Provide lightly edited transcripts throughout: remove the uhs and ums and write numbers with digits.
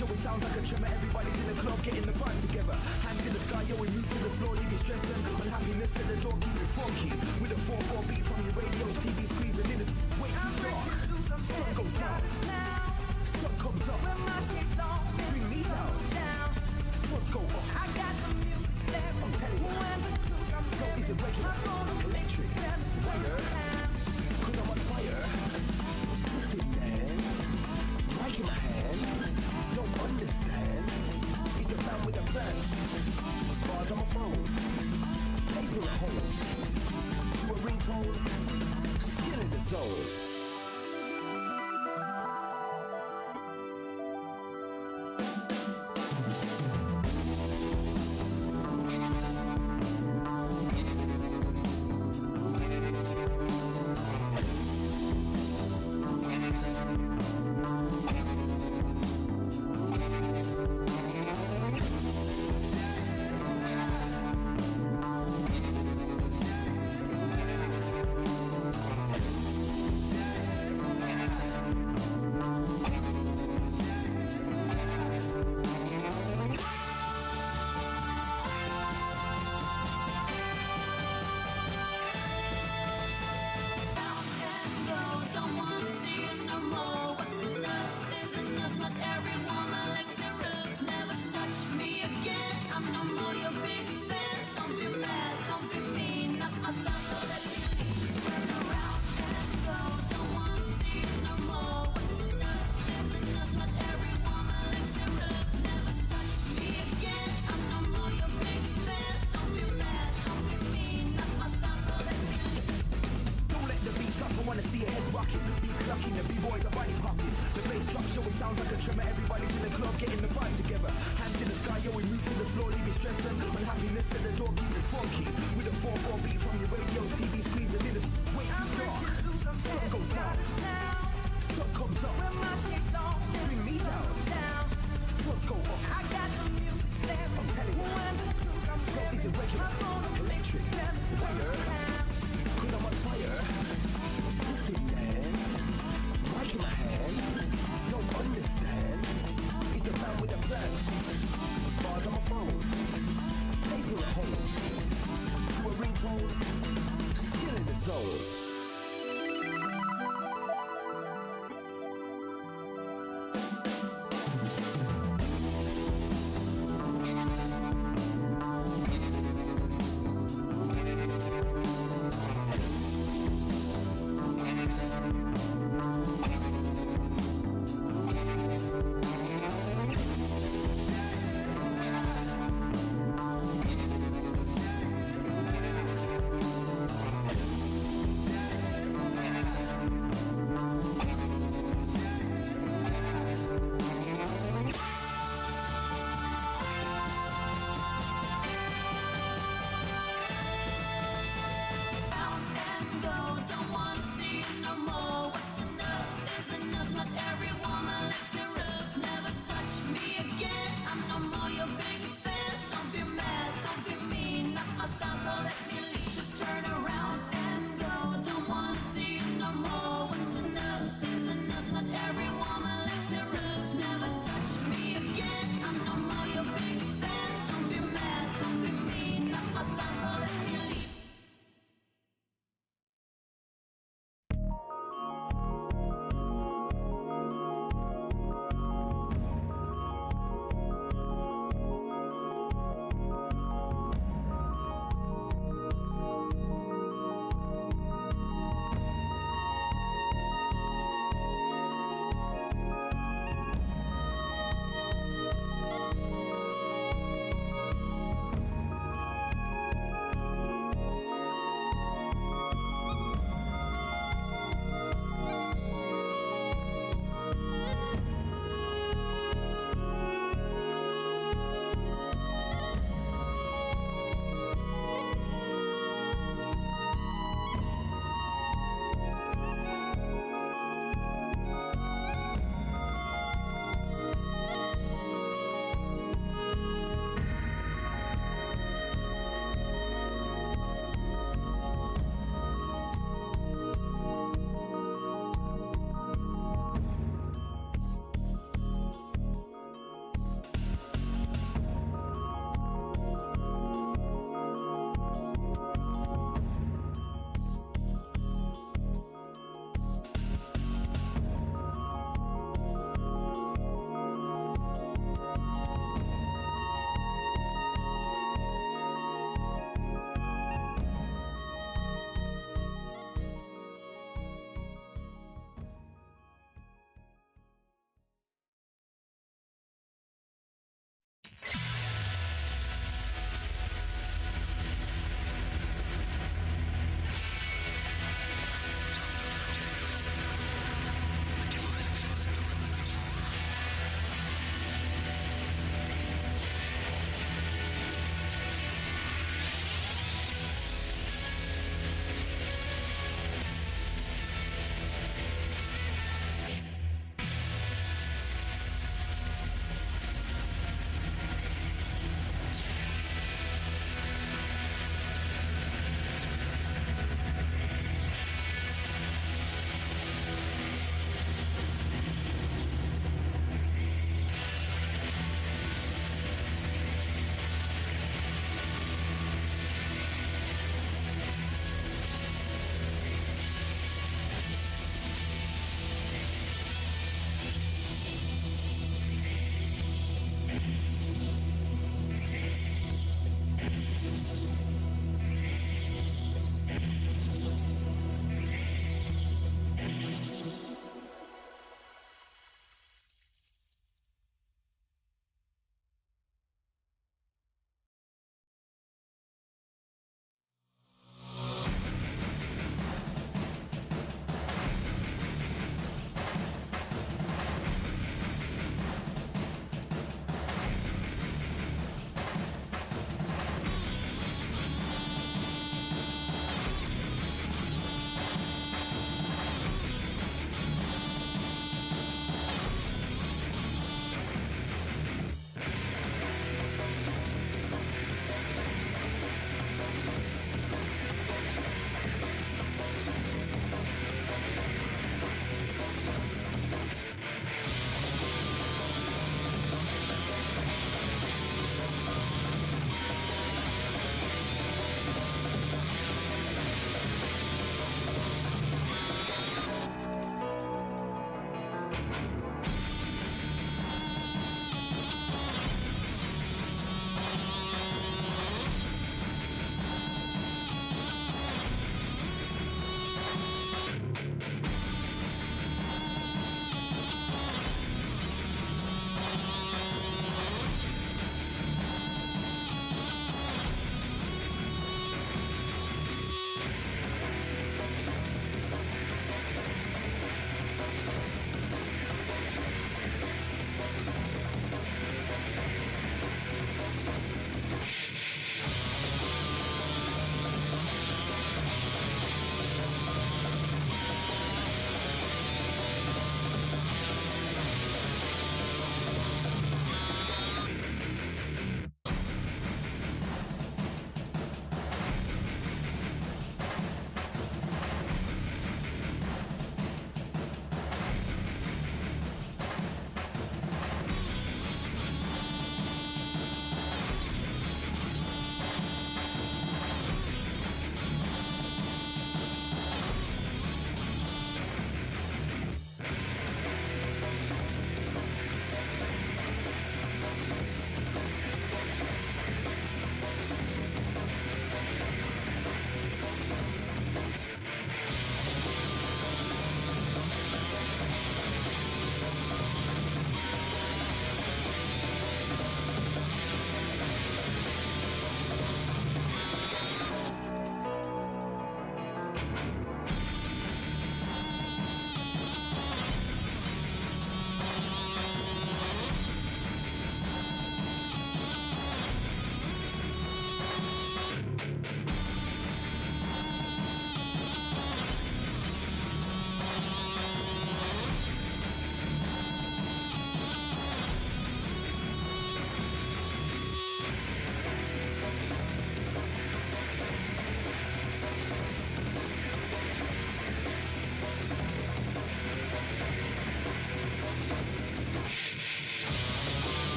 yo, it sounds like a tremor. Everybody's in the club, getting the vibe together. Hands in the sky, yo, we move to the floor, leaving stress and unhappiness at the door, keep it funky. With a 4/4 beat from your radios, TV screens, and in the way too dark. Sun goes down, sun comes up. Bring me down, floods go up. I got the music that I'm telling you, flow is irregular, electric, wire. Cause I'm on fire, twisted man. Mic in my hand, don't understand. He's the man with a plan. Bars on my phone, paper at home. To a ringtone, still in the zone.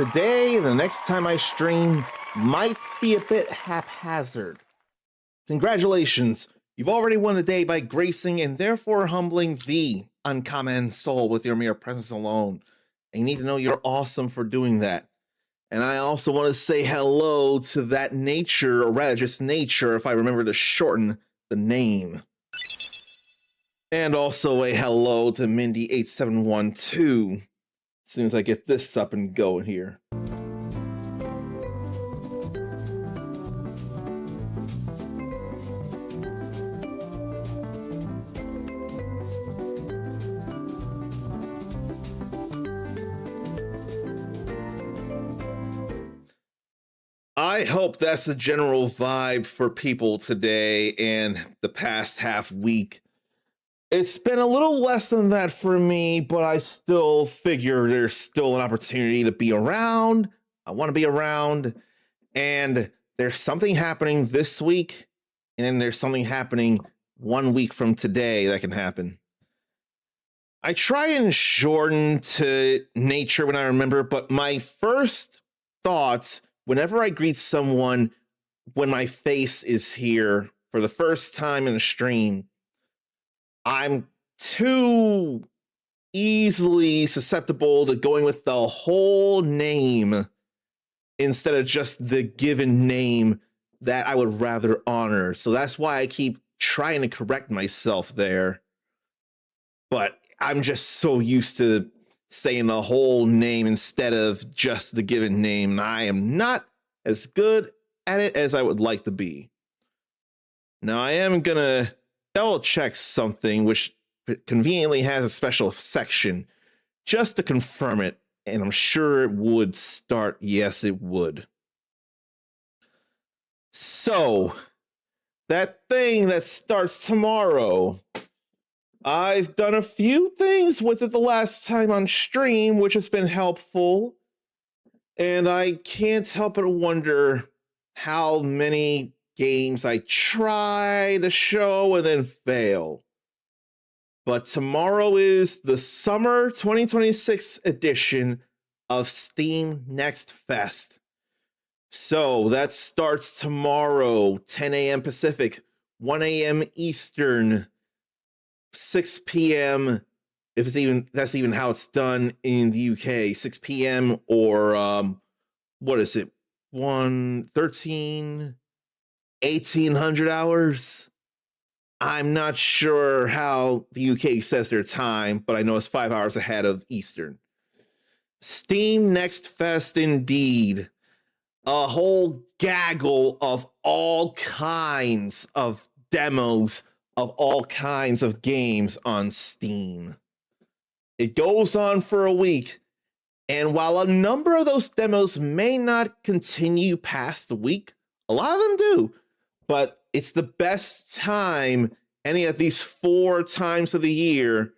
today and the next time I stream might be a bit haphazard. Congratulations, you've already won the day by gracing and therefore humbling the uncommon soul with your mere presence alone. And you need to know you're awesome for doing that. And I also want to say hello to that nature, or rather just nature, if I remember to shorten the name. And also a hello to Mindy8712. As soon as I get this up and going here. I hope that's the general vibe for people today and the past half week. It's been a little less than that for me, but I still figure there's still an opportunity to be around. I want to be around, and there's something happening this week, and then there's something happening 1 week from today that can happen. I try and shorten to nature when I remember, but my first thoughts whenever I greet someone when my face is here for the first time in a stream, I'm too easily susceptible to going with the whole name instead of just the given name that I would rather honor. So that's why I keep trying to correct myself there. But I'm just so used to saying the whole name instead of just the given name. I am not as good at it as I would like to be. Now, I am going to double check something, which conveniently has a special section just to confirm it. And I'm sure it would start. Yes, it would. So, that thing that starts tomorrow, I've done a few things with it the last time on stream, which has been helpful. And I can't help but wonder how many games I try to show and then fail. But tomorrow is the summer 2026 edition of Steam Next Fest. So that starts tomorrow, 10 a.m. Pacific, 1 a.m. Eastern, 6 p.m. if it's even, that's even how it's done in the UK, 6 p.m. or what is it, 1800 hours. I'm not sure how the UK says their time, but I know it's 5 hours ahead of Eastern. Steam Next Fest indeed. A whole gaggle of all kinds of demos of all kinds of games on Steam. It goes on for a week, and while a number of those demos may not continue past the week, a lot of them do, but it's the best time any of these 4 times of the year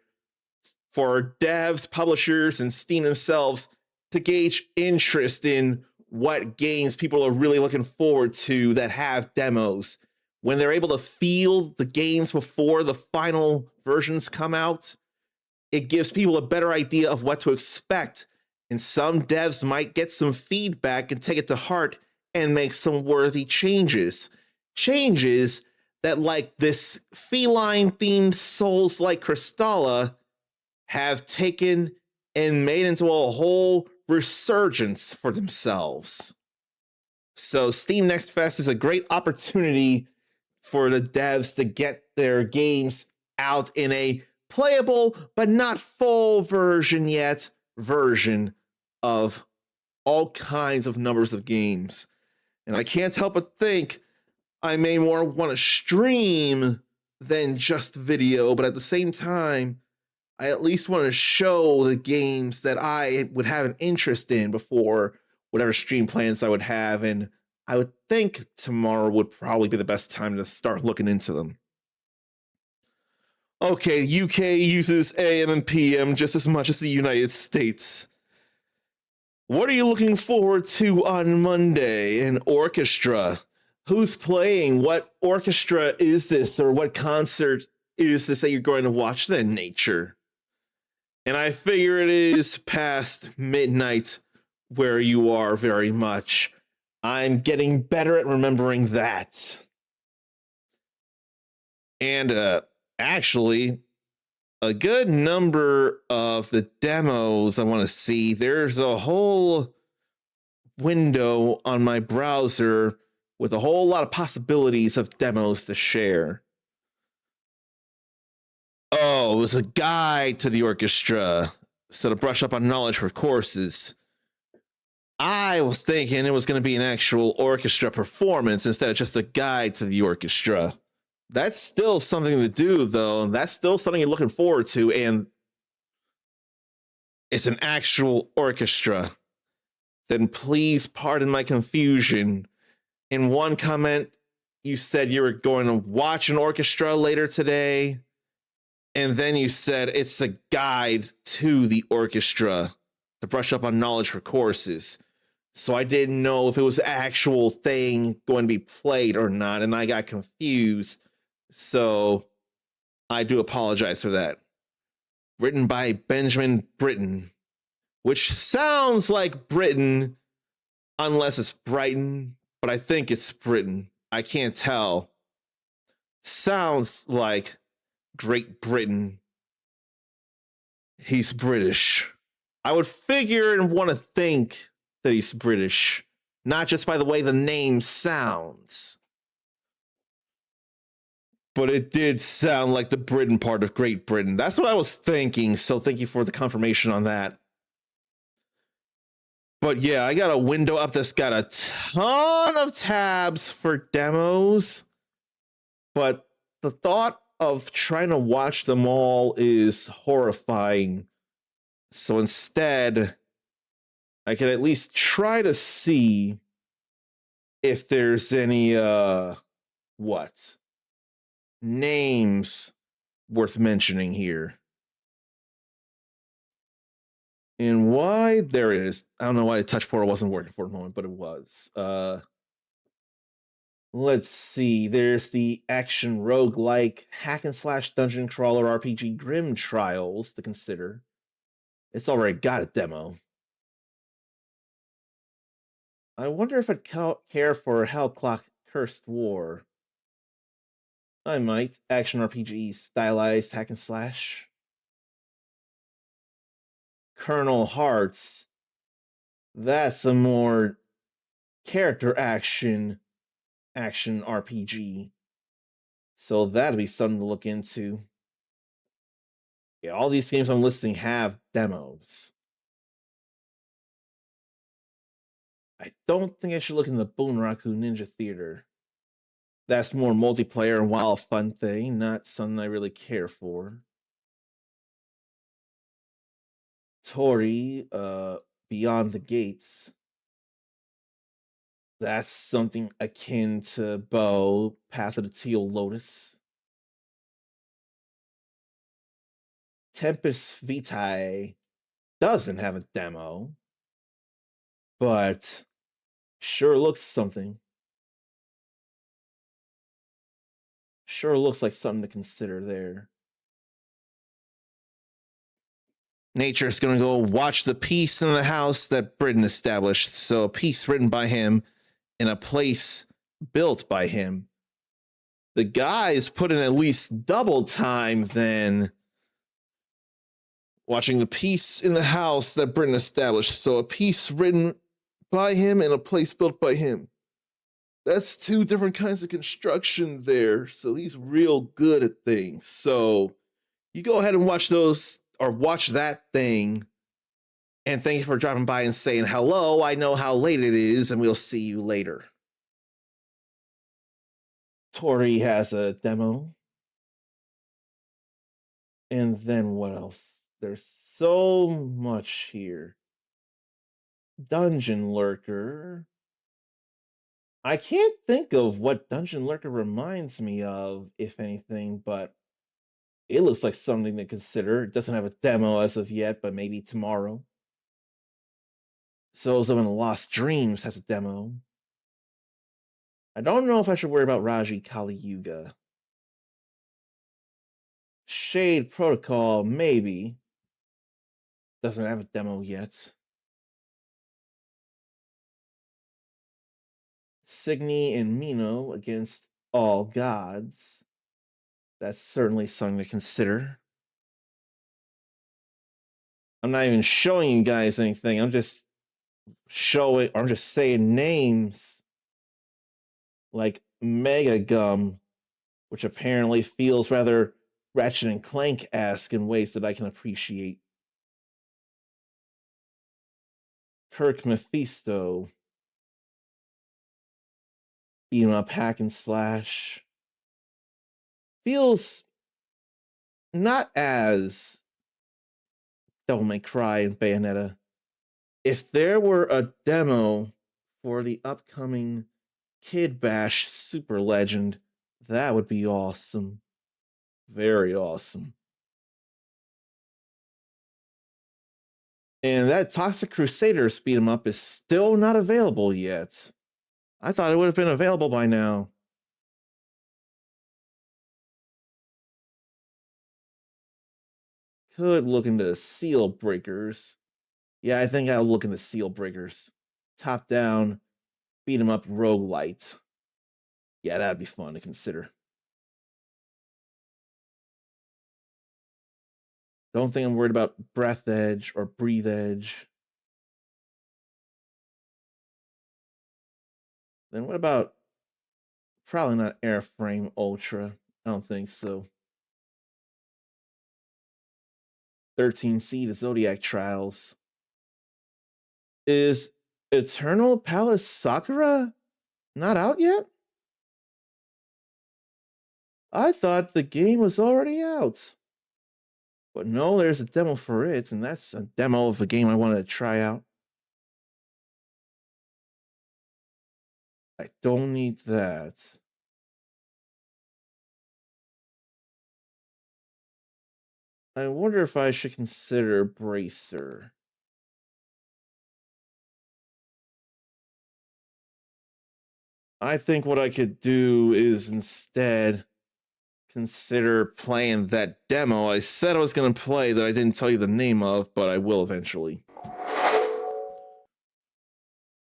for devs, publishers, and Steam themselves to gauge interest in what games people are really looking forward to that have demos. When they're able to feel the games before the final versions come out, it gives people a better idea of what to expect. And some devs might get some feedback and take it to heart and make some worthy changes. Changes that, like this feline-themed Souls-like Crystalla, have taken and made into a whole resurgence for themselves. So Steam Next Fest is a great opportunity for the devs to get their games out in a playable but not full version yet version of all kinds of numbers of games. And I can't help but think I may more want to stream than just video, but at the same time, I at least want to show the games that I would have an interest in before whatever stream plans I would have, and I would think tomorrow would probably be the best time to start looking into them. Okay, UK uses AM and PM just as much as the United States. What are you looking forward to on Monday? An orchestra. Who's playing? What orchestra is this? Or what concert is this that you're going to watch then, nature? And I figure it is past midnight where you are very much. I'm getting better at remembering that. And actually, a good number of the demos I want to see, there's a whole window on my browser with a whole lot of possibilities of demos to share. Oh, it was a guide to the orchestra, so to brush up on knowledge for courses. I was thinking it was going to be an actual orchestra performance instead of just a guide to the orchestra. That's still something to do, though. That's still something you're looking forward to, and it's an actual orchestra. Then please pardon my confusion. In one comment, you said you were going to watch an orchestra later today, and then you said it's a guide to the orchestra to brush up on knowledge for courses. So I didn't know if it was an actual thing going to be played or not, and I got confused. So I do apologize for that. Written by Benjamin Britten, which sounds like Britain, unless it's Brighton, but I think it's Britain. I can't tell. Sounds like Great Britain. He's British. I would figure and want to think that he's British, not just by the way the name sounds. But it did sound like the Britain part of Great Britain. That's what I was thinking, so thank you for the confirmation on that. But yeah, I got a window up that's got a ton of tabs for demos, but the thought of trying to watch them all is horrifying. So instead, I could at least try to see if there's any names worth mentioning here. And why there is, I don't know why the touch portal wasn't working for a moment, but it was. Let's see. There's the action roguelike hack and slash dungeon crawler RPG Grim Trials to consider. It's already got a demo. I wonder if I'd care for Hell Clock Cursed War. I might. Action RPG stylized hack and slash. Colonel Hearts. That's a more character action RPG. So that'd be something to look into. Yeah, all these games I'm listing have demos. I don't think I should look in the Bunraku Ninja Theater. That's more multiplayer and wild fun thing, not something I really care for. Tori, Beyond the Gates. That's something akin to Bow, Path of the Teal Lotus. Tempest Vitae doesn't have a demo, but sure looks something. Sure looks like something to consider there. Nature's gonna go watch the piece in the house that Britain established. So a piece written by him in a place built by him. The guys put in at least double time than watching the piece in the house that Britain established. So a piece written by him and a place built by him. That's two different kinds of construction there. So he's real good at things. So you go ahead and watch those or watch that thing. And thank you for dropping by and saying hello. I know how late it is, and we'll see you later. Tori has a demo. And then what else? There's so much here. Dungeon Lurker. I can't think of what Dungeon Lurker reminds me of, if anything, but it looks like something to consider. It doesn't have a demo as of yet, but maybe tomorrow. Souls of Lost Dreams has a demo. I don't know if I should worry about Raji Kali Yuga. Shade Protocol, maybe. Doesn't have a demo yet. Signy and Mino against all gods. That's certainly something to consider. I'm not even showing you guys anything. I'm just saying names like Mega Gum, which apparently feels rather Ratchet and Clank-esque in ways that I can appreciate. Kirk Mephisto. Beat 'em up, hack and slash. Feels not as Devil May Cry and Bayonetta. If there were a demo for the upcoming Kid Bash Super Legend, that would be awesome. Very awesome. And that Toxic Crusaders beat 'em up is still not available yet. I thought it would have been available by now. Could look into Seal Breakers. Yeah, I think I'll look into Seal Breakers. Top down, beat 'em up roguelite. Yeah, that'd be fun to consider. Don't think I'm worried about Breath Edge or Breathe Edge. Then what about probably not Airframe Ultra? I don't think so. 13C, the Zodiac Trials. Is Eternal Palace Sakura not out yet? I thought the game was already out. But no, there's a demo for it, and that's a demo of a game I wanted to try out. I don't need that. I wonder if I should consider Bracer. I think what I could do is instead consider playing that demo I said I was going to play that I didn't tell you the name of, but I will eventually.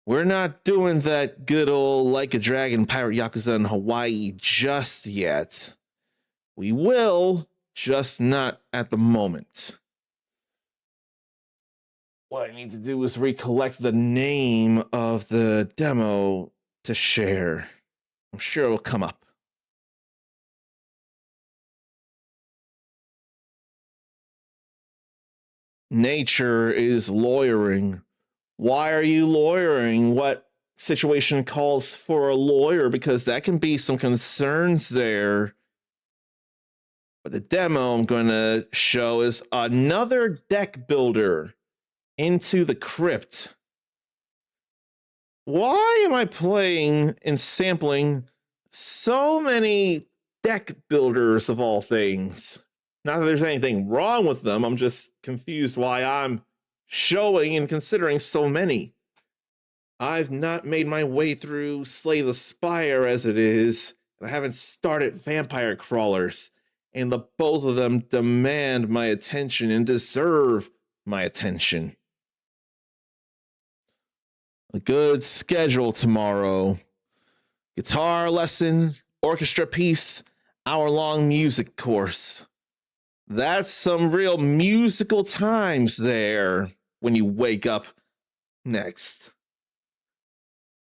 We're not doing that good old Like a Dragon Pirate Yakuza in Hawaii just yet. We will, just not at the moment. What I need to do is recollect the name of the demo to share. I'm sure it will come up. Nature is lawyering. Why are you lawyering? What situation calls for a lawyer? Because that can be some concerns there. But the demo I'm going to show is another deck builder, Into the Crypt. Why am I playing and sampling so many deck builders of all things? Not that there's anything wrong with them, I'm just confused why I'm showing and considering so many. I've not made my way through Slay the Spire as it is, and I haven't started Vampire Crawlers, and the both of them demand my attention and deserve my attention. A good schedule tomorrow. Guitar lesson, orchestra piece, hour-long music course. That's some real musical times there when you wake up next.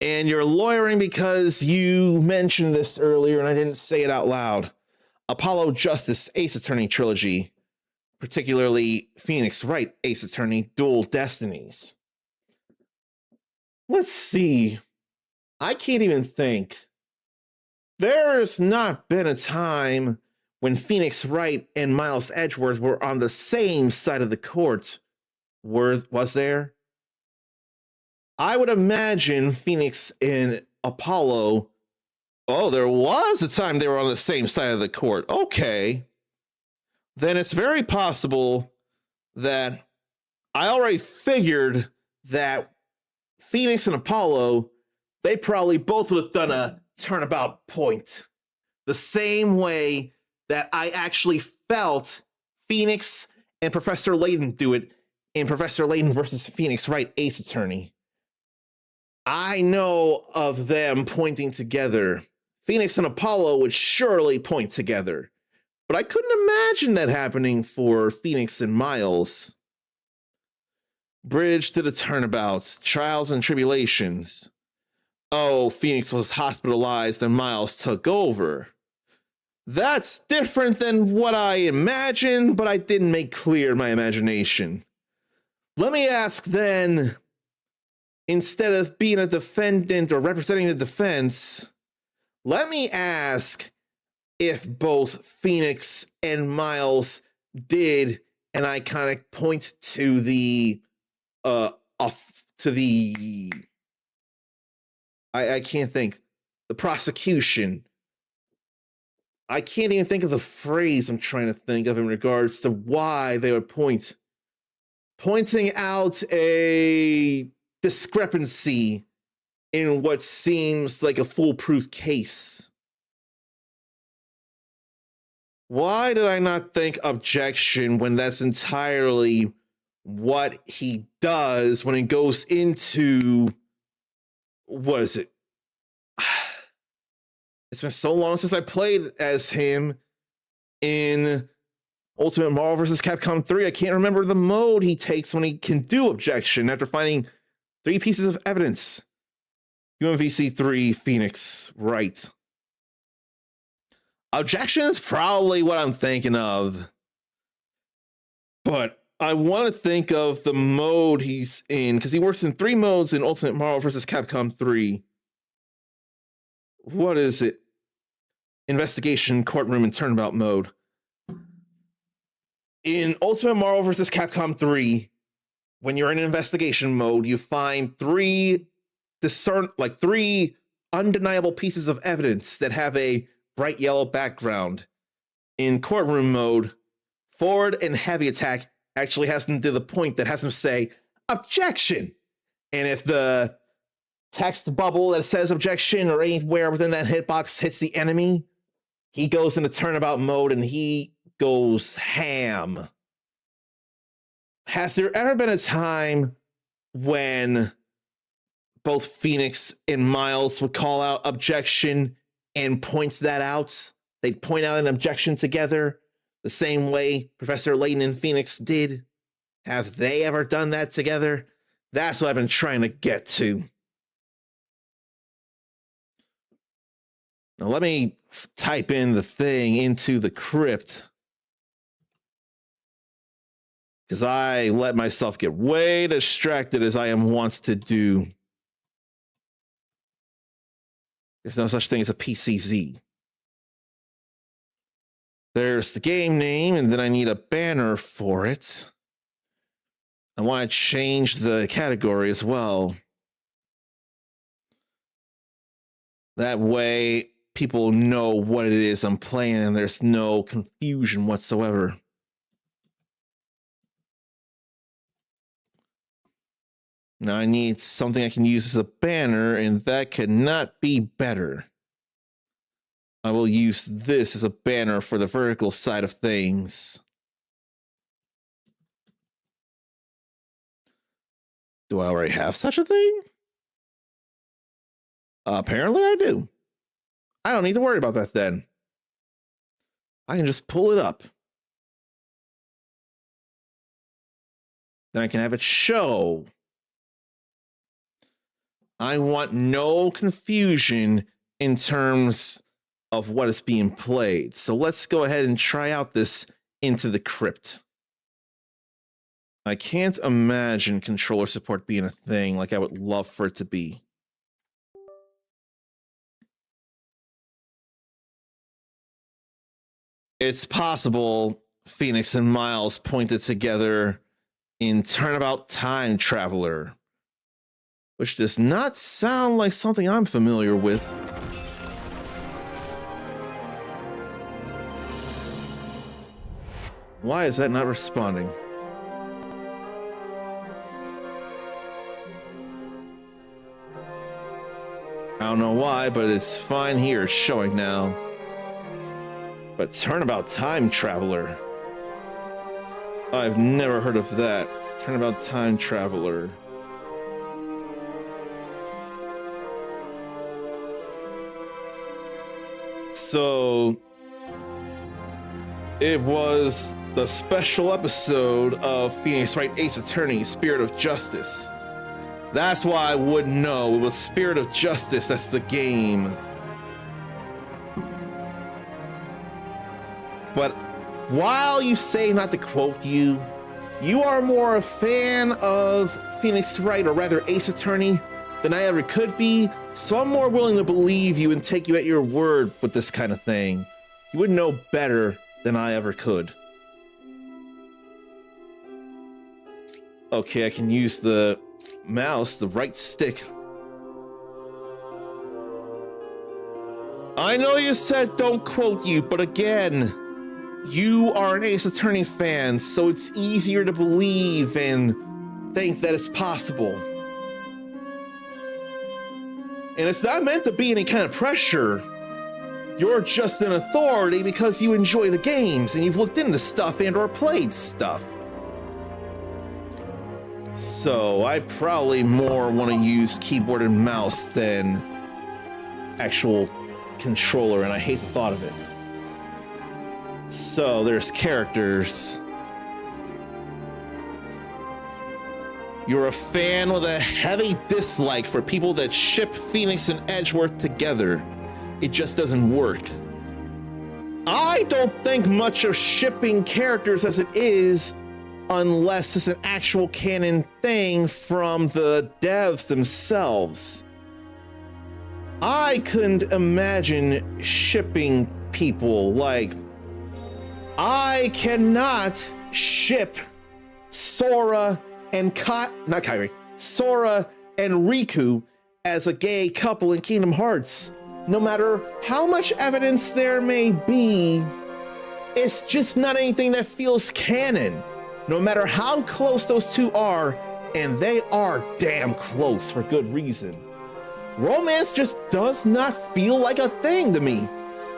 And you're lawyering because you mentioned this earlier and I didn't say it out loud. Apollo Justice Ace Attorney Trilogy, particularly Phoenix Wright Ace Attorney Dual Destinies. Let's see. I can't even think. There's not been a time when Phoenix Wright and Miles Edgeworth were on the same side of the court. Was there? I would imagine Phoenix and Apollo. Oh, there was a time they were on the same side of the court. Okay. Then it's very possible that I already figured that Phoenix and Apollo, they probably both would have done a turnabout point. The same way that I actually felt Phoenix and Professor Layton do it in Professor Layton versus Phoenix Wright Ace Attorney. I know of them pointing together. Phoenix and Apollo would surely point together. But I couldn't imagine that happening for Phoenix and Miles. Bridge to the turnabout. Trials and tribulations. Oh, Phoenix was hospitalized and Miles took over. That's different than what I imagined, but I didn't make clear my imagination. Let me ask then, instead of being a defendant or representing the defense, let me ask if both Phoenix and Miles did, and I kind of point to the I can't think, the prosecution. I can't even think of the phrase I'm trying to think of in regards to why they would pointing out a discrepancy in what seems like a foolproof case. Why did I not think objection when that's entirely what he does when he goes into, what is it? It's been so long since I played as him in Ultimate Marvel vs. Capcom 3. I can't remember the mode he takes when he can do objection after finding 3 pieces of evidence. UMVC 3 Phoenix, right. Objection is probably what I'm thinking of. But I want to think of the mode he's in, because he works in 3 modes in Ultimate Marvel vs. Capcom 3. What is it? Investigation, courtroom, and turnabout mode. In Ultimate Marvel vs. Capcom 3, when you're in investigation mode, you find 3 undeniable pieces of evidence that have a bright yellow background. In courtroom mode, forward and heavy attack actually has them to the point that has them say, objection! And if the text bubble that says objection or anywhere within that hitbox hits the enemy, he goes into turnabout mode and he goes ham. Has there ever been a time when both Phoenix and Miles would call out objection and point that out? They'd point out an objection together the same way Professor Layton and Phoenix did. Have they ever done that together? That's what I've been trying to get to. Now let me type in the thing into the crypt, because I let myself get way distracted as I am wont to do. There's no such thing as a PCZ. There's the game name, and then I need a banner for it. I want to change the category as well. That way, people know what it is I'm playing, and there's no confusion whatsoever. Now I need something I can use as a banner, and that could not be better. I will use this as a banner for the vertical side of things. Do I already have such a thing? Apparently I do. I don't need to worry about that then. I can just pull it up. Then I can have it show. I want no confusion in terms of what is being played. So let's go ahead and try out this Into the Crypt. I can't imagine controller support being a thing like I would love for it to be. It's possible Phoenix and Miles pointed together in Turnabout Time Traveler, which does not sound like something I'm familiar with. Why is that not responding? I don't know why, but it's fine here, it's showing now. But Turnabout Time Traveler. I've never heard of that. Turnabout Time Traveler. So it was the special episode of Phoenix Wright Ace Attorney, Spirit of Justice. That's why I wouldn't know. It was Spirit of Justice, that's the game. But while you say not to quote you, you are more a fan of Phoenix Wright, or rather Ace Attorney, than I ever could be, so I'm more willing to believe you and take you at your word with this kind of thing. You would know better than I ever could. Okay, I can use the mouse, the right stick. I know you said don't quote you, but again, you are an Ace Attorney fan, so it's easier to believe and think that it's possible. And it's not meant to be any kind of pressure. You're just an authority because you enjoy the games and you've looked into stuff and or played stuff. So I probably more want to use keyboard and mouse than actual controller, and I hate the thought of it. So there's characters. You're a fan with a heavy dislike for people that ship Phoenix and Edgeworth together. It just doesn't work. I don't think much of shipping characters as it is, unless it's an actual canon thing from the devs themselves. I couldn't imagine shipping people. Like, I cannot ship Sora and Sora and Riku as a gay couple in Kingdom Hearts. No matter how much evidence there may be, it's just not anything that feels canon. No matter how close those two are, and they are damn close for good reason. Romance just does not feel like a thing to me,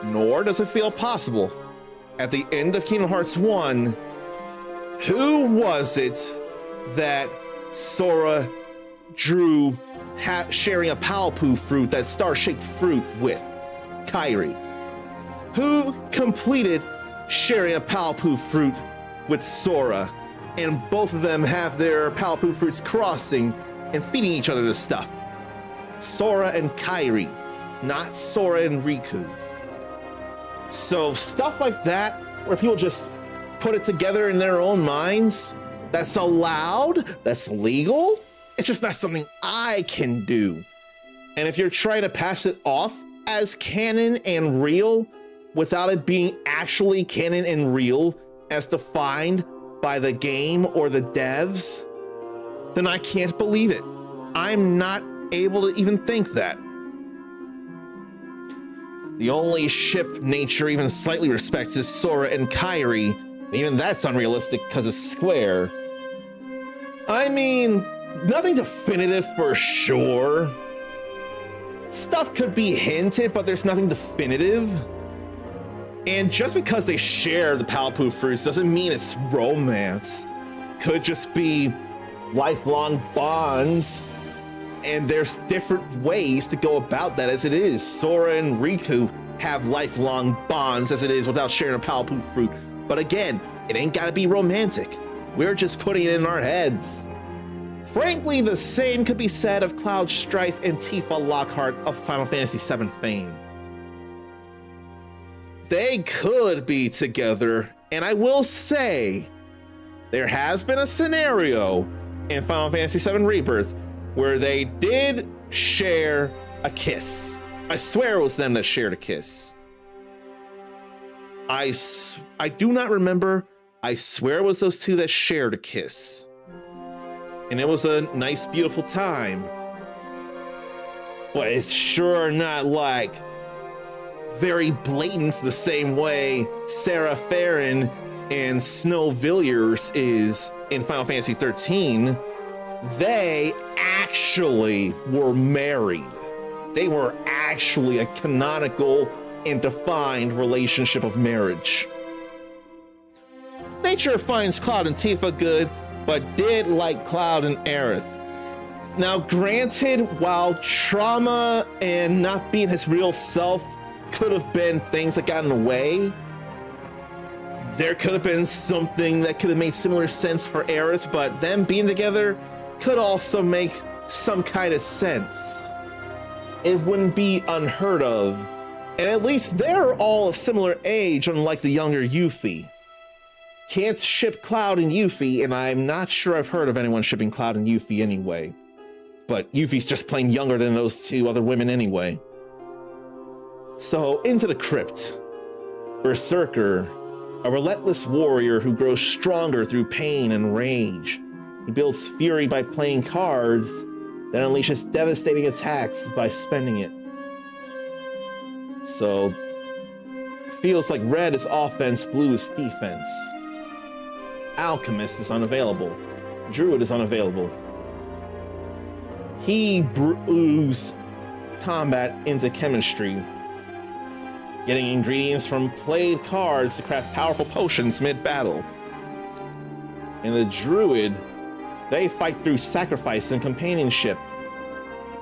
nor does it feel possible. At the end of Kingdom Hearts 1, who was it that Sora drew sharing a Palpoo fruit, that star-shaped fruit, with? Kairi. Who completed sharing a Palpoo fruit with Sora? And both of them have their Palpoo fruits crossing and feeding each other this stuff. Sora and Kairi, not Sora and Riku. So stuff like that, where people just put it together in their own minds, that's allowed, that's legal, it's just not something I can do. And if you're trying to pass it off as canon and real, without it being actually canon and real as defined by the game or the devs, then I can't believe it. I'm not able to even think that. The only ship nature even slightly respects is Sora and Kairi. Even that's unrealistic because it's Square. I mean, nothing definitive for sure. Stuff could be hinted, but there's nothing definitive. And just because they share the Palpoo fruits doesn't mean it's romance. Could just be lifelong bonds. And there's different ways to go about that as it is. Sora and Riku have lifelong bonds as it is without sharing a Palpoo fruit. But again, it ain't gotta be romantic. We're just putting it in our heads. Frankly, the same could be said of Cloud Strife and Tifa Lockhart of Final Fantasy VII fame. They could be together, and I will say, there has been a scenario in Final Fantasy VII Rebirth where they did share a kiss. I swear it was them that shared a kiss. I do not remember. I swear it was those two that shared a kiss. And it was a nice, beautiful time. But it's sure not like very blatant the same way Sarah Farron and Snow Villiers is in Final Fantasy 13. They actually were married. They were actually a canonical and defined relationship of marriage. Nature finds Cloud and Tifa good, but did like Cloud and Aerith. Now granted, while trauma and not being his real self could have been things that got in the way. There could have been something that could have made similar sense for Aerith, but them being together could also make some kind of sense. It wouldn't be unheard of. And at least they're all of similar age, unlike the younger Yuffie. Can't ship Cloud and Yuffie, and I'm not sure I've heard of anyone shipping Cloud and Yuffie anyway. But Yuffie's just plain younger than those two other women anyway. So, into the crypt. Berserker, a relentless warrior who grows stronger through pain and rage. He builds fury by playing cards, then unleashes devastating attacks by spending it. So, feels like red is offense, blue is defense. Alchemist is unavailable. Druid is unavailable. He brews combat into chemistry, getting ingredients from played cards to craft powerful potions mid-battle. And the Druid, they fight through sacrifice and companionship.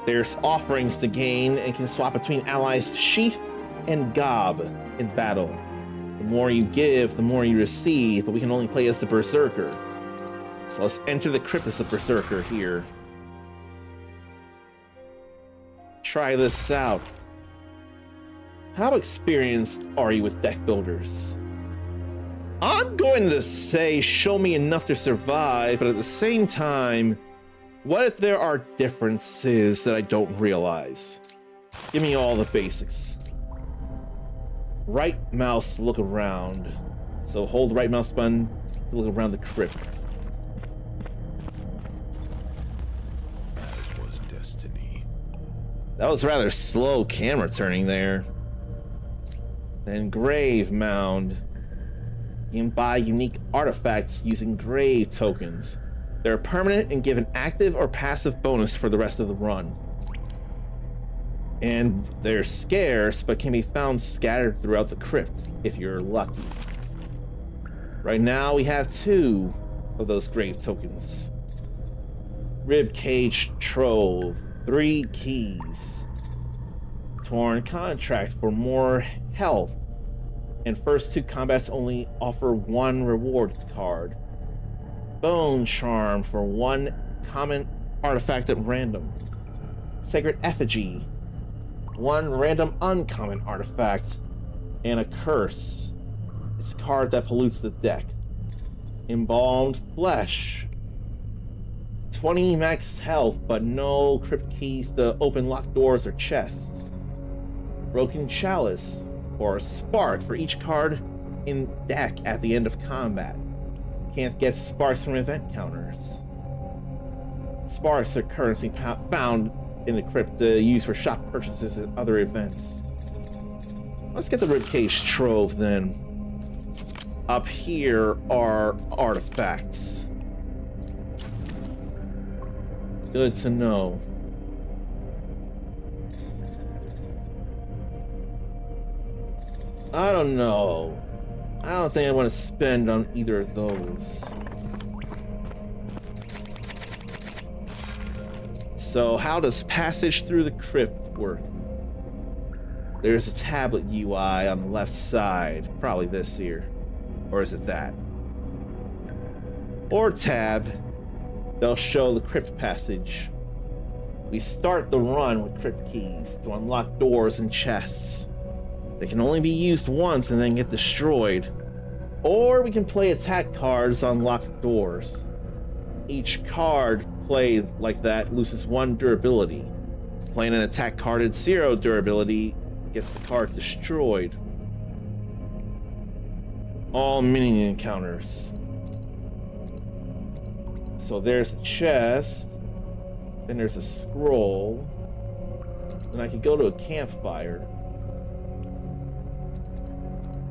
There's offerings to gain and can swap between allies Sheath and Gob in battle. The more you give, the more you receive, but we can only play as the Berserker. So let's enter the crypt as a Berserker here. Try this out. How experienced are you with deck builders? I'm going to say show me enough to survive, but at the same time, what if there are differences that I don't realize? Give me all the basics. Right mouse to look around. So hold the right mouse button to look around the crypt. As was destiny. That was rather slow camera turning there. Then grave mound. You can buy unique artifacts using grave tokens. They're permanent and give an active or passive bonus for the rest of the run. And they're scarce, but can be found scattered throughout the crypt, if you're lucky. Right now, we have 2 of those grave tokens. Ribcage Trove, 3 keys. Torn Contract for more health. And first 2 combats only offer 1 reward card. Bone Charm for 1 common artifact at random. Sacred Effigy, 1 random uncommon artifact. And a Curse. It's a card that pollutes the deck. Embalmed Flesh, 20 max health, but no crypt keys to open locked doors or chests. Broken Chalice, or a spark for each card in deck at the end of combat. Can't get sparks from event counters. Sparks are currency found in the crypt used for shop purchases and other events. Let's get the Ribcage Trove then. Up here are artifacts. Good to know. I don't know. I don't think I want to spend on either of those. So how does passage through the crypt work? There's a tablet UI on the left side. Probably this here. Or is it that? Or tab. They'll show the crypt passage. We start the run with crypt keys to unlock doors and chests. They can only be used once and then get destroyed. Or we can play attack cards to unlock doors. Each card played like that loses 1 durability. Playing an attack card at 0 durability gets the card destroyed. All minion encounters. So there's a chest. Then there's a scroll. And I could go to a campfire.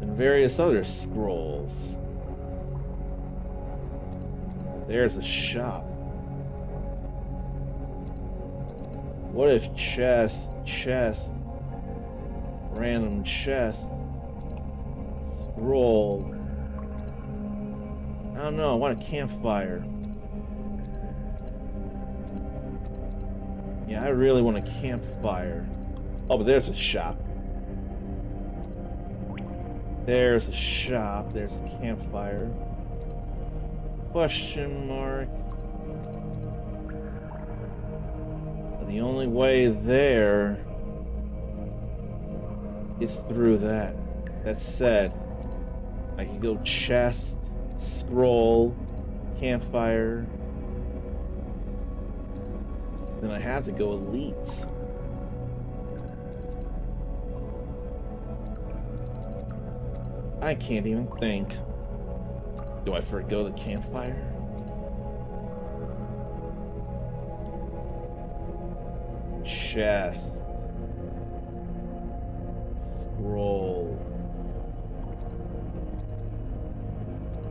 And various other scrolls. There's a shop. What if chest, random chest, scroll? I don't know, I want a campfire. Yeah, I really want a campfire. Oh, but there's a shop. There's a shop. There's a campfire. Question mark. The only way there is through that. That said, I can go chest, scroll, campfire. Then I have to go elite. I can't even think. Do I forgo the campfire? Chest. Scroll.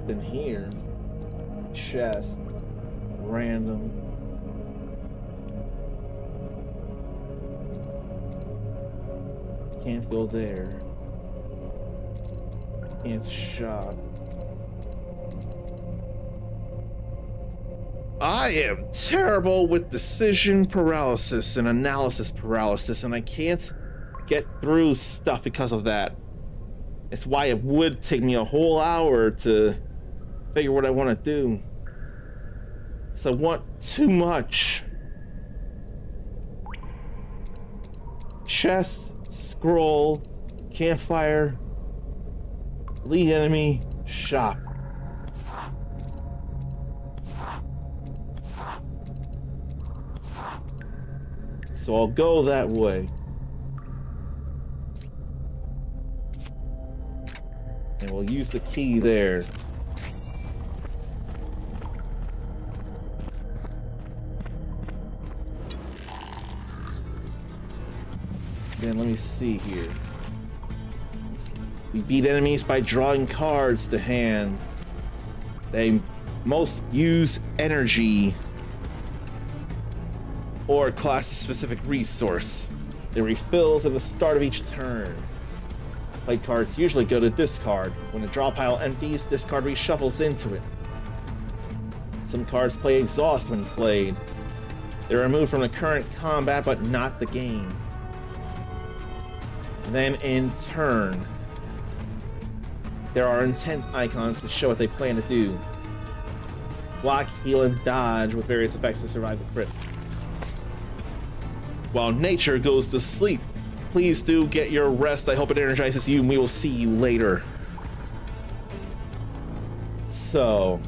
Then here. Chest. Random. Can't go there. Can't shop. I am terrible with decision paralysis and analysis paralysis, and I can't get through stuff because of that. It's why it would take me a whole hour to figure what I want to do. So I want too much. Chest, scroll, campfire, lead enemy, shop. So I'll go that way. And we'll use the key there. Then let me see here. We beat enemies by drawing cards to hand. They most use energy or class-specific resource. It refills at the start of each turn. Played cards usually go to discard. When the draw pile empties, discard reshuffles into it. Some cards play exhaust when played. They're removed from the current combat, but not the game. Then in turn, there are intent icons to show what they plan to do. Block, heal, and dodge with various effects to survive the crit. While nature goes to sleep, please do get your rest. I hope it energizes you, and we will see you later. So,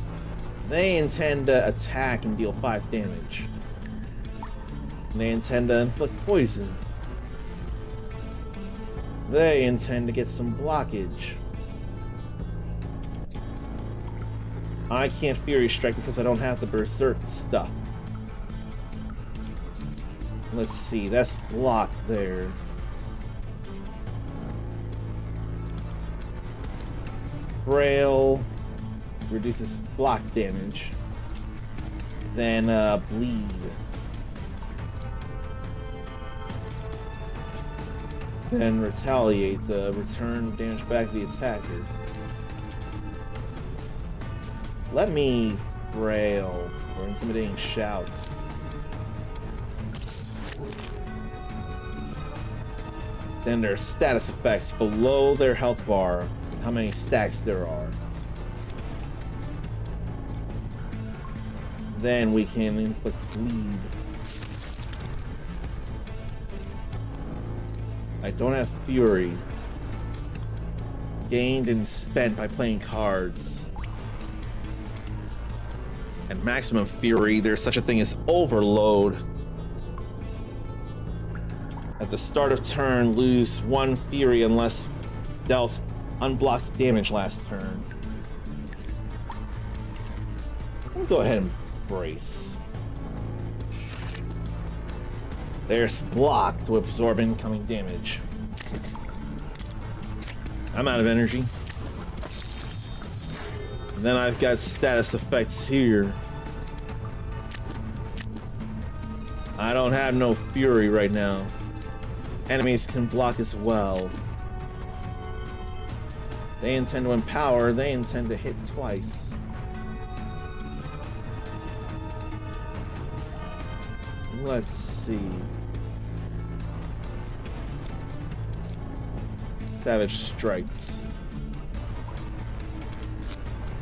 they intend to attack and deal 5 damage. And they intend to inflict poison. They intend to get some blockage. I can't Fury Strike because I don't have the Berserk stuff. Let's see, that's blocked there. Frail reduces block damage. Then bleed. Then retaliate, return damage back to the attacker. Let me frail or intimidating shout. Then their status effects below their health bar, how many stacks there are. Then we can inflict bleed. I don't have Fury. Gained and spent by playing cards. And maximum Fury, there's such a thing as Overload. At the start of turn, lose 1 Fury unless dealt unblocked damage last turn. We'll go ahead and brace. There's block to absorb incoming damage. I'm out of energy. And then I've got status effects here. I don't have no Fury right now. Enemies can block as well. They intend to empower, they intend to hit twice. Let's see. Savage Strikes.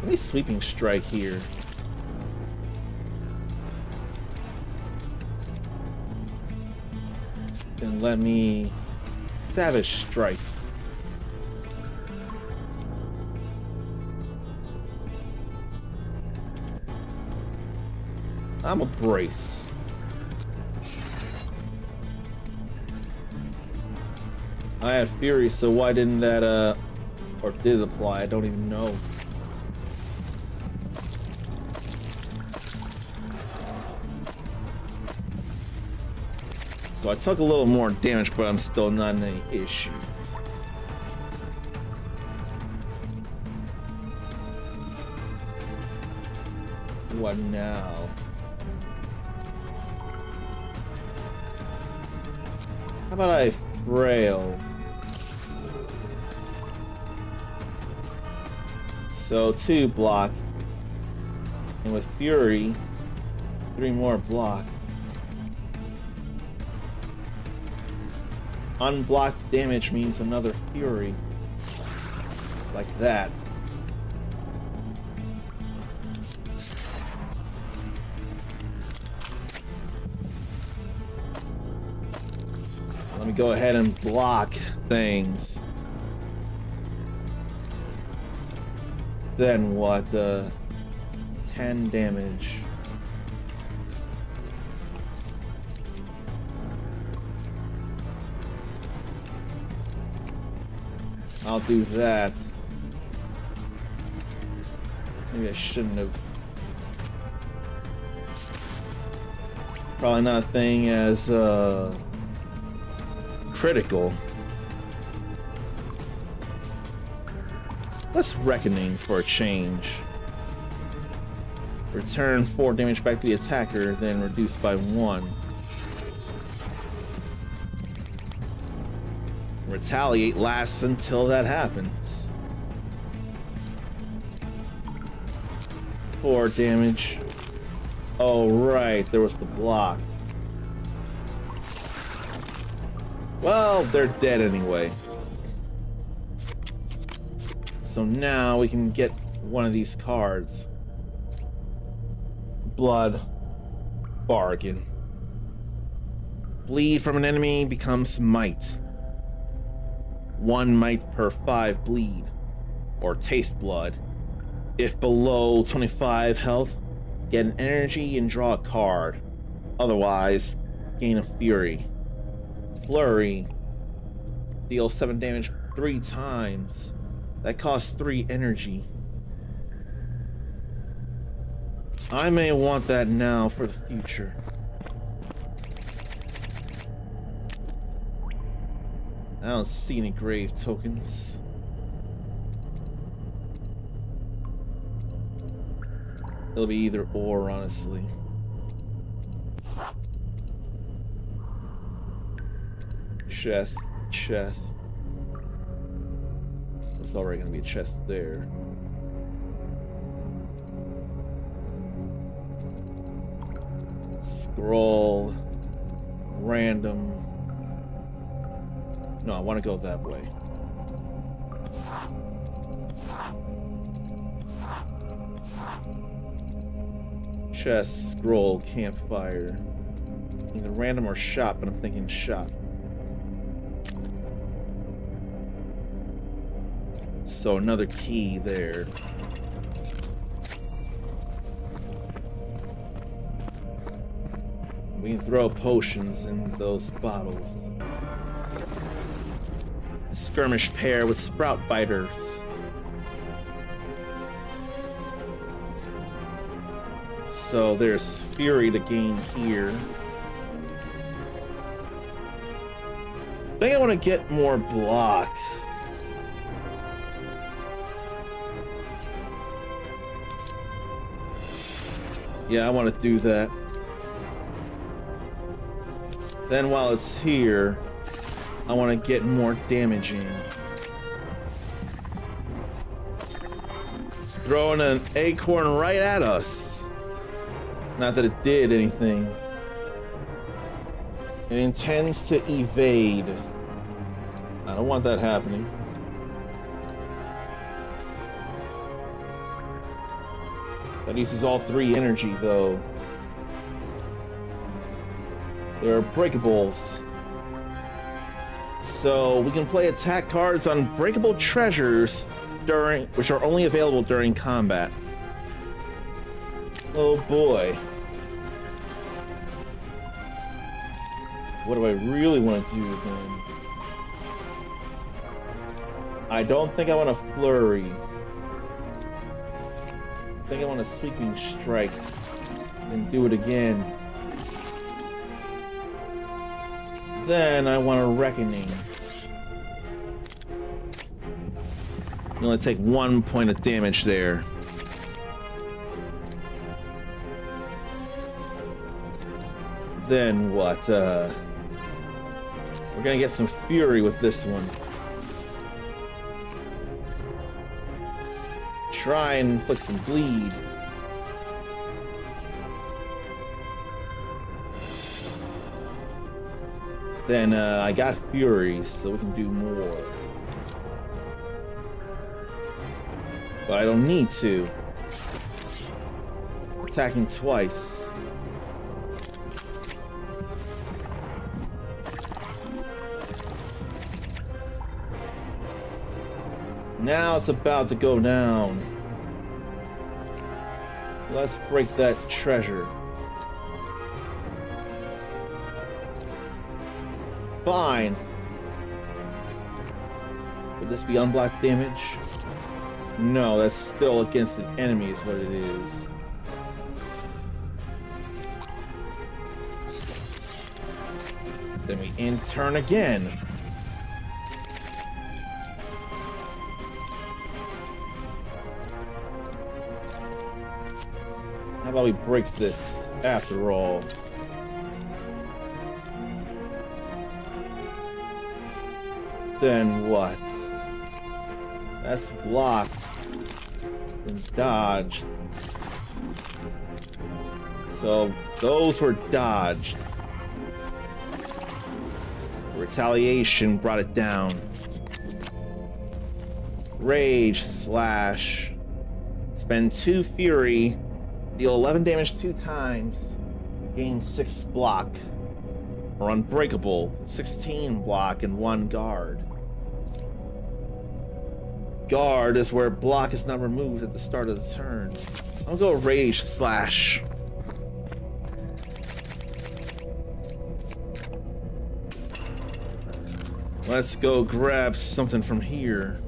Let me sweeping strike here. Then let me savage strike. I'm a brace. I had fury, so why didn't that or did it apply? I don't even know. So I took a little more damage, but I'm still not in any issues. What now? How about I frail? So 2 block. And with fury, 3 more block. Unblocked damage means another fury. Like that. Let me go ahead and block things. Then what? 10 damage. I'll do that. Maybe I shouldn't have. Probably not a thing as critical. Let's Reckoning for a change. Return 4 damage back to the attacker, then reduced by 1. Retaliate lasts until that happens. 4 damage. Oh, right, there was the block. Well, they're dead anyway. So now we can get one of these cards. Blood Bargain. Bleed from an enemy becomes might. 1 might per 5 bleed. Or taste blood. If below 25 health, get an energy and draw a card. Otherwise, gain a fury. Flurry. Deal 7 damage 3 times. That costs 3 energy. I may want that now for the future. I don't see any grave tokens. It'll be either or, honestly. Chest, chest. There's already gonna be a chest there. Scroll. Random. No, I want to go that way. Chest, scroll, campfire. Either random or shop, but I'm thinking shop. So another key there. We can throw potions in those bottles. Skirmish pair with sprout biters. So there's fury to gain here. I think I want to get more block. Yeah, I want to do that. Then while it's here, I want to get more damage in. Throwing an acorn right at us. Not that it did anything. It intends to evade. I don't want that happening. That uses all 3 energy, though. There are breakables. So we can play attack cards on breakable treasures which are only available during combat. Oh boy. What do I really want to do then? I don't think I want a flurry. I think I want a sweeping strike and do it again. Then I want a reckoning. You only take 1 point of damage there. Then what? We're gonna get some fury with this one. Try and inflict some bleed. Then I got fury, so we can do more. But I don't need to. Attacking twice. Now it's about to go down. Let's break that treasure. Fine. Would this be unblocked damage? No, that's still against an enemy is what it is. Then we in-turn again. How about we break this after all? Then what? That's blocked and dodged. So those were dodged. Retaliation brought it down. Rage slash. Spend 2 fury. Deal 11 damage 2 times. Gain 6 block. Or unbreakable. 16 block and 1 guard. Guard is where block is not removed at the start of the turn. I'll go rage slash. Let's go grab something from here.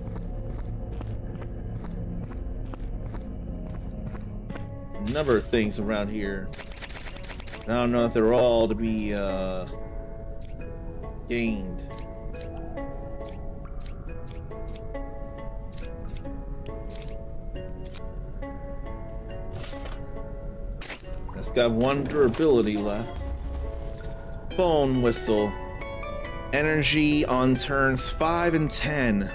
A number of things around here. I don't know if they're all to be gained. It's got 1 durability left. Bone whistle. Energy on turns 5 and 10.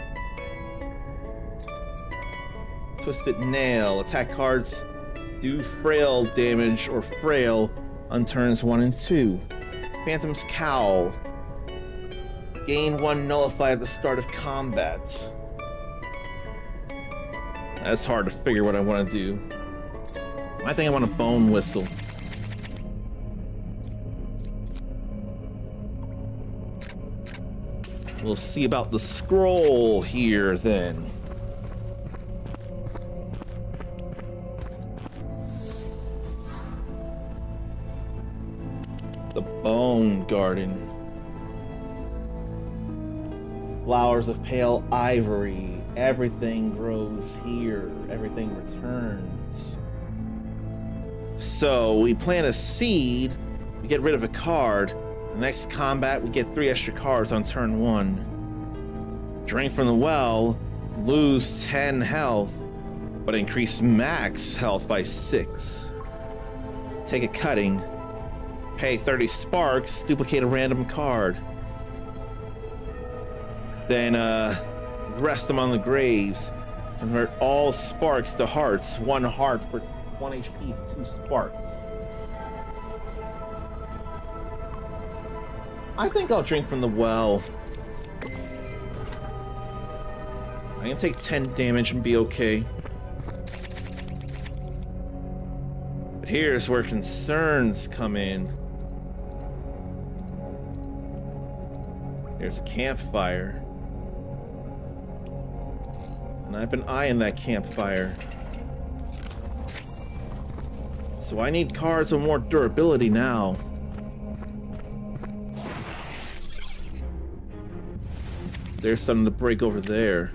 Twisted nail. Attack cards do frail damage or frail on turns 1 and 2. Phantom's Cowl. Gain 1 nullify at the start of combat. That's hard to figure what I want to do. I think I want a bone whistle. We'll see about the scroll here then. The Bone Garden. Flowers of pale ivory. Everything grows here. Everything returns. So we plant a seed, we get rid of a card. The next combat, we get 3 extra cards on turn 1. Drink from the well, lose 10 health, but increase max health by 6. Take a cutting, pay 30 sparks, duplicate a random card. Then rest them on the graves. Convert all sparks to hearts. 1 heart for 1 HP for 2 sparks. I think I'll drink from the well. I can take 10 damage and be okay. But here's where concerns come in. There's a campfire. And I've been eyeing that campfire. So I need cards with more durability now. There's something to break over there.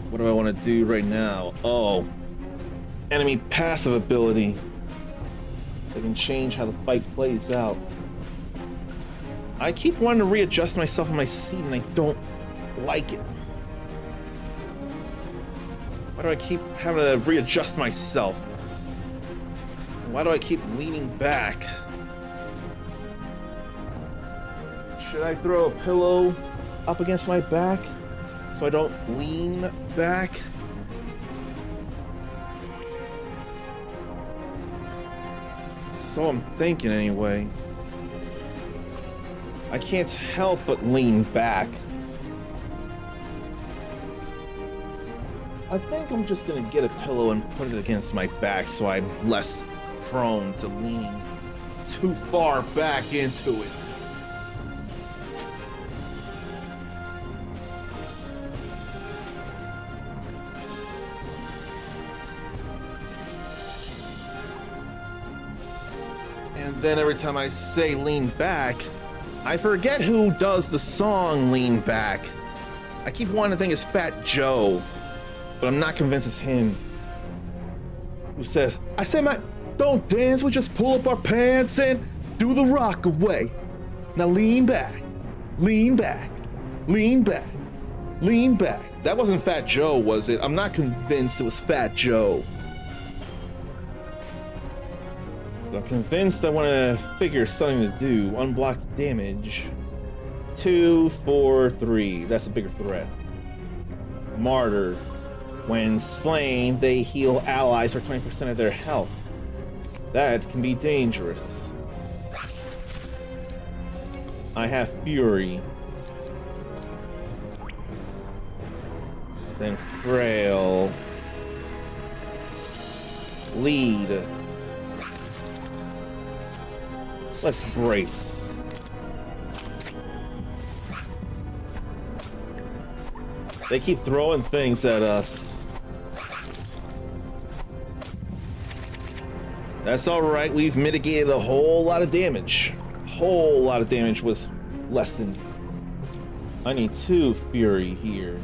What do I want to do right now? Oh, enemy passive ability. I can change how the fight plays out. I keep wanting to readjust myself in my seat and I don't like it. Why do I keep having to readjust myself? Why do I keep leaning back? Should I throw a pillow up against my back so I don't lean back? So I'm thinking anyway. I can't help but lean back. I think I'm just gonna get a pillow and put it against my back so I'm less prone to leaning too far back into it. And then every time I say lean back, I forget who does the song Lean Back. I keep wanting to think it's Fat Joe, but I'm not convinced it's him. Who says, I say my, don't dance, we just pull up our pants and do the rock away. Now lean back, lean back, lean back, lean back. That wasn't Fat Joe, was it? I'm not convinced it was Fat Joe. But I'm convinced I want to figure something to do. Unblocked damage. 2, 4, 3. That's a bigger threat. Martyr. When slain, they heal allies for 20% of their health. That can be dangerous. I have Fury. Then Frail. Lead. Let's brace. They keep throwing things at us. That's alright, we've mitigated a whole lot of damage. Whole lot of damage was lessened. I need 2 Fury here.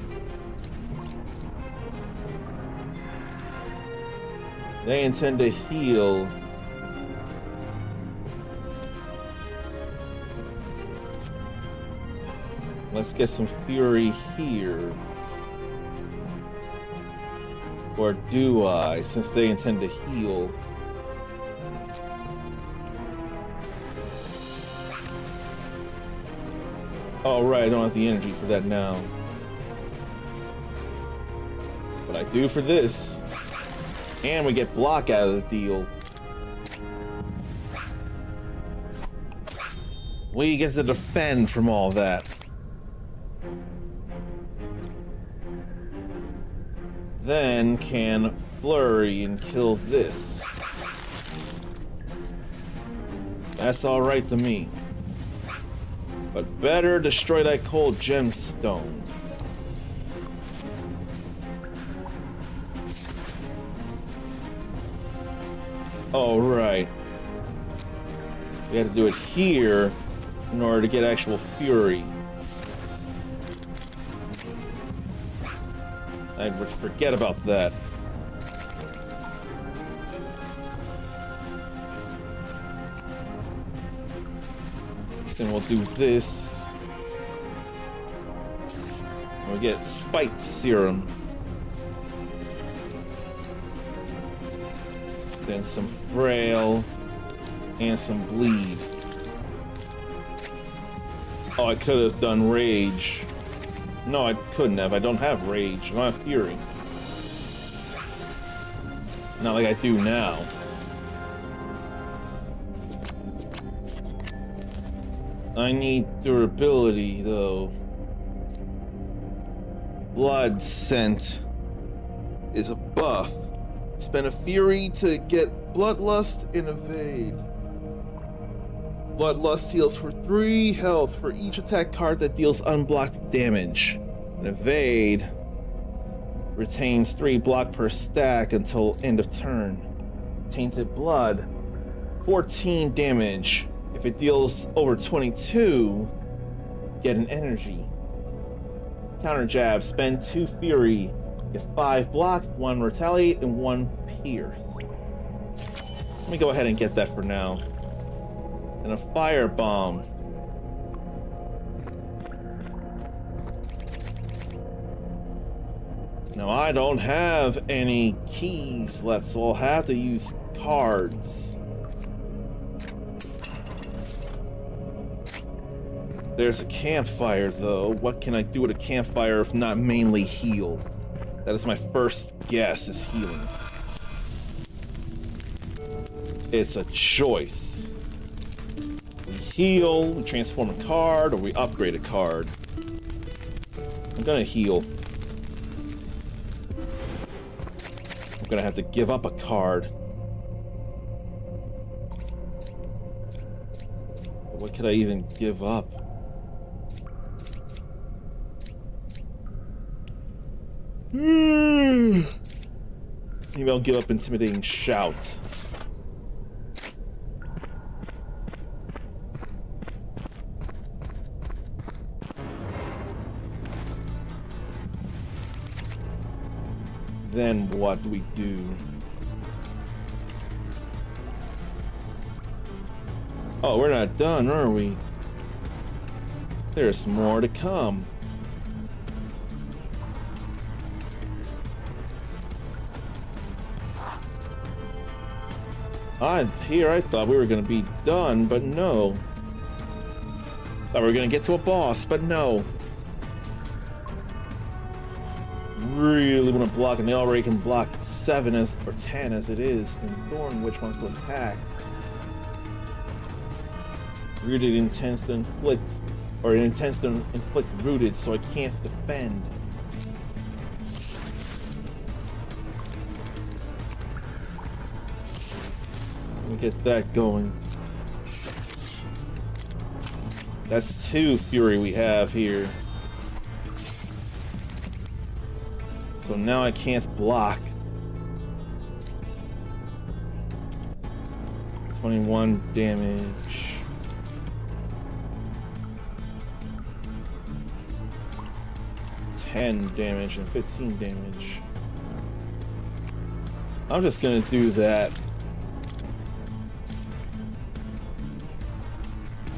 They intend to heal. Let's get some Fury here. Or do I, since they intend to heal? Oh, right, I don't have the energy for that now. But I do for this. And we get block out of the deal. We get to defend from all that. Then can flurry and kill this. That's alright to me. But better destroy that cold gemstone. Alright. We have to do it here in order to get actual fury. I would forget about that. Then we'll do this. We'll get Spite Serum. Then some Frail. And some Bleed. Oh, I could have done Rage. No, I couldn't have. I don't have Rage. I don't have Fury. Not like I do now. I need durability, though. Blood scent is a buff. Spend a fury to get Bloodlust and evade. Bloodlust heals for 3 health for each attack card that deals unblocked damage. And evade retains 3 block per stack until end of turn. Tainted Blood, 14 damage. If it deals over 22, get an energy. Counter jab, spend 2 fury, get 5 block, 1 retaliate, and 1 pierce. Let me go ahead and get that for now. And a fire bomb. Now I don't have any keys left, so I'll have to use cards. There's a campfire though. What can I do with a campfire if not mainly heal? That is my first guess, is healing. It's a choice. We heal, we transform a card, or we upgrade a card. I'm gonna heal. I'm gonna have to give up a card. What could I even give up? Maybe I'll give up Intimidating Shout. Then what do we do? Oh, we're not done, are we? There's more to come. I thought we were gonna be done, but no. Thought we were gonna get to a boss, but no. Really want to block, and they already can block 7 or 10 as it is. And Thorn Witch wants to attack. Rooted intends to inflict, or it intends to inflict rooted, so I can't defend. Let me get that going. That's 2 fury we have here. So now I can't block. 21 damage. $10 damage and 15 damage. I'm just gonna do that.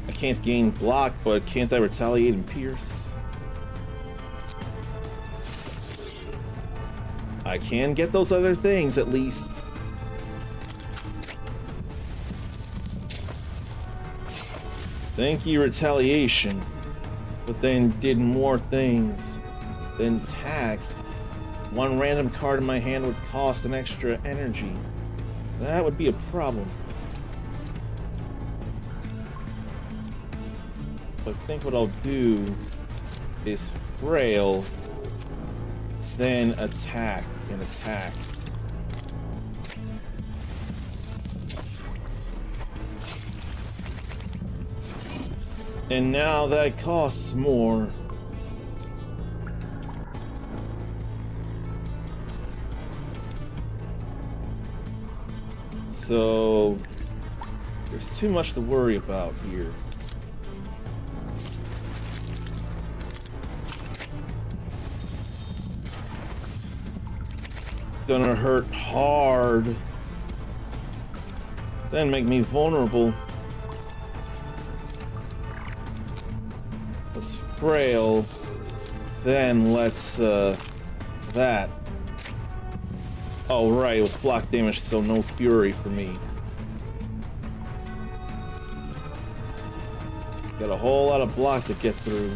I can't gain block, but can't I retaliate and pierce? I can get those other things at least. Thank you, retaliation. But then did more things. Then taxed. 1 random card in my hand would cost an extra energy. That would be a problem. So I think what I'll do is frail, then attack and attack. And now that costs more. So there's too much to worry about here. Gonna hurt hard. Then make me vulnerable. Let's frail. Then let's that. Oh right, it was block damage, so no fury for me. Got a whole lot of block to get through.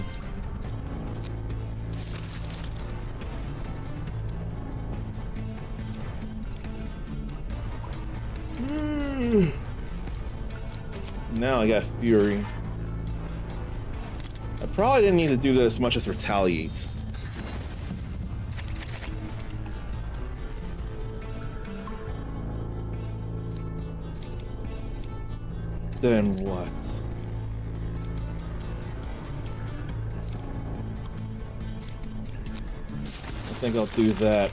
Now I got fury. I probably didn't need to do that as much as retaliate. Then what? I think I'll do that.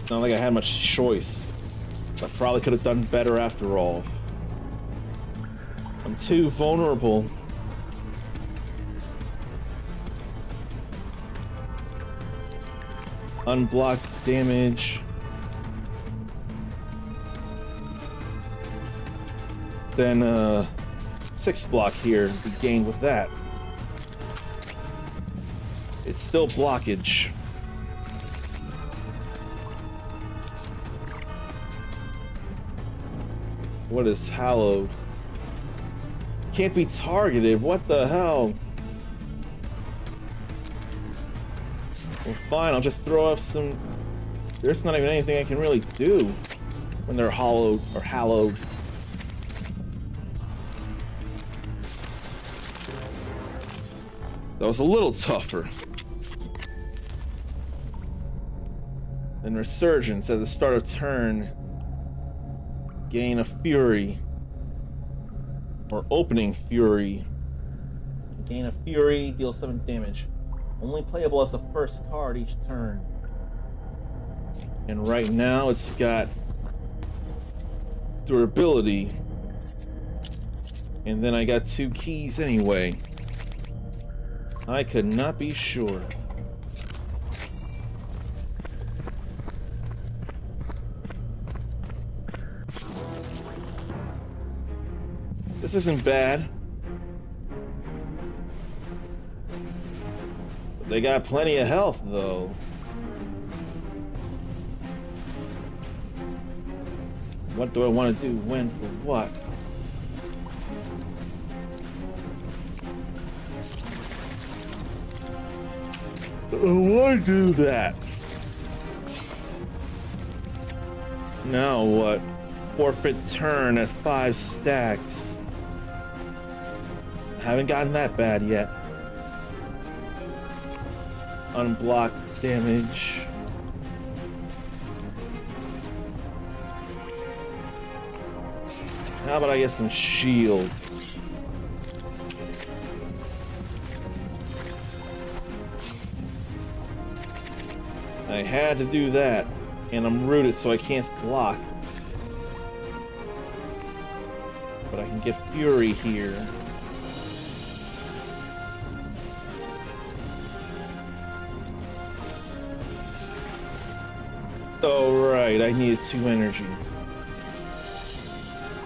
It's not like I had much choice. I probably could have done better after all. I'm too vulnerable. Unblocked damage. Then 6 block here we gained with that. It's still blockage. What is hallowed? Can't be targeted. What the hell? Well, fine. I'll just throw up some. There's not even anything I can really do when they're hollowed or hallowed. That was a little tougher. Then Resurgence at the start of turn. Gain a Fury. Or Opening Fury. Gain a Fury, deal 7 damage. Only playable as the first card each turn. And right now it's got durability. And then I got 2 keys anyway. I could not be sure. This isn't bad. They got plenty of health, though. What do I want to do? When for what? Why do that? Now what? Forfeit turn at 5 stacks. Haven't gotten that bad yet. Unblocked damage. How about I get some shield? I had to do that, and I'm rooted so I can't block. But I can get Fury here. Oh, right, I needed 2 energy.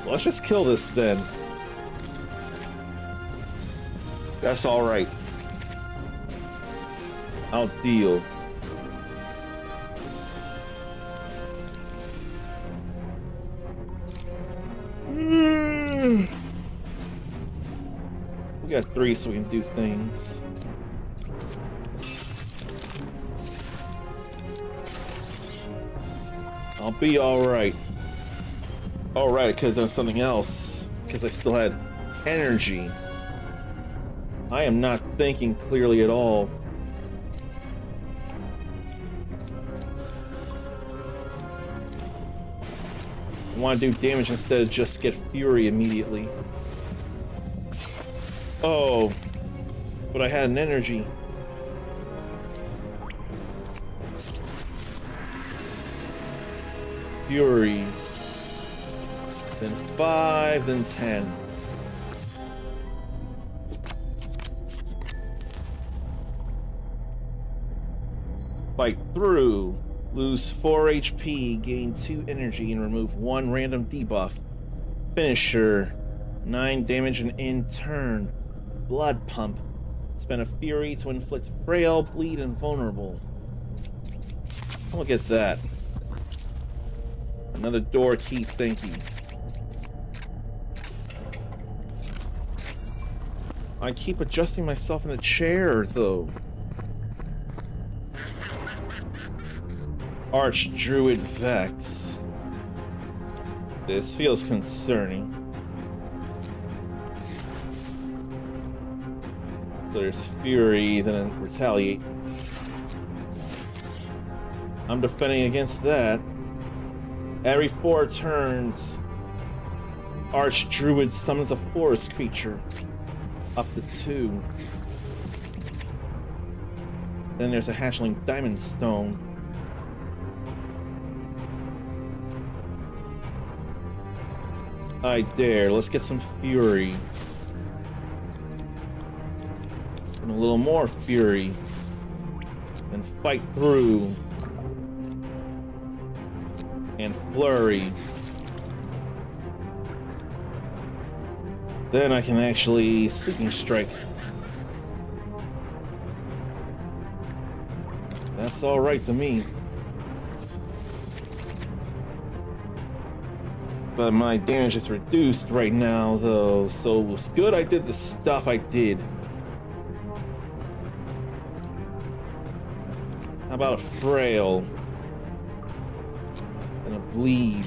Well, let's just kill this then. That's alright. I'll deal. We got 3 so we can do things. I'll be alright. Alright, I could have done something else. Because I still had energy. I am not thinking clearly at all. I want to do damage instead of just get Fury immediately. Oh, but I had an energy. Fury. Then 5, then 10. Fight through. Lose 4 HP, gain 2 energy, and remove 1 random debuff. Finisher. 9 damage and in turn. Blood pump. Spend a Fury to inflict frail, bleed, and vulnerable. Look at that. Another door key, thank you. I keep adjusting myself in the chair, though. Archdruid Vex. This feels concerning. There's Fury, then Retaliate. I'm defending against that. Every 4 turns, Archdruid summons a forest creature. Up to 2. Then there's a hatchling diamond stone. I dare. Let's get some fury. And a little more fury. And fight through. And flurry. Then I can actually sweeping strike. That's all right to me. But my damage is reduced right now, though, so it's good I did the stuff I did. How about a frail? And a bleed.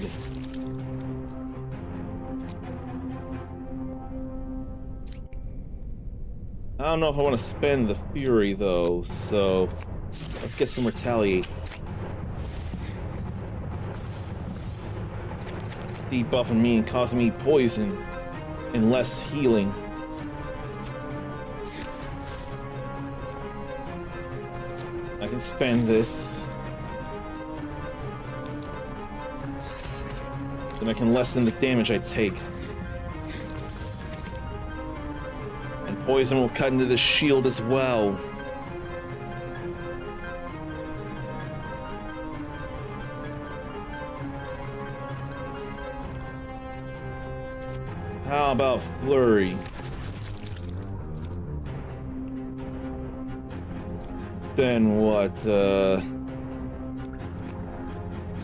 I don't know if I want to spend the fury, though, so let's get some retaliate. Debuffing me and causing me poison and less healing. I can spend this. Then I can lessen the damage I take. And poison will cut into the shield as well. How about flurry? Then what? I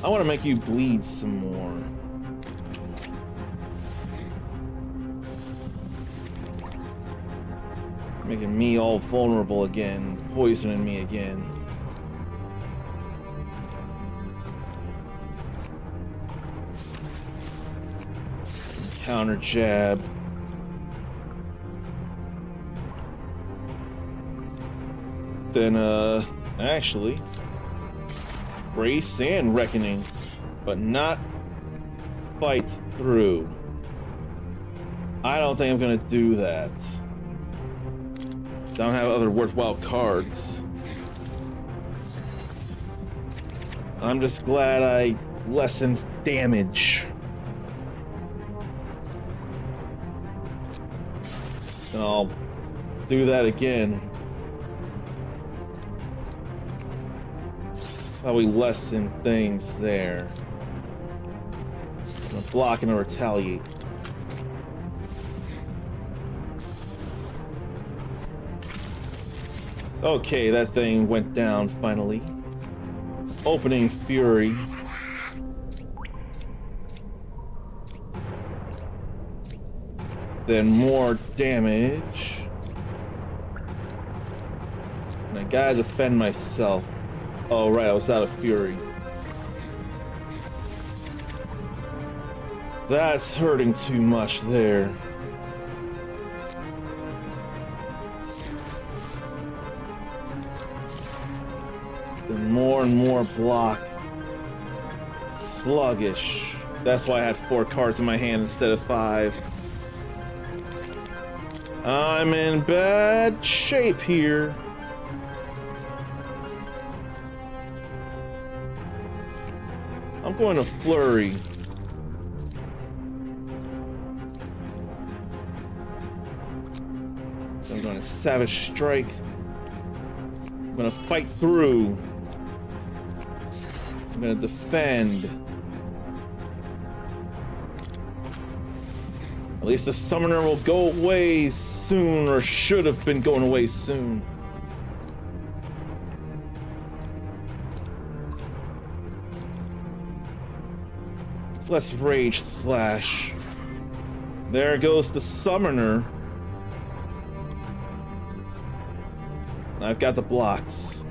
want to make you bleed some more. Making me all vulnerable again, poisoning me again. Counter jab. Then, actually, Grace and Reckoning, but not fight through. I don't think I'm gonna do that. Don't have other worthwhile cards. I'm just glad I lessened damage. And I'll do that again. Probably lessen things there. I'm gonna block and retaliate. Okay, that thing went down finally. Opening Fury. Then more damage. And I gotta defend myself. Oh right, I was out of Fury. That's hurting too much there. And more block. Sluggish. That's why I had 4 cards in my hand instead of 5. I'm in bad shape here. I'm going to flurry. I'm going to savage strike. I'm going to fight through. I'm going to defend. At least the summoner will go away soon, or should have been going away soon. Let's rage slash. There goes the summoner. I've got the blocks.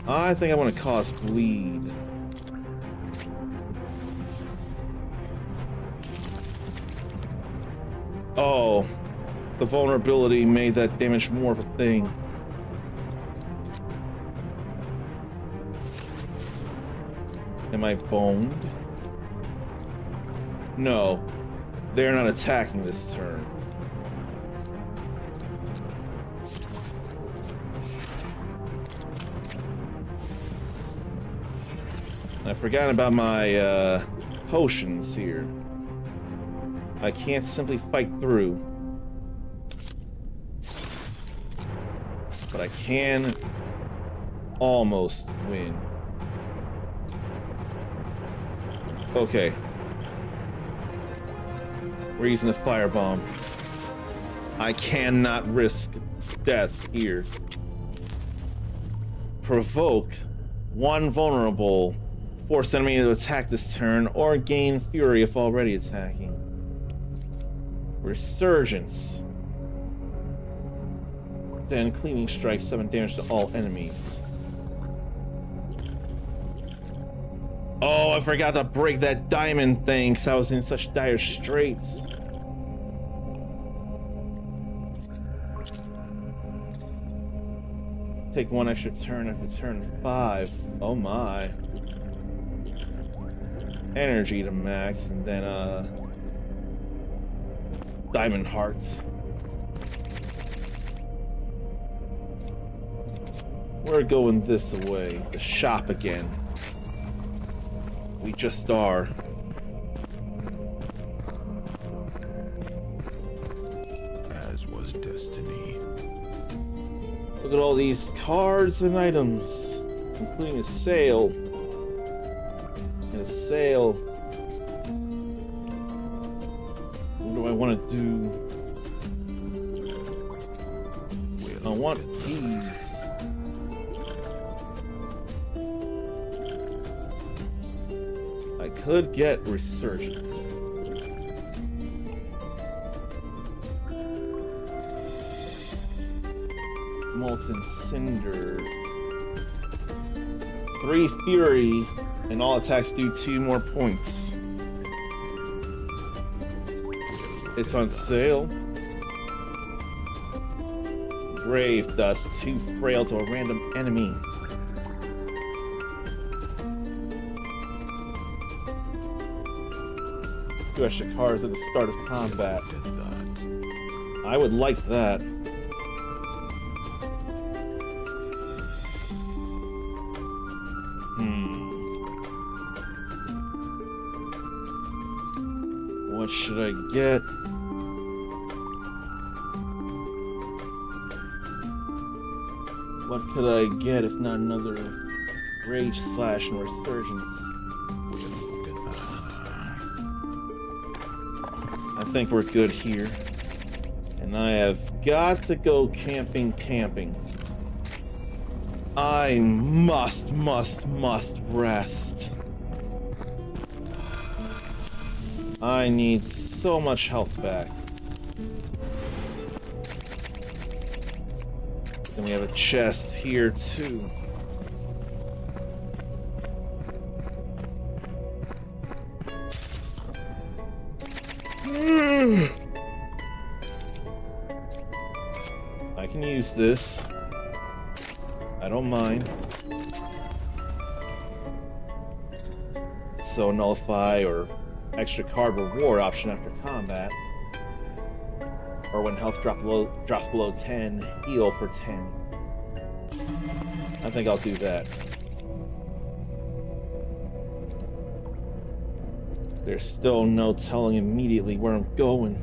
I think I want to cause bleed. Oh, the vulnerability made that damage more of a thing. And Am I boned? No. They're not attacking this turn. I forgot about my potions here. I can't simply fight through. But I can almost win. Okay. We're using a firebomb. I cannot risk death here. Provoke one vulnerable. Force enemy to attack this turn, or gain fury if already attacking. Resurgence. Then cleaving strike, 7 damage to all enemies. Oh, I forgot to break that diamond thing because I was in such dire straits. Take 1 extra turn after turn 5. Oh my. Energy to max, and then diamond hearts. We're going this way. The shop again. We just are. As was destiny. Look at all these cards and items, including a sail. And a sail. What do I want to do? I want these. I could get resurgence. Molten cinder. 3 fury. And all attacks do 2 more points. It's on sale. Grave dust, 2 frail to a random enemy. Two extra cards at the start of combat. I would like that. What should I get? What could I get if not another rage slash and resurgence? I think we're good here. And I have got to go camping. I must rest. I need so much health back. Then we have a chest here too. I can use this. I don't mind. So nullify or extra card reward option after combat. Or when health drops below 10, heal for 10. I think I'll do that. There's still no telling immediately where I'm going.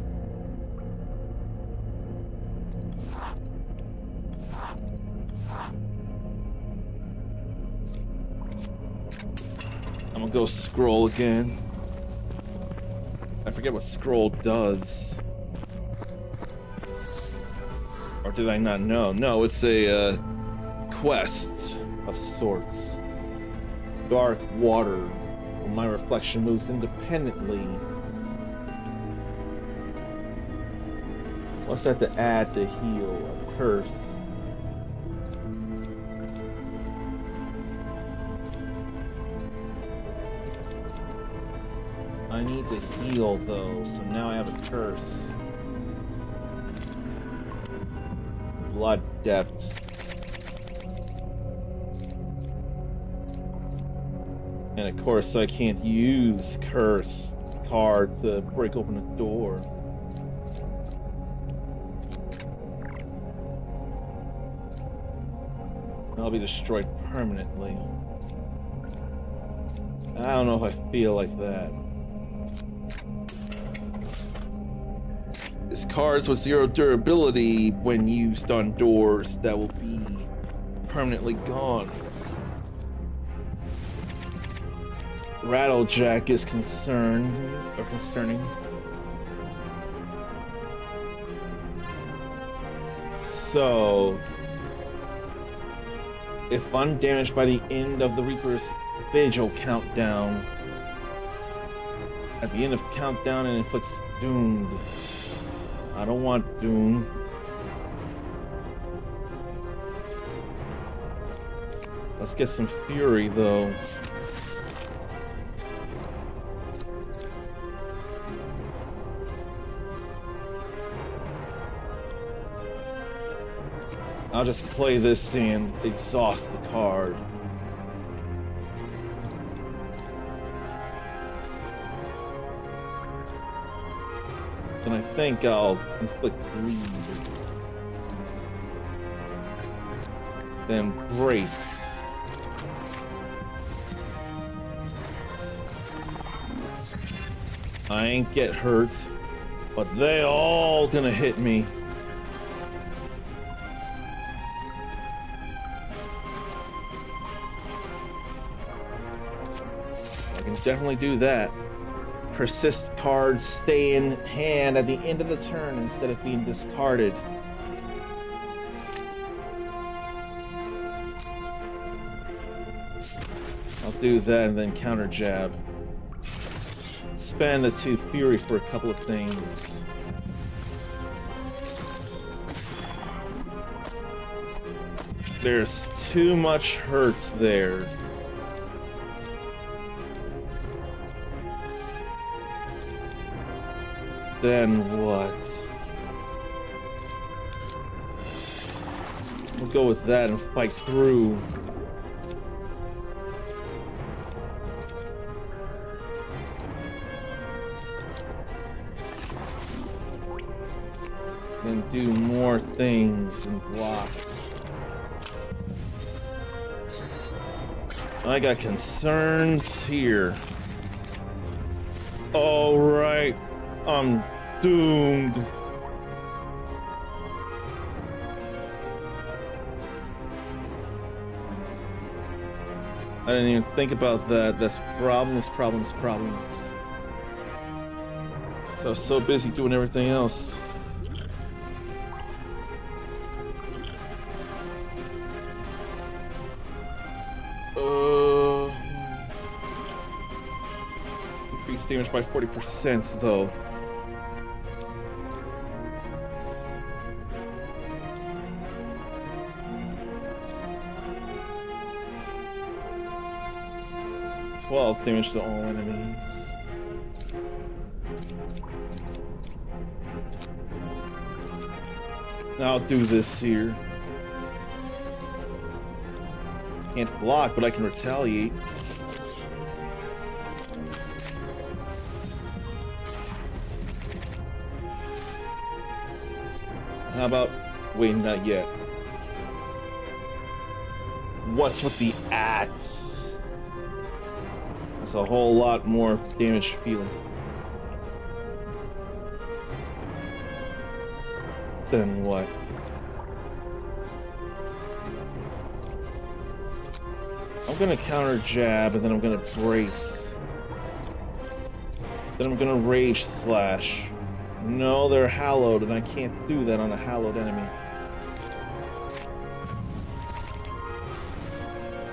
I'm gonna go scroll again. I forget what scroll does. Or did I not know? No, it's a quest of sorts. Dark water, where my reflection moves independently. What's that to add to heal? A curse. I need to heal though, so now I have a curse. Blood depth. And of course, I can't use curse card to break open a door. I'll be destroyed permanently. I don't know if I feel like that. There's cards with 0 durability when used on doors that will be permanently gone. Rattlejack is concerning. So, if undamaged by the end of the Reaper's Vigil countdown, at the end of countdown, it inflicts doomed. I don't want doom. Let's get some fury though. I'll just play this and exhaust the card. And I think I'll inflict bleed. Then brace. I ain't get hurt, but they all gonna hit me. I can definitely do that. Persist cards stay in hand at the end of the turn instead of being discarded. I'll do that and then counter jab. Spend the 2 fury for a couple of things. There's too much hurt there. Then what? We'll go with that and fight through. Then do more things and block. I got concerns here. All right. I'm doomed. I didn't even think about that. That's problems. I was so busy doing everything else. Increase damage by 40% though. Damage to all enemies. I'll do this here. Can't block, but I can retaliate. How about... wait, not yet. What's with the axe? That's a whole lot more damage feeling. Then what? I'm gonna counter jab and then I'm gonna brace. Then I'm gonna rage slash. No, they're hallowed and I can't do that on a hallowed enemy.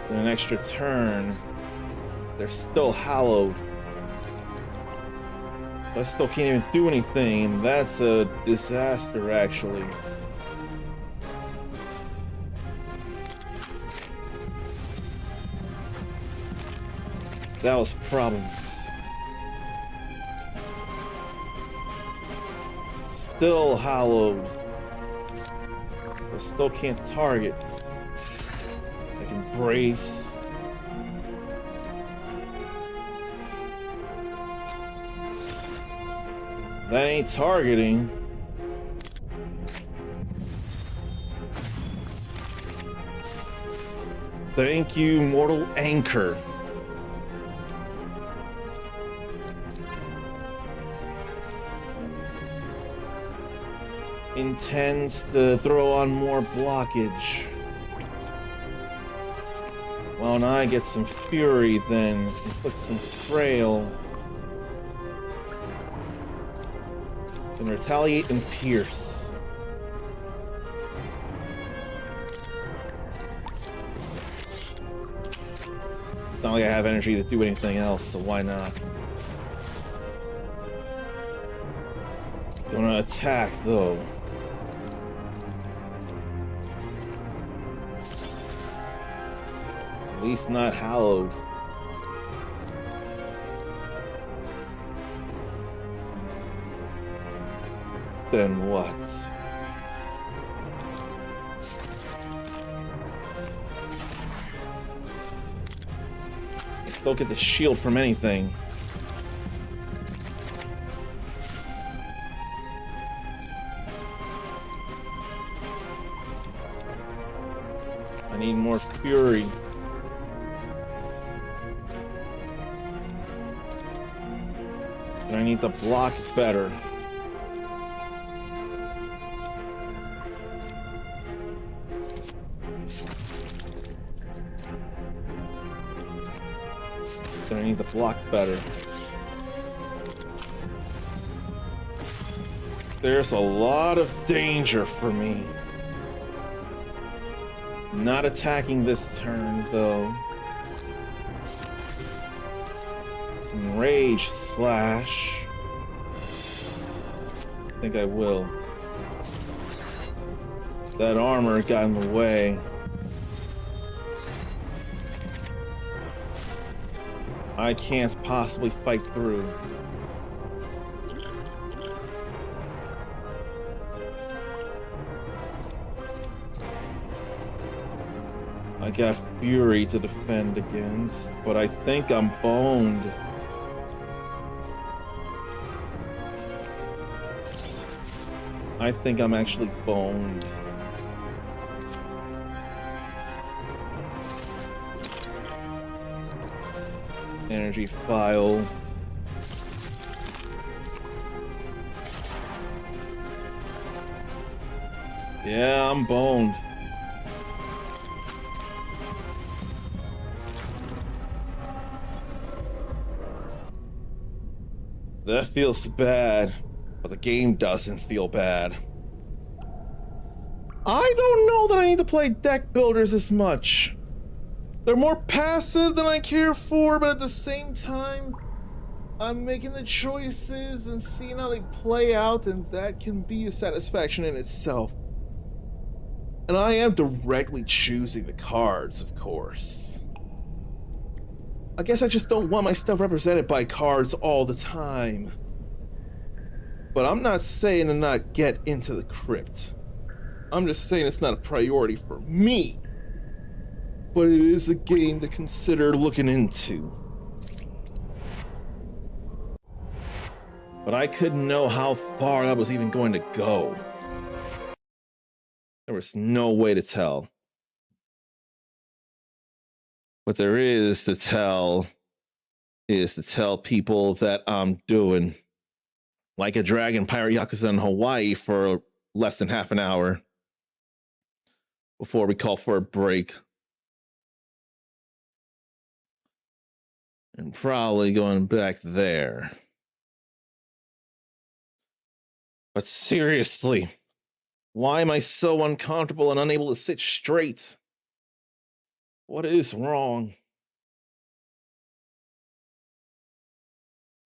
Then an extra turn. They're still hallowed. So I still can't even do anything. That's a disaster, actually. That was problems. Still hallowed. I still can't target. I can brace. That ain't targeting. Thank you, Mortal Anchor. Intends to throw on more blockage. Well, now I get some fury then, and put some frail. Then retaliate and pierce. It's not like I have energy to do anything else, so why not? Gonna attack though. At least not hallowed. Then what? I still get the shield from anything. I need more fury. And I need to block better. I need to block better. There's a lot of danger for me. Not attacking this turn, though. Rage slash. I think I will. That armor got in the way. I can't possibly fight through. I got fury to defend against, but I think I'm boned. I think I'm actually boned. Energy file. Yeah, I'm boned. That feels bad, but the game doesn't feel bad. I don't know that I need to play deck builders as much. They're more passive than I care for, but at the same time, I'm making the choices and seeing how they play out, and that can be a satisfaction in itself. And I am directly choosing the cards, of course. I guess I just don't want my stuff represented by cards all the time. But I'm not saying to not get into the crypt. I'm just saying it's not a priority for me. But it is a game to consider looking into. But I couldn't know how far that was even going to go. There was no way to tell. What there is to tell people that I'm doing like a dragon pirate Yakuza in Hawaii for less than half an hour before we call for a break. And probably going back there. But seriously, why am I so uncomfortable and unable to sit straight? What is wrong?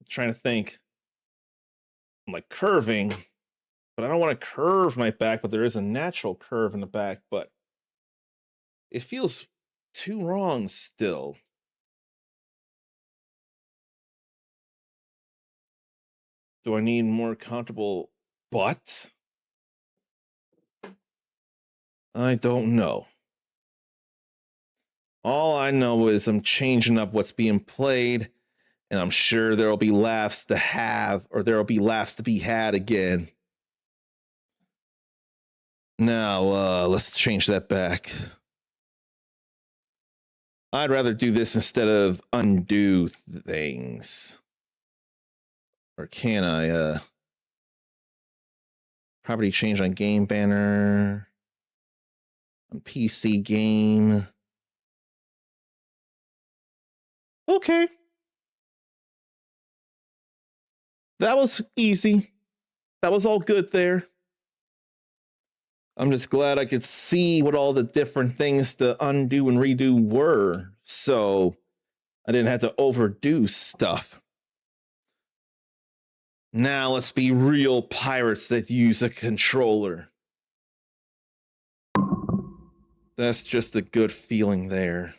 I'm trying to think. I'm like curving, but I don't want to curve my back, but there is a natural curve in the back, but it feels too wrong still. Do I need more comfortable butt? I don't know. All I know is I'm changing up what's being played, And I'm sure there'll be laughs to have, or there'll be laughs to be had again. Now, let's change that back. I'd rather do this instead of undo things. Or can I? Property change on game banner. On PC game. Okay. That was easy. That was all good there. I'm just glad I could see what all the different things to undo and redo were, so I didn't have to overdo stuff. Now let's be real pirates that use a controller. That's just a good feeling there.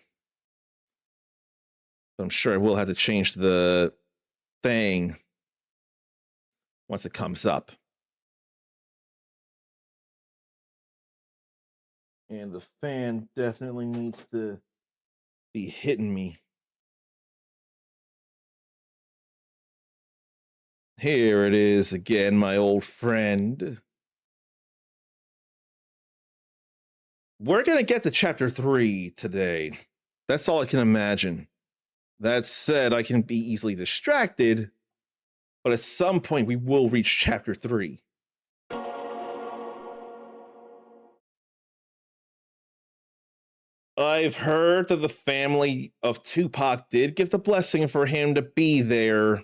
I'm sure I will have to change the thing once it comes up. And the fan definitely needs to be hitting me. Here it is again, my old friend. We're going to get to chapter 3 today. That's all I can imagine. That said, I can be easily distracted, but at some point we will reach chapter 3. I've heard that the family of Tupac did give the blessing for him to be there,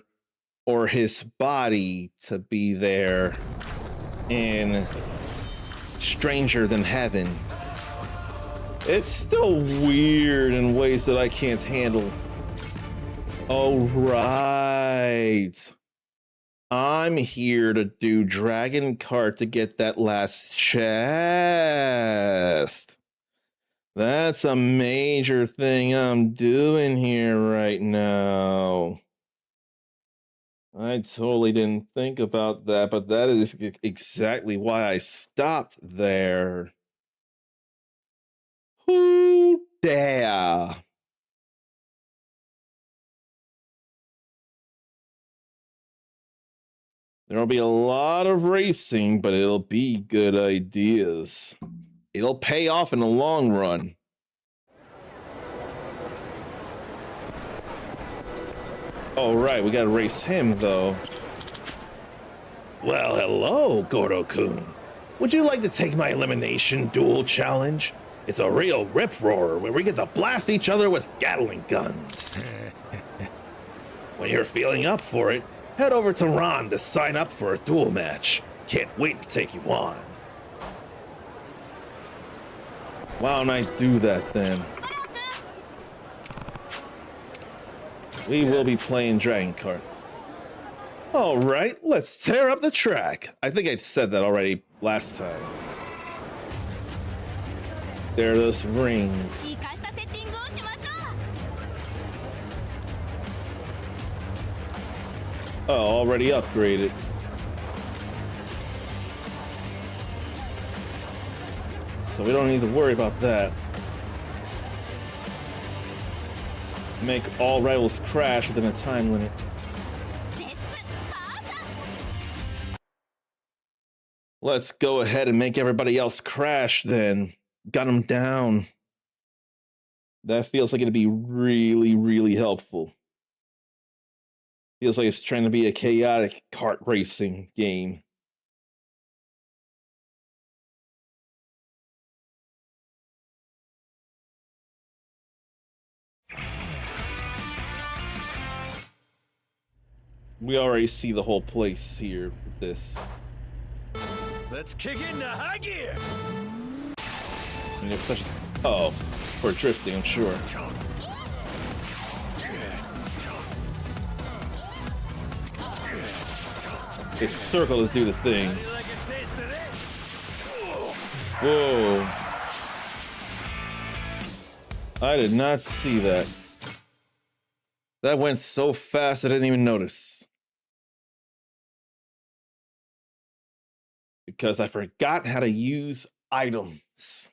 or his body to be there, in Stranger Than Heaven. It's still weird in ways that I can't handle. Oh, right. I'm here to do Dragon Cart to get that last chest. That's a major thing I'm doing here right now. I totally didn't think about that, but that is exactly why I stopped there. Who dare? There'll be a lot of racing, but it'll be good ideas. It'll pay off in the long run. Oh, right, we gotta race him, though. Well, hello, Goro-kun. Would you like to take my elimination duel challenge? It's a real rip-roarer where we get to blast each other with Gatling guns. When you're feeling up for it, head over to Ron to sign up for a duel match. Can't wait to take you on. Why don't I do that then? We will be playing Dragon Kart. All right, let's tear up the track. I think I said that already last time. There are those rings. Oh, already upgraded. So we don't need to worry about that. Make all rivals crash within a time limit. Let's go ahead and make everybody else crash then. Got them down. That feels like it'd be really, really helpful. Feels like it's trying to be a chaotic kart racing game. We already see the whole place here with this. Let's kick it into high gear. And it's such oh, for drifting, I'm sure. It's circle to do the things. Whoa. I did not see that. That went so fast I didn't even notice. Because I forgot how to use items.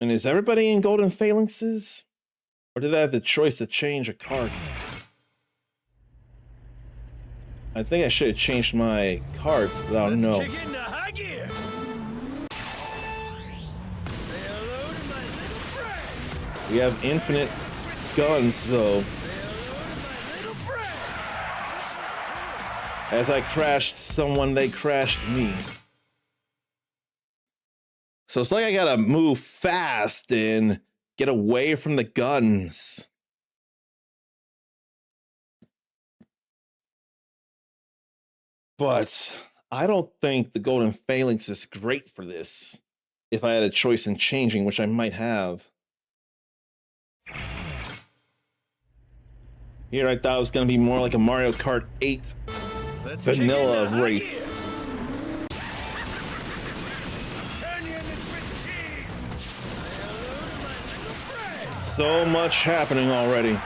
And is everybody in golden phalanxes? Or did I have the choice to change a cart? I think I should have changed my carts, but I don't know. Let's kick into high gear. Say hello to my little friend. We have infinite guns, though. Say hello to my little friend. As I crashed someone, they crashed me. So it's like I gotta move fast and get away from the guns. But I don't think the golden phalanx is great for this. If I had a choice in changing, which I might have. Here I thought it was going to be more like a Mario Kart 8 Let's vanilla kick into high race. gear. Turn you into Swiss cheese. Say hello to my little friend. So much happening already.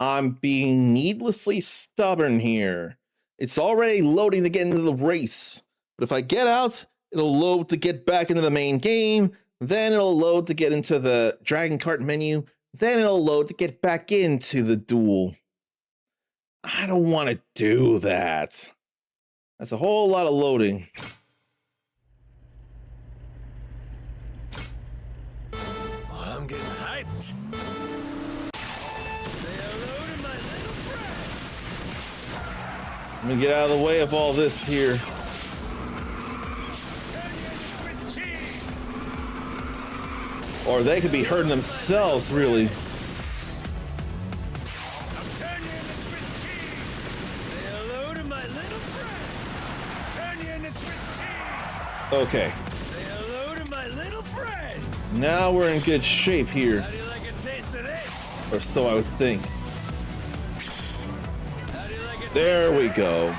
I'm being needlessly stubborn here. It's already loading to get into the race. But if I get out, it'll load to get back into the main game. Then it'll load to get into the Dragon Kart menu. Then it'll load to get back into the duel. I don't want to do that. That's a whole lot of loading. I'm getting hyped. Say hello to my little friend. Let me get out of the way of all this here. Turn you into Swiss cheese. Or they could be hurting themselves, really. I'm turning you into Swiss cheese. Say hello to my little friend. Turn you into Swiss cheese. Okay, Say hello to my little friend. now we're in good shape here. How do you like a taste of this? Or so I would think. How do you like a There taste we of go.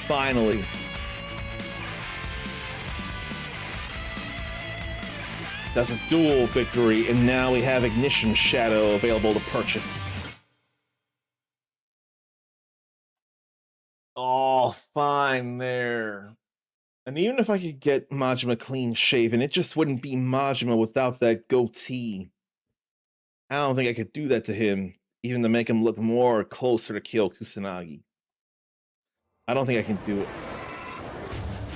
Finally. That's a dual victory, and now we have Ignition Shadow available to purchase. Oh, fine there. And even if I could get Majima clean shaven, it just wouldn't be Majima without that goatee. I don't think I could do that to him, even to make him look more closer to Kyo Kusanagi. I don't think I can do it.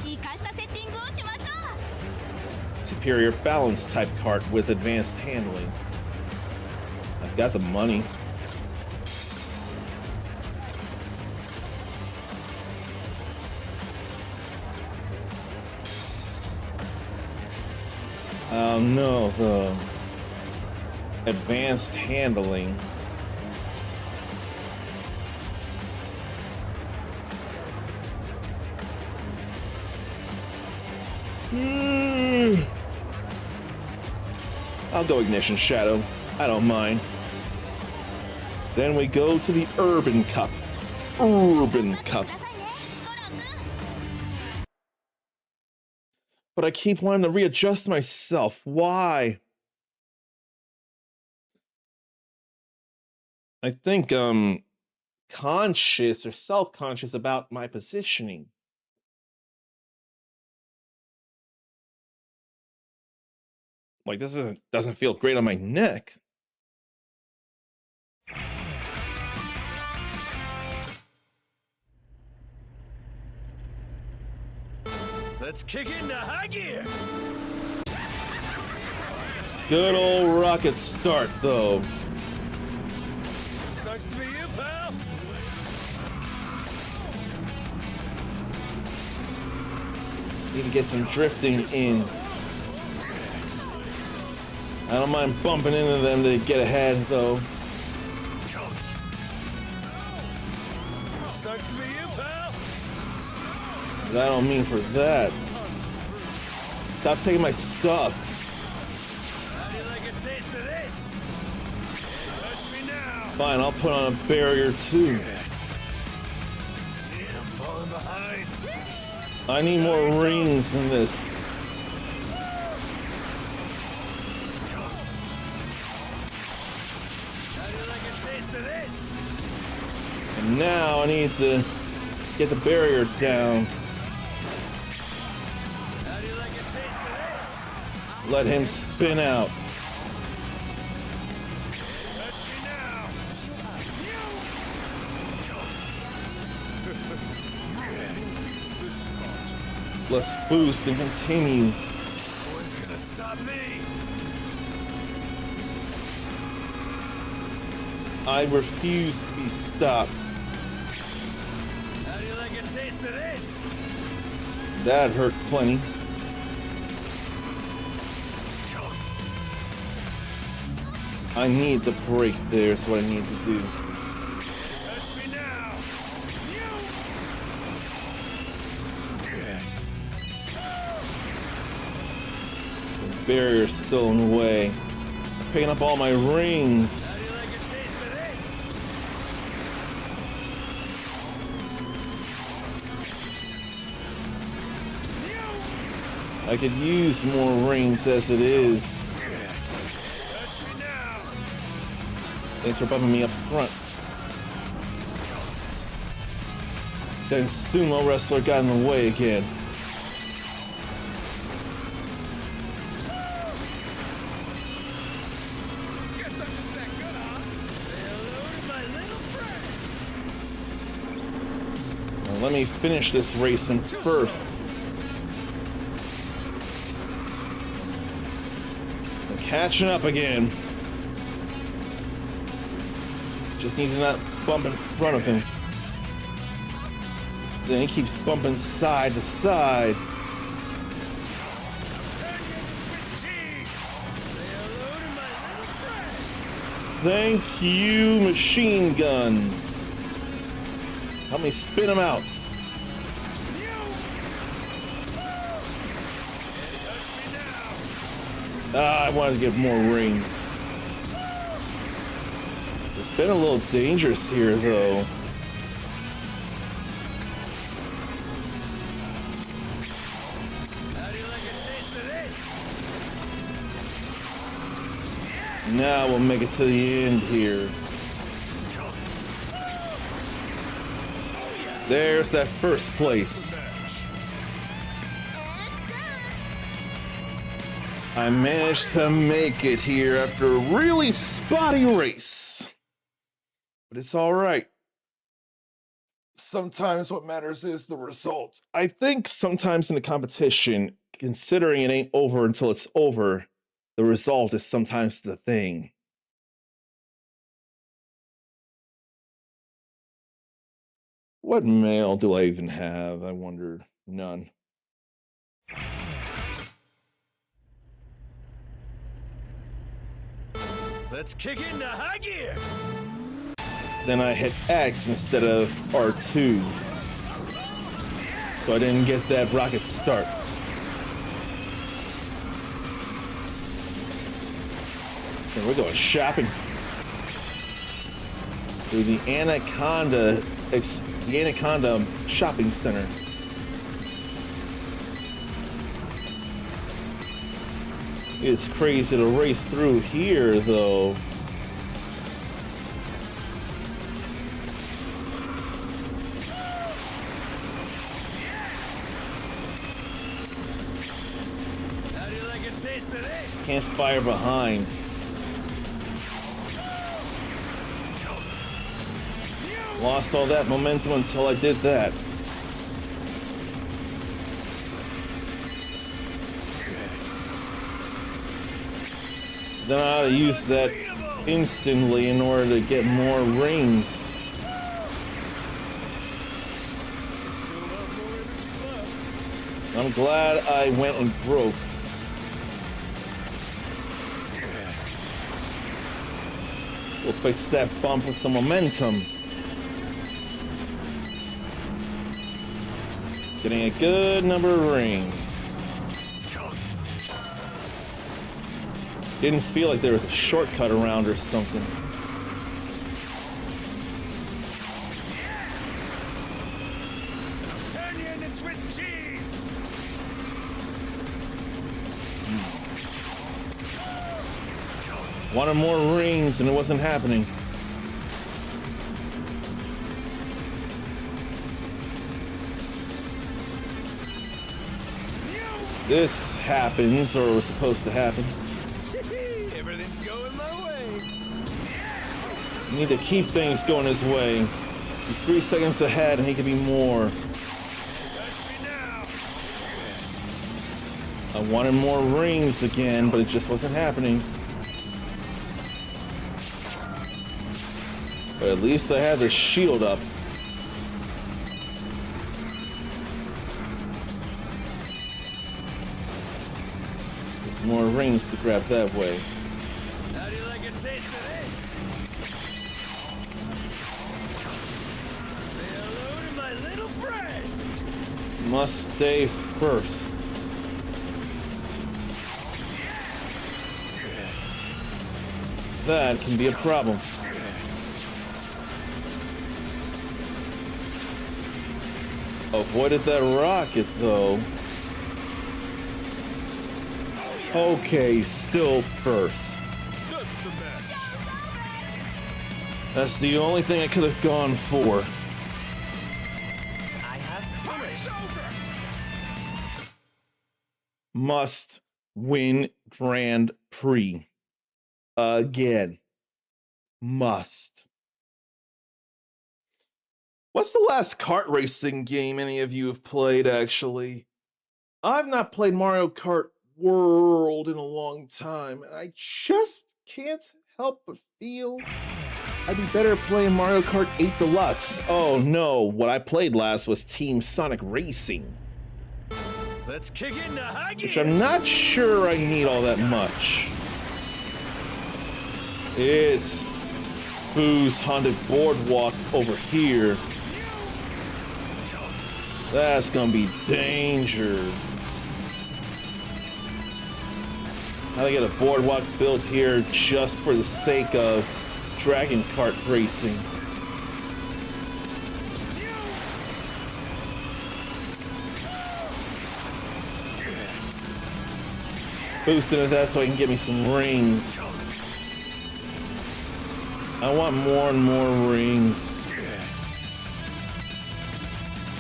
生かしたセッティングをしましょう。 Superior balance type cart with advanced handling. I've got the money. Oh no, the advanced handling. I'll go Ignition Shadow. I don't mind. Then we go to the Urban Cup. Urban Cup. くださいね、ゴロン君。 But I keep wanting to readjust myself. Why? I think conscious or self-conscious about my positioning. Like this doesn't feel great on my neck. Let's kick into high gear. Good old rocket start though. Sucks to be you, pal. Need to get some drifting in. I don't mind bumping into them to get ahead though. Sucks to be you, pal. But I don't mean for that. Stop taking my stuff. How do you like a taste of this? Can't touch me now. Fine, I'll put on a barrier too. Damn, I'm falling behind. I need more rings than this. How do you like a taste of this? And now I need to get the barrier down. do you like a taste of this? Let him spin out. Touch me now. This spot. Let's boost and continue. No one's gonna stop me. I refuse to be stopped. How do you like a taste of this? That hurt plenty. I need the break there is what I need to do. Touch me now. The barrier's still in the way. I'm picking up all my rings. How do you like a taste of this? I could use more rings as it is. Touch me now. Thanks for bumping me up front. Then sumo wrestler got in the way again. Guess I'm just that good, huh? Say hello to my little friend. Now let me finish this racing first. I'm catching up again. Just need to not bump in front of him. Then he keeps bumping side to side. Turn you into Swiss cheese. Say hello to my little friend. Thank you, machine guns. Help me spin them out. Touch me now. I wanted to get more rings. It's been a little dangerous here, though. How do you like a taste of this? Now we'll make it to the end here. There's that first place. I managed to make it here after a really spotty race. But it's all right. Sometimes what matters is the result. I think sometimes in a competition, considering it ain't over until it's over, the result is sometimes the thing. What mail do I even have? I wonder. None. Let's kick into high gear. Then I hit X instead of R2. So I didn't get that rocket start. And we're going shopping. Through the Anaconda shopping center. It's crazy to race through here, though. How do you like a taste of this? Can't fire behind. Lost all that momentum until I did that. Then I ought to use that instantly in order to get more rings. Still have more energy left. I'm glad I went and broke. We'll fix that bump with some momentum. Getting a good number of rings. Didn't feel like there was a shortcut around or something. Turn you into Swiss cheese. Wanted more rings and it wasn't happening. this happens, or was supposed to happen. Everything's going my way. You need to keep things going his way. He's 3 seconds ahead, and he could be more. Touch me now. I wanted more rings again, but it just wasn't happening. But at least I had the shield up. There's more rings to grab that way. How do you like a taste of this? Say hello to my little friend. Must stay first. That can be a problem. Avoided that rocket, though. Okay, still first. That's the match. That's the only thing I could have gone for. I have over. Must win Grand Prix. Again. Must. What's the last kart racing game any of you have played, actually? I've not played Mario Kart World in a long time, and I just can't help but feel I'd be better playing Mario Kart 8 Deluxe. Oh no, what I played last was Team Sonic Racing, Let's kick it into high gear. which I'm not sure I need all that much. It's Boo's Haunted Boardwalk over here. That's gonna be danger. How they get a boardwalk built here just for the sake of Dragon Kart racing. Boosting it that so I can get me some rings. I want more and more rings.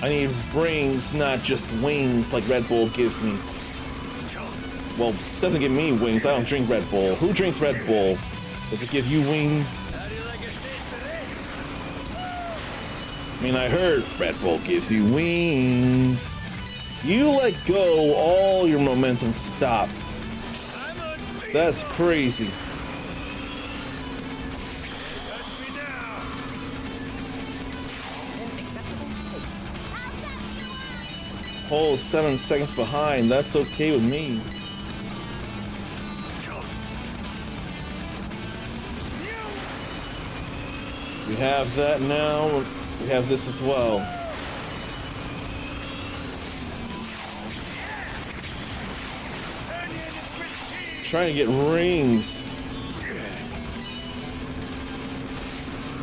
I need rings, not just wings like Red Bull gives me. Well, it doesn't give me wings. I don't drink Red Bull. Who drinks Red Bull? Does it give you wings? How do you like a taste of this? I mean, I heard Red Bull gives you wings. You let go, all your momentum stops. I'm unbeatable. That's crazy. Touch me now. Whole 7 seconds behind. That's okay with me. We have that now. We have this as well. Turn you into Swiss cheese. Trying to get rings.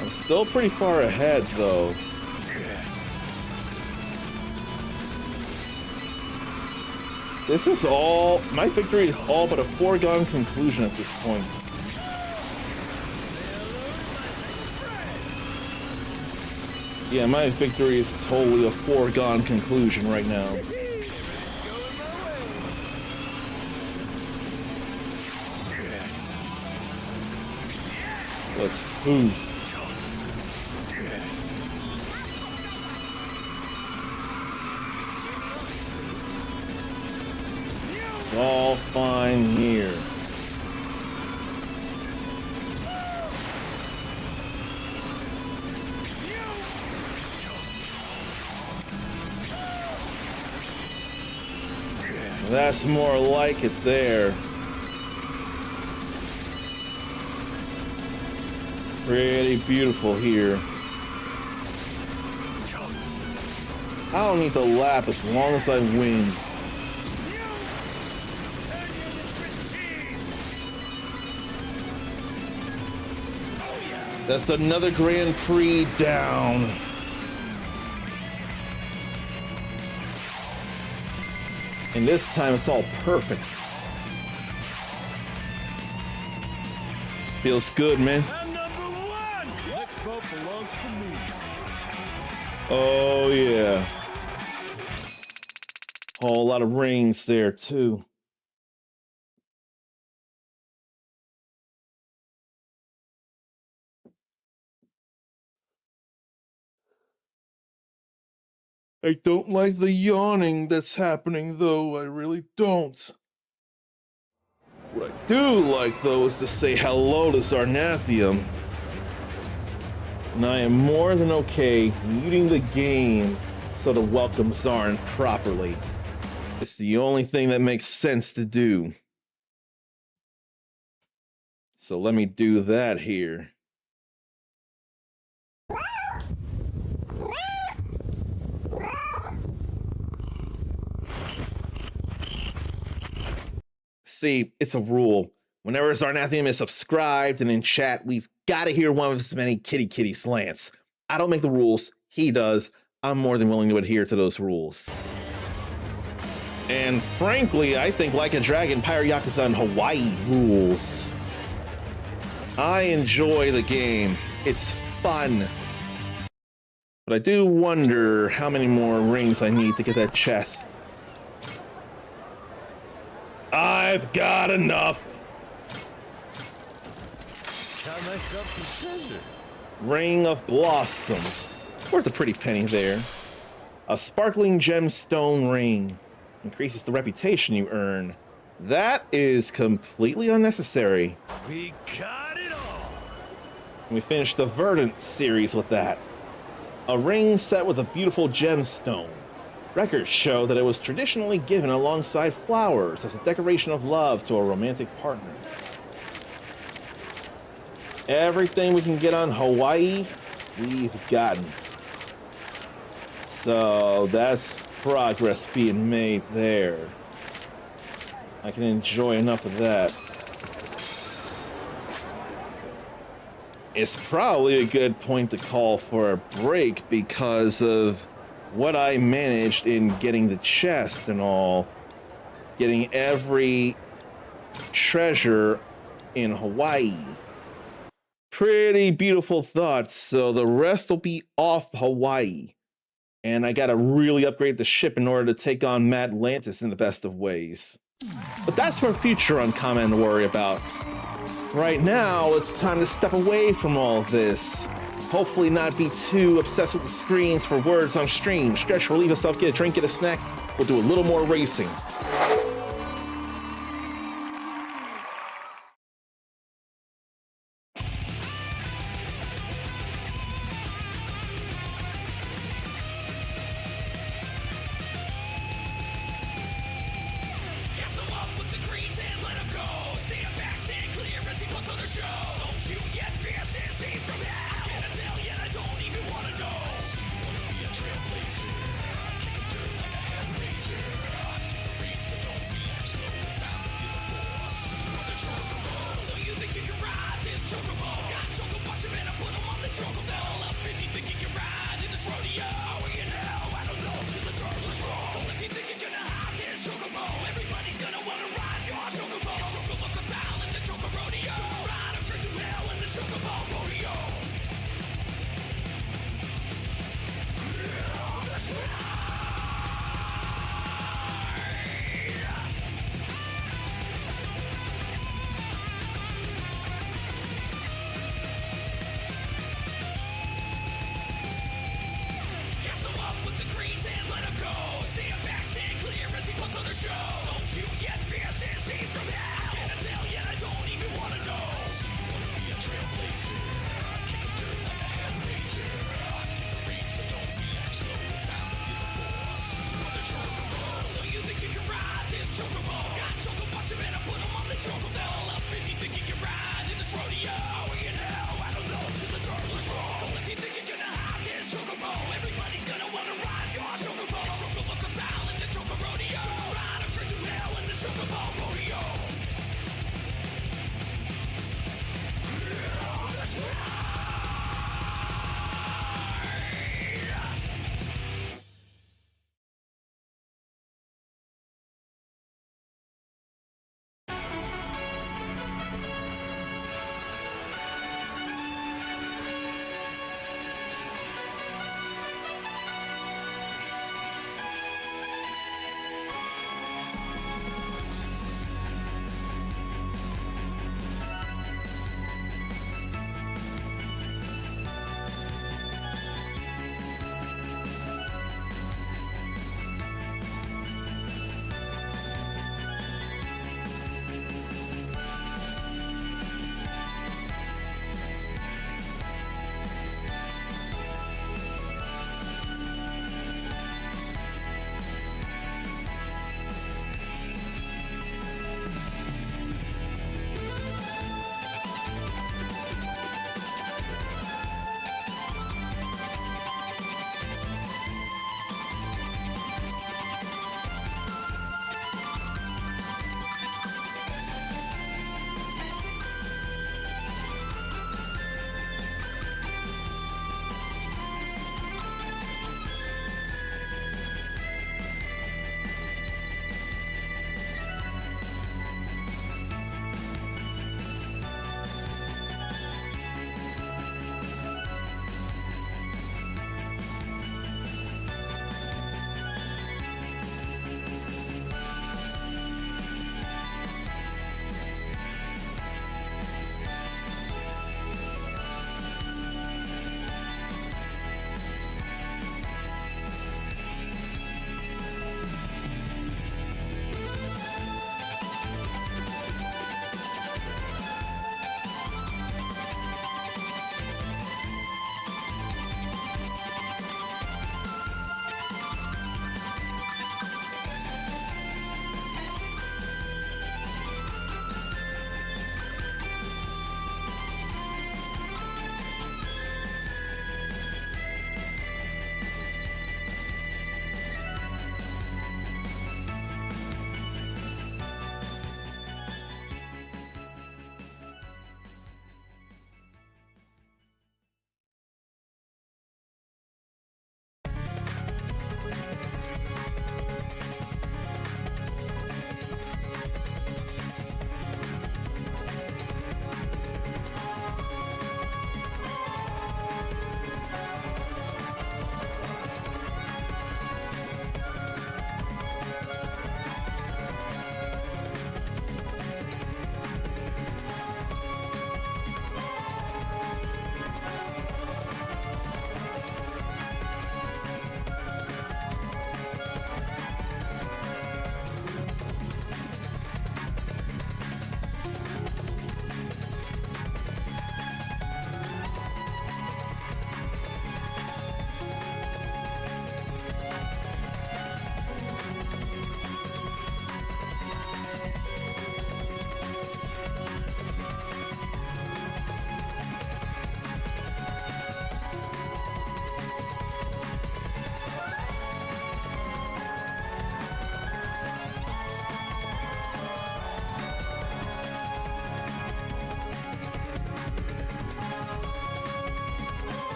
I'm still pretty far ahead, though. This is all... My victory is all but a foregone conclusion at this point. Yeah, my victory is totally a foregone conclusion right now. Let's boost. It's all fine here. That's more like it there. Pretty beautiful here. I don't need the lap as long as I win. That's another Grand Prix down. And this time it's all perfect. Feels good, man. I'm number one. Next vote belongs to me. Oh, yeah. Whole lot of rings there too. I don't like the yawning that's happening, though. I really don't. What I do like, though, is to say hello to Zarnathium. And I am more than okay muting the game so to welcome Zarn properly. It's the only thing that makes sense to do. So let me do that here. See, it's a rule. Whenever Zarnathium is subscribed and in chat, we've got to hear one of his many kitty slants. I don't make the rules, he does. I'm more than willing to adhere to those rules. And frankly, I think Like a Dragon, Pyre Yakuza, and Hawaii rules. I enjoy the game. It's fun. But I do wonder how many more rings I need to get that chest. I've got enough. Got myself some treasure. Ring of Blossom. Worth a pretty penny there. A sparkling gemstone ring. Increases the reputation you earn. That is completely unnecessary. We got it all. And we finished the Verdant series with that. A ring set with a beautiful gemstone. Records show that it was traditionally given alongside flowers as a decoration of love to a romantic partner. Everything we can get on Hawaii, we've gotten. So that's progress being made there. I can enjoy enough of that. It's probably a good point to call for a break because of what I managed in getting the chest and all. Getting every treasure in Hawaii. Pretty beautiful thoughts, so the rest will be off Hawaii. And I gotta really upgrade the ship in order to take on Madlantis in the best of ways. But that's for future Uncommon to worry about. Right now, it's time to step away from all this. Hopefully not be too obsessed with the screens for words on stream. Stretch, relieve yourself, get a drink, get a snack. We'll do a little more racing.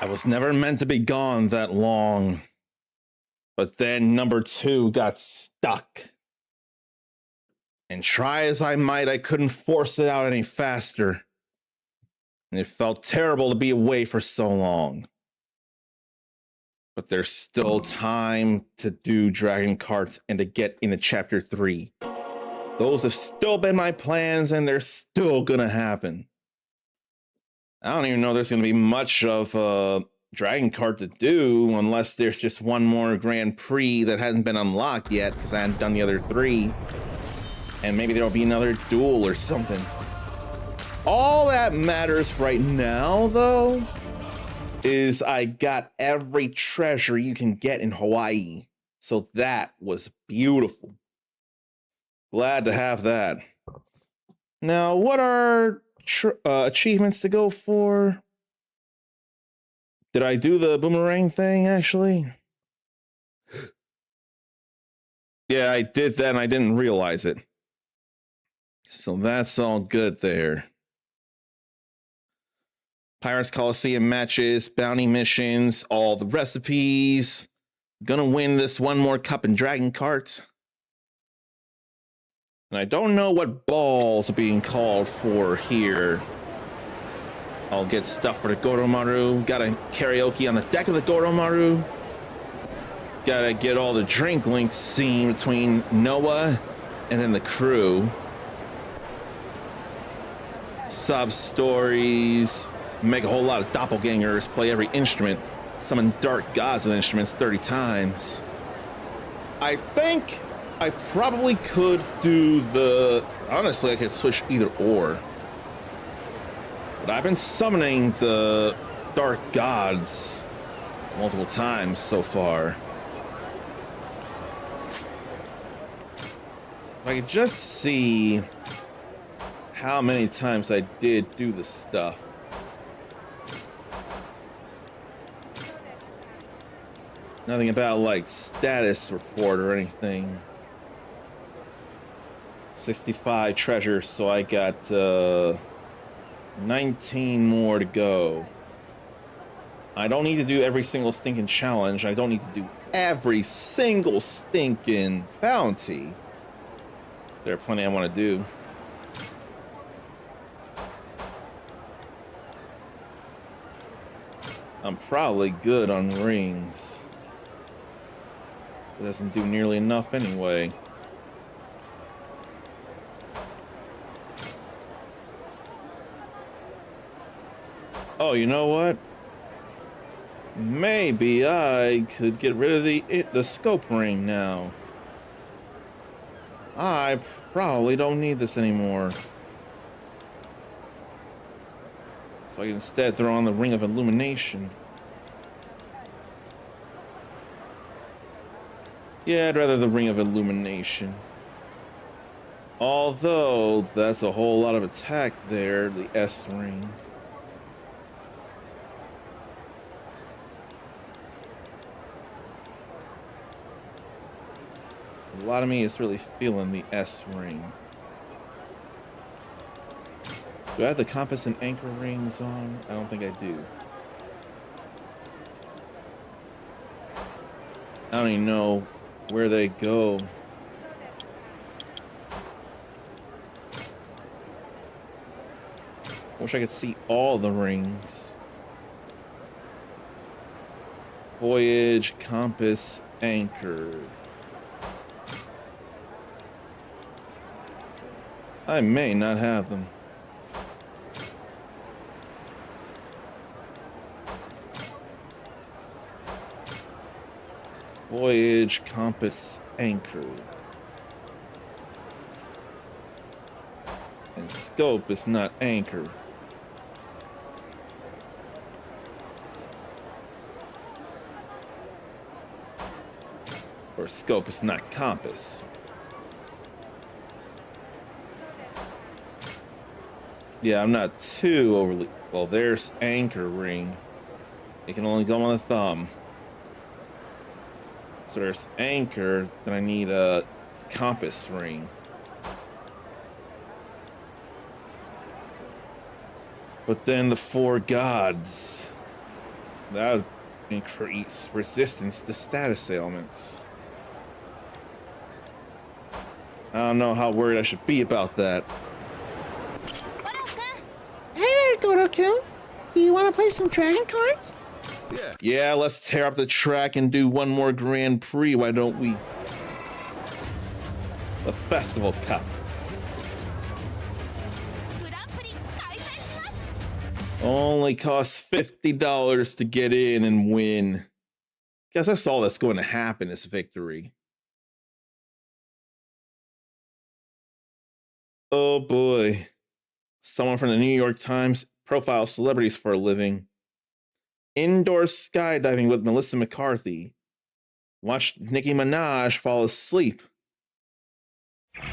I was never meant to be gone that long. But then number 2 got stuck. And try as I might, I couldn't force it out any faster. And it felt terrible to be away for so long. But there's still time to do Dragon Carts and to get into Chapter 3. Those have still been my plans, and they're still gonna happen. I don't even know there's gonna be much of a Dragon Kart to do unless there's just one more Grand Prix that hasn't been unlocked yet, because I haven't done the other 3. And maybe there'll be another duel or something. All that matters right now, though, is I got every treasure you can get in Hawaii. So that was beautiful. Glad to have that. Now, what are achievements to go for? Did I do the boomerang thing, actually? Yeah, I did that and I didn't realize it. So that's all good there. Pirates Coliseum matches, bounty missions, all the recipes. Gonna win this one more cup in Dragon Kart. And I don't know what balls are being called for here. I'll get stuff for the Goromaru. Got a karaoke on the deck of the Goromaru. Gotta get all the drink links scene between Noah and then the crew. Sub stories. Make a whole lot of doppelgangers, play every instrument, summon dark gods with instruments 30 times. I think I probably could do the... Honestly, I could switch either or. But I've been summoning the dark gods multiple times so far. If I could just see how many times I did do the stuff. Nothing about, like, status report or anything. 65 treasures, so I got 19 more to go. I don't need to do every single stinking challenge. I don't need to do every single stinking bounty. There are plenty I want to do. I'm probably good on rings. It doesn't do nearly enough anyway. Oh, you know what? Maybe I could get rid of the scope ring now. I probably don't need this anymore. So I can instead throw on the Ring of Illumination. Yeah, I'd rather the Ring of Illumination. Although, that's a whole lot of attack there, the S ring. A lot of me is really feeling the S ring. Do I have the compass and anchor rings on? I don't think I do. I don't even know where they go. Wish I could see all the rings. Voyage, compass, anchor. I may not have them. Voyage, compass, anchor. And scope is not anchor. Or scope is not compass. Yeah, I'm not too overly... Well, there's anchor ring. It can only go on the thumb. So there's anchor, then I need a compass ring. But then the 4 gods. That would increase resistance to status ailments. I don't know how worried I should be about that. Hey there, Goro-kun. Do you want to play some Dragon cards? Yeah, let's tear up the track and do one more Grand Prix, why don't we? The Festival Cup. Only costs $50 to get in and win. Guess that's all that's going to happen is victory. Oh boy. Someone from the New York Times profiles celebrities for a living. Indoor skydiving with Melissa McCarthy. Watched Nicki Minaj fall asleep.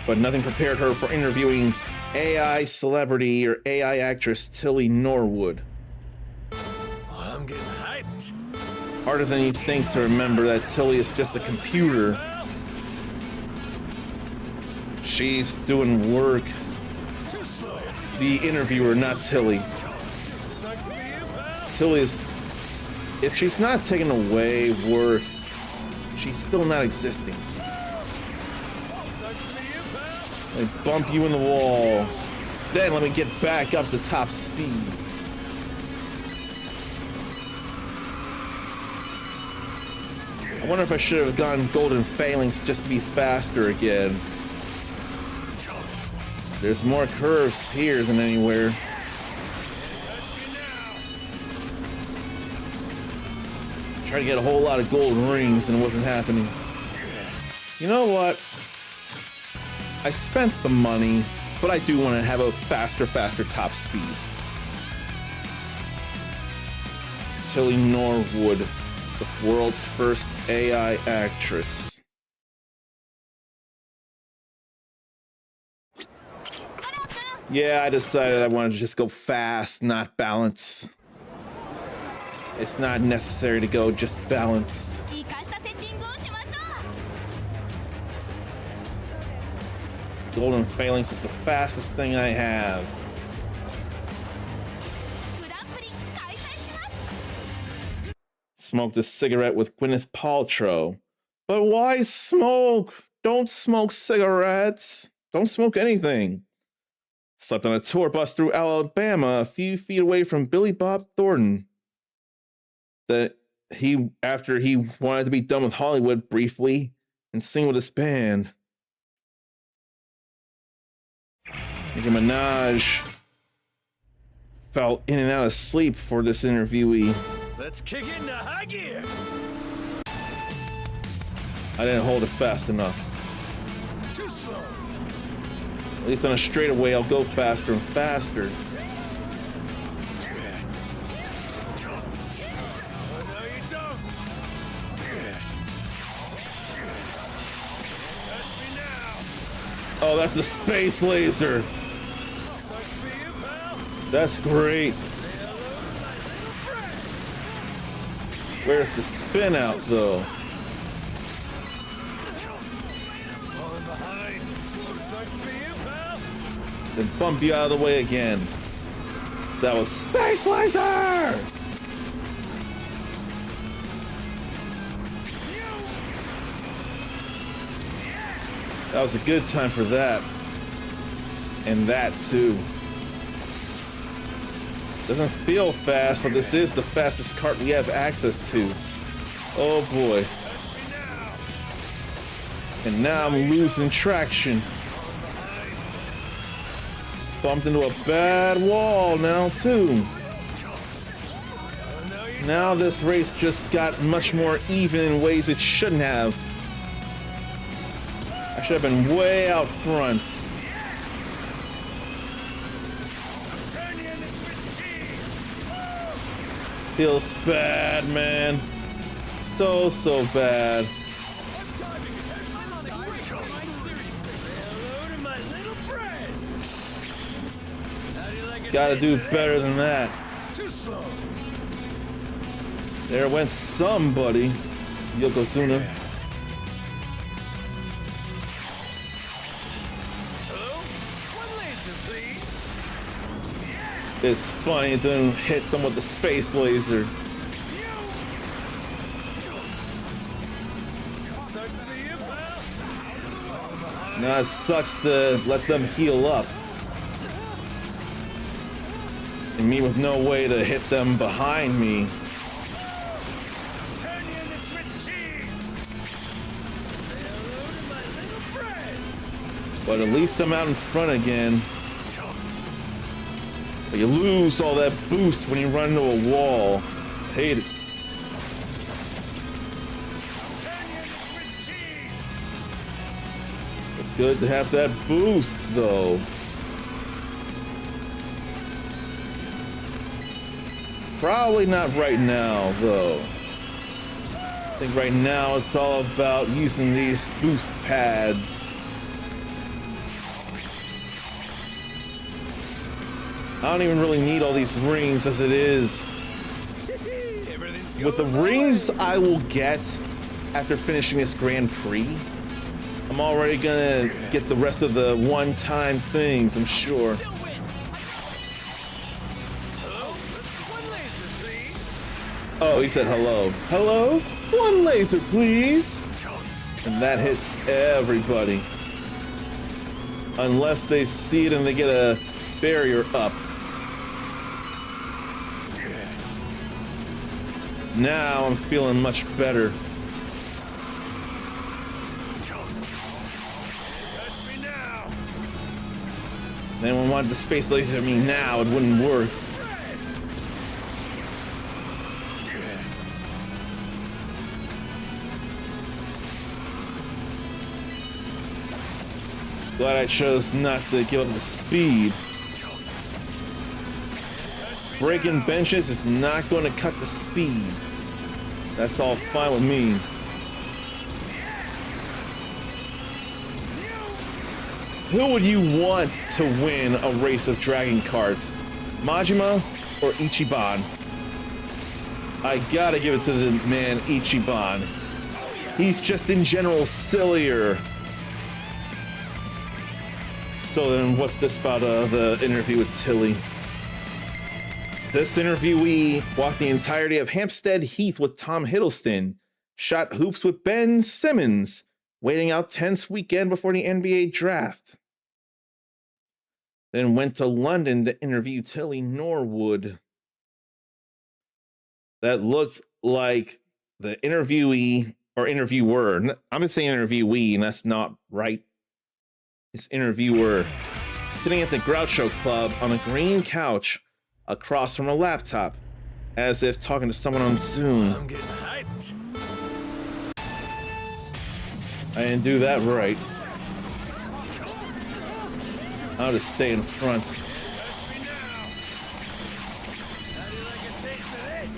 But nothing prepared her for interviewing AI celebrity or AI actress Tilly Norwood. I'm getting hyped. Harder than you think to remember that Tilly is just a computer. She's doing work. Too slow. The interviewer, not Tilly. Sucks to be you, pal. Tilly is, if she's not taking away work, she's still not existing. Sucks to be you, pal. Let me bump you in the wall. Then let me get back up to top speed. I wonder if I should have gone golden phalanx just to be faster again. There's more curves here than anywhere. Touch me now. Tried to get a whole lot of gold rings and it wasn't happening. You know what? I spent the money, but I do want to have a faster top speed. Tilly Norwood, the world's first AI actress. Yeah, I decided I wanted to just go fast, not balance. It's not necessary to go just balance. Golden Phalanx is the fastest thing I have. Smoked a cigarette with Gwyneth Paltrow. But why smoke? Don't smoke cigarettes. Don't smoke anything. Slept on a tour bus through Alabama, a few feet away from Billy Bob Thornton. After he wanted to be done with Hollywood briefly and sing with his band. Nicki Minaj fell in and out of sleep for this interviewee. Let's kick it into high gear. I didn't hold it fast enough. Too slow. At least on a straightaway, I'll go faster and faster. Oh, no, you don't. Touch me now. Oh, that's the space laser. Sucks to be you, pal. That's great. Say hello to my little friend. Where's the spin out, though? Falling behind. Sucks to be you, pal. Then bump you out of the way again. That was space laser! That was a good time for that. And that too. Doesn't feel fast, but this is the fastest cart we have access to. Oh boy. And now I'm losing traction. Bumped into a bad wall now too. Now this race just got much more even in ways it shouldn't have. I should have been way out front. Feels bad, man. So bad. Gotta do better than that. Too slow. There went somebody. Yokozuna. Hello? One laser, please. It's funny it didn't hit them with the space laser. You. Now it sucks to let them heal up. And me with no way to hit them behind me. Turn you into Swiss cheese. Say hello to my little friend. But at least I'm out in front again. But you lose all that boost when you run into a wall. Hate it. Turn you into Swiss cheese. But good to have that boost, though. Probably not right now, though. I think right now it's all about using these boost pads. I don't even really need all these rings as it is. Everything's With the going my rings way. I will get after finishing this Grand Prix, I'm already gonna get the rest of the one-time things, I'm sure. Still win. Hello? One laser, please. Oh, he said hello. Hello? One laser, please. And that hits everybody. Unless they see it and they get a barrier up. Now I'm feeling much better. Touch me now. If anyone wanted the space laser at me now, it wouldn't work. Glad I chose not to give up the speed. Breaking benches is not going to cut the speed. That's all fine with me. Who would you want to win a race of dragon carts? Majima or Ichiban? I gotta give it to the man Ichiban. He's just in general sillier. So then what's this about the interview with Tilly? This interviewee walked the entirety of Hampstead Heath with Tom Hiddleston, shot hoops with Ben Simmons, waiting out tense weekend before the NBA draft. Then went to London to interview Tilly Norwood. That looks like the interviewee or interviewer. I'm gonna say interviewee, and that's not right. It's interviewer. Sitting at the Groucho Club on a green couch across from a laptop, as if talking to someone on Zoom. I'm getting hyped. I didn't do that right. I'll just stay in front. Touch me now. How do you like a taste of this?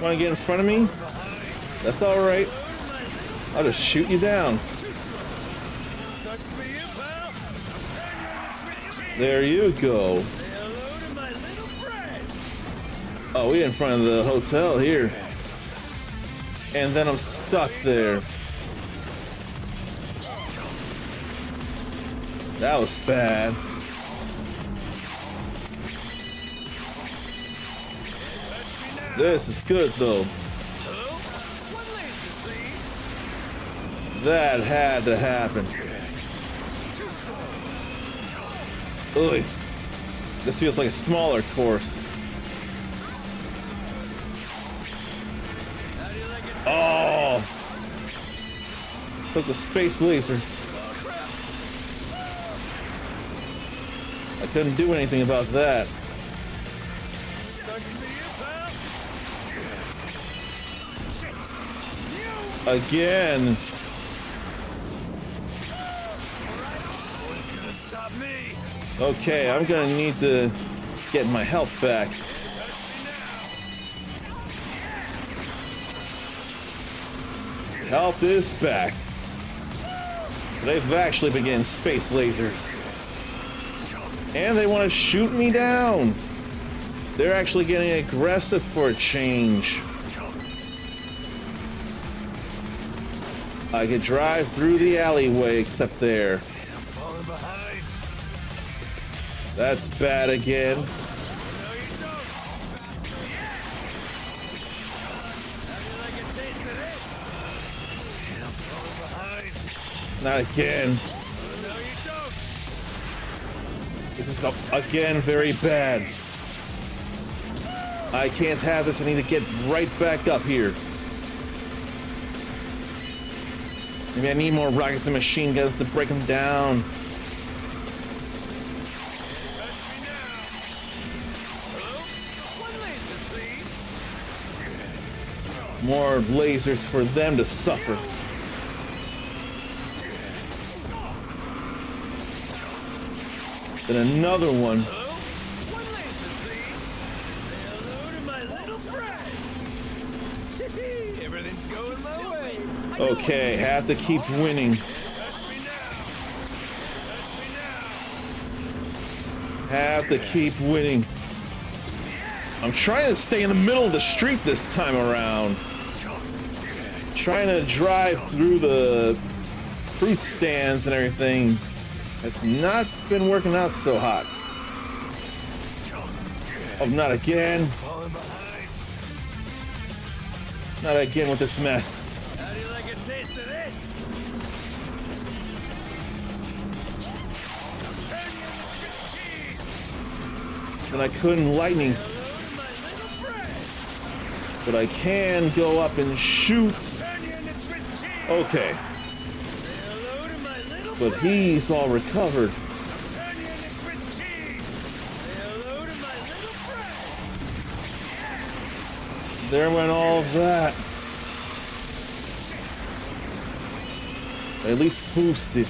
Want to get in front of me? That's all right. I'll just shoot you down. Sucks to be you, pal. Turn you into Swiss cheese. There you go. Say hello to my little friend. Oh, we in front of the hotel here. And then I'm stuck there. That was bad. This is good though. Hello? One laser, please. That had to happen. Ugh. This feels like a smaller course. How do you like it? Oh! Took the space laser. I couldn't do anything about that. Sucks to be you, pal. Shit. Again. What's gonna stop me? Okay, I'm gonna need to get my health back. Touch me now. Health is back. They've actually been getting space lasers. And they want to shoot me down. They're actually getting aggressive for a change. I could drive through the alleyway except there. I'm falling behind. That's bad again. No, you don't. How do you like a taste of this? I'm falling behind. Not again. No, you don't. This is again very bad. I can't have this. I need to get right back up here. Maybe I need more rockets and machine guns to break them down. Touch me now. Hello? One laser, please. More lasers for them to suffer. Then another one. Hello? One laser, please. Say hello to my little friend. Everything's going my way. Okay, have to keep winning. Touch me now. Touch me now. Have to keep winning. I'm trying to stay in the middle of the street this time around. Trying to drive through the fruit stands and everything. It's not been working out so hot. Oh, not again. Falling behind. Not again with this mess. How do you like a taste of this? Turn you into Swiss cheese. And I couldn't lightning, Hello to my little friend. but I can go up and shoot. Turn you into Swiss cheese. Okay, Say hello to my little but friend. he's all recovered. Turn you into Swiss cheese. Say hello to my little friend. There went all of that. At least boosted,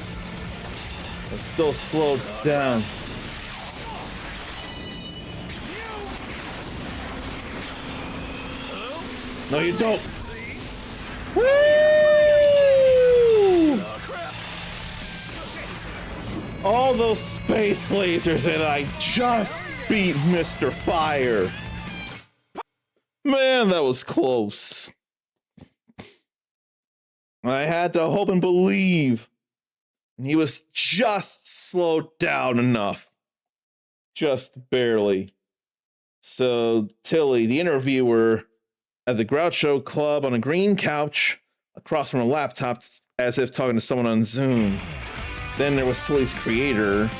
but still slowed down. Hello? No, you don't. Please. Woo! Oh crap. All those space lasers, and I just beat Mr. Fire. Man, that was close. I had to hope and believe. He was just slowed down enough. Just barely. So, Tilly, the interviewer at the Groucho Club on a green couch across from a laptop, as if talking to someone on Zoom. Then there was Tilly's creator,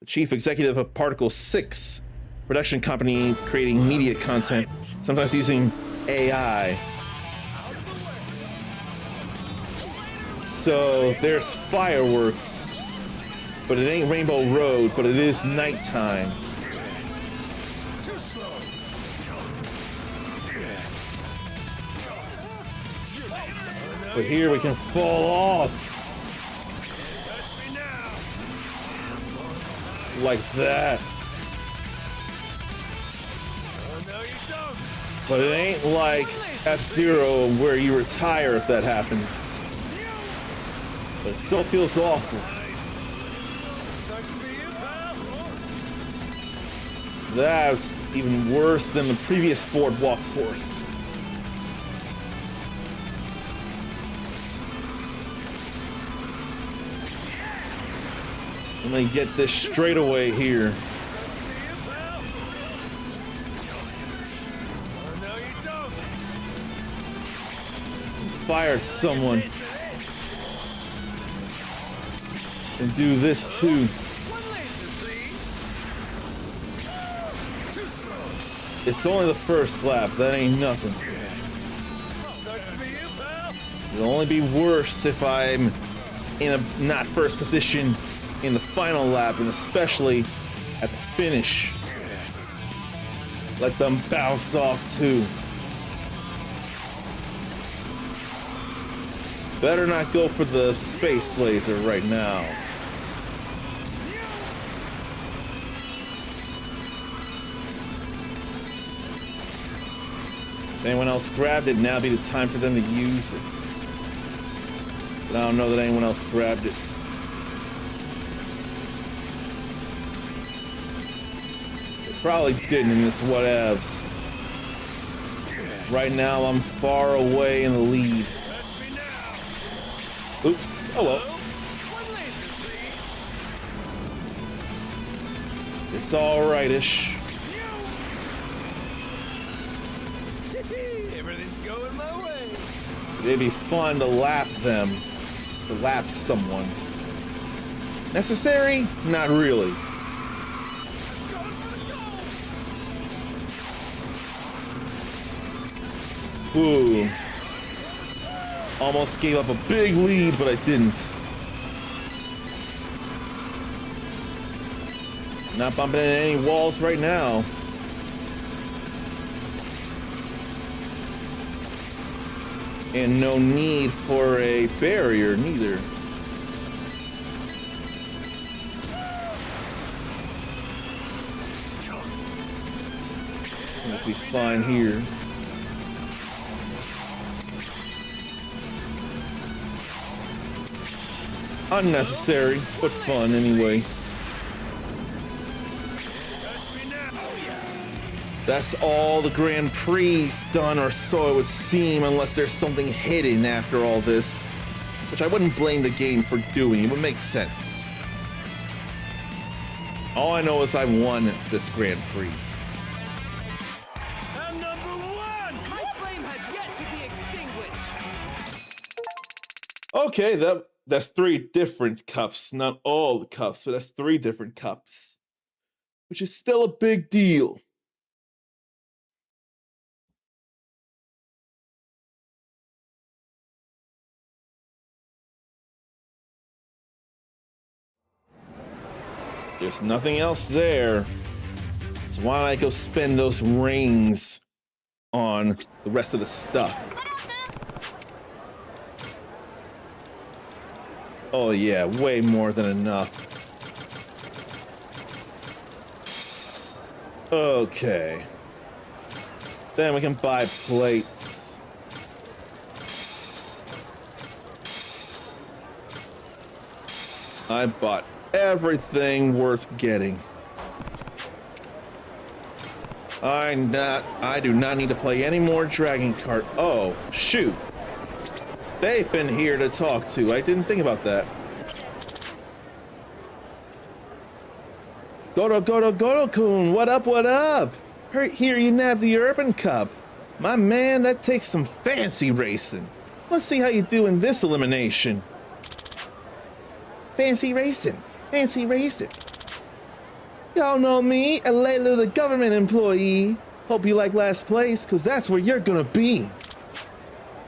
the chief executive of Particle 6, production company creating media content, sometimes using AI. So there's fireworks, but it ain't Rainbow Road, but it is nighttime. Too slow. But here we can fall off Touch me now. like that. Oh no, you don't. But it ain't like F-Zero where you retire if that happens. But it still feels awful. Sucks to be you, pal. That's even worse than the previous boardwalk course. Let me get this straight away here. Sucks to be you, pal. Oh no, you don't. Fired someone Taste of this. and do this too. One laser, please. Too slow. It's only the first lap. That ain't nothing. Sucks to be you, pal. It'll only be worse if I'm in a not first position in the final lap, and especially at the finish. Let them bounce off too. Better not go for the space laser right now. If anyone else grabbed it, now be the time for them to use it. But I don't know that anyone else grabbed it. They probably didn't in this whatevs. Right now, I'm far away in the lead. Touch me now. Oops. Oh well. One laser, please. It's alrightish. Everything's going my way. It'd be fun to lap them. collapse someone. Necessary? Not really. Ooh. Almost gave up a big lead, but I didn't. Not bumping into any walls right now. And no need for a barrier, neither. Let's be fine here. Unnecessary, but fun anyway. That's all the Grand Prix done, or so it would seem, unless there's something hidden after all this. Which I wouldn't blame the game for doing, it would make sense. All I know is I won this Grand Prix. I'm number one! My flame has yet to be extinguished! Okay, that's 3 different cups. Not all the cups, but that's 3 different cups. Which is still a big deal. There's nothing else there. So why don't I go spend those rings on the rest of the stuff? Oh yeah, way more than enough. Okay. Then we can buy plates. I bought everything worth getting. I do not need to play any more Dragon Kart. Oh, shoot. They've been here to talk to. I didn't think about that. Goro-kun, what up, what up? Here you nab the Urban Cup. My man, that takes some fancy racing. Let's see how you do in this elimination. Fancy racing. Fancy racing. Y'all know me, Alelu, the government employee. Hope you like last place, cause that's where you're gonna be.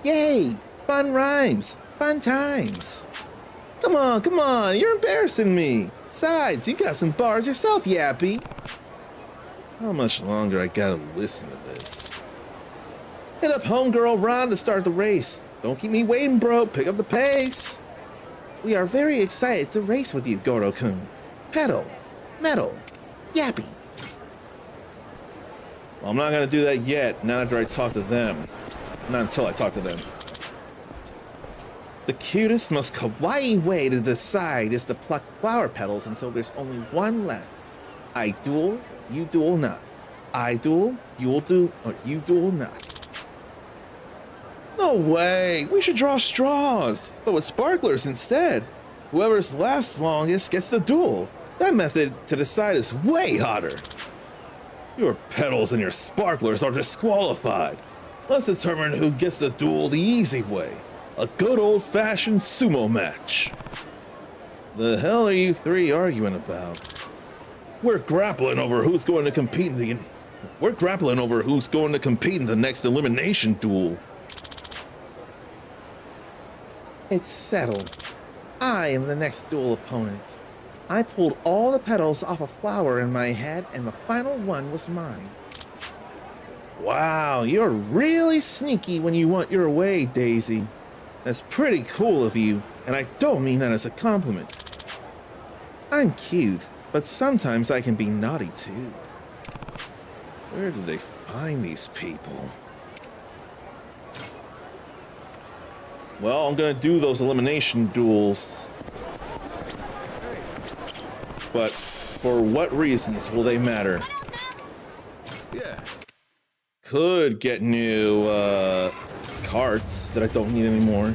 Yay! Fun rhymes, fun times. Come on, you're embarrassing me. Besides, you got some bars yourself, Yappy. How much longer I gotta listen to this? Hit up homegirl Ron to start the race. Don't keep me waiting, bro. Pick up the pace. We are very excited to race with you, Goro-kun. Pedal, metal, Yappy. Well, I'm not gonna do that yet, not after I talk to them. Not until I talk to them. The cutest, most kawaii way to decide is to pluck flower petals until there's only one left. I duel, you duel not. I duel, you'll do, or you duel not. No way! We should draw straws, but with sparklers instead. Whoever's lasts longest gets the duel. That method to decide is way hotter. Your petals and your sparklers are disqualified. Let's determine who gets the duel the easy way. A good old-fashioned sumo match. The hell are you 3 arguing about? We're grappling over who's going to compete in the next elimination duel. It's settled. I am the next duel opponent. I pulled all the petals off a flower in my head, and the final one was mine. Wow, you're really sneaky when you want your way, Daisy. That's pretty cool of you, and I don't mean that as a compliment. I'm cute, but sometimes I can be naughty too. Where do they find these people? Well, I'm gonna do those elimination duels. But for what reasons will they matter? Yeah. Could get new carts that I don't need anymore.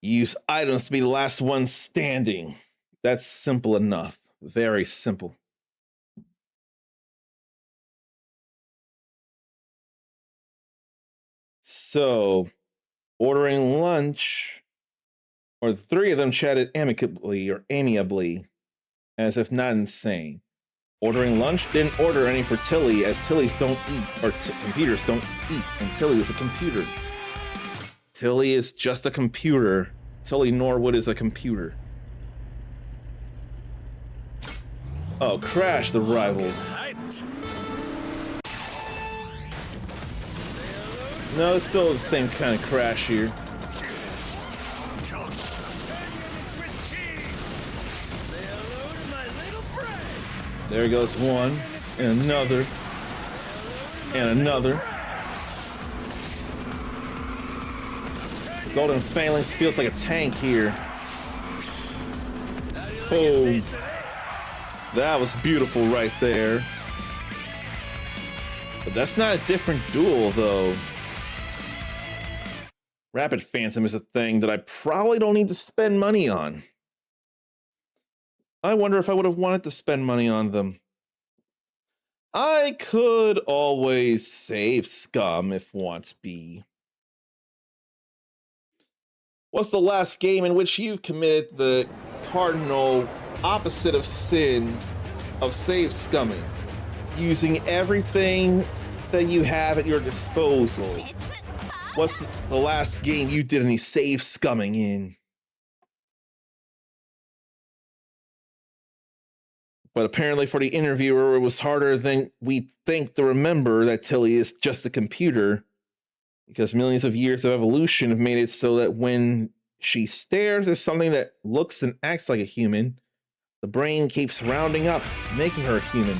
Use items to be the last one standing. That's simple enough. Very simple. So, ordering lunch, or the three of them chatted amicably or amiably, as if not insane. Ordering lunch, didn't order any for Tilly, as Tilly's don't eat, or computers don't eat, and Tilly is a computer. Tilly is just a computer. Tilly Norwood is a computer. Oh, crash the rivals. Hyped. No, it's still the same kind of crash here. Turn you into Swiss cheese. Say hello to my little friend. There goes one, and another, and another. The Golden Phalanx feels like a tank here. Oh, Taste of this. that was beautiful right there. But that's not a different duel, though. Rapid Phantom is a thing that I probably don't need to spend money on. I wonder if I would have wanted to spend money on them. I could always save Scum if wants be. What's the last game in which you've committed the cardinal opposite of sin of save scumming? Using everything that you have at your disposal. What's the last game you did any save scumming in? But apparently for the interviewer, it was harder than we think to remember that Tilly is just a computer, because millions of years of evolution have made it so that when she stares at something that looks and acts like a human, the brain keeps rounding up, making her human.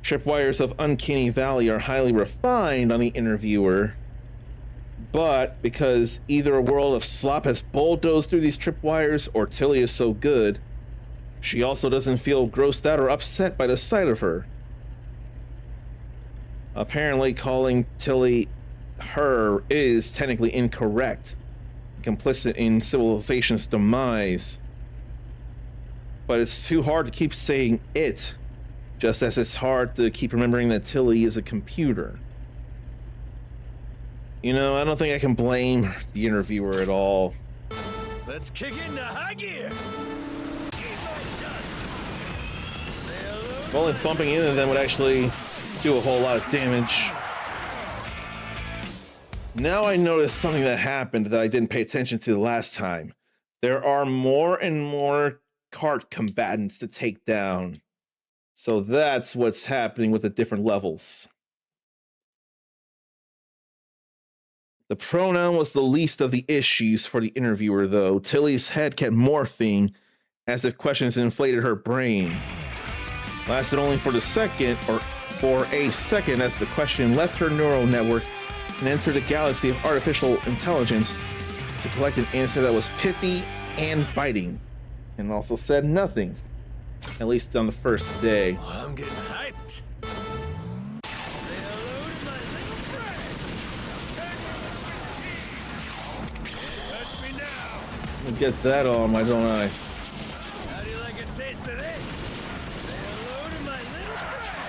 Tripwires of Uncanny Valley are highly refined on the interviewer, but because either a world of slop has bulldozed through these tripwires or Tilly is so good, she also doesn't feel grossed out or upset by the sight of her. Apparently, calling Tilly her is technically incorrect, complicit in civilization's demise. But it's too hard to keep saying it, just as it's hard to keep remembering that Tilly is a computer. You know, I don't think I can blame the interviewer at all. Let's kick it into high gear. If only bumping into them would actually do a whole lot of damage. Now I noticed something that happened that I didn't pay attention to the last time. There are more and more cart combatants to take down. So that's what's happening with the different levels. The pronoun was the least of the issues for the interviewer, though. Tilly's head kept morphing as if questions inflated her brain. Lasted only for a second as the question left her neural network and entered a galaxy of artificial intelligence to collect an answer that was pithy and biting, and also said nothing, at least on the first day. Oh, I'm getting hyped. Say hello to my little friend. Turn you into Swiss cheese. Touch me now. Let me get that on, why don't I? How do you like a taste of this? Say hello to my little friend.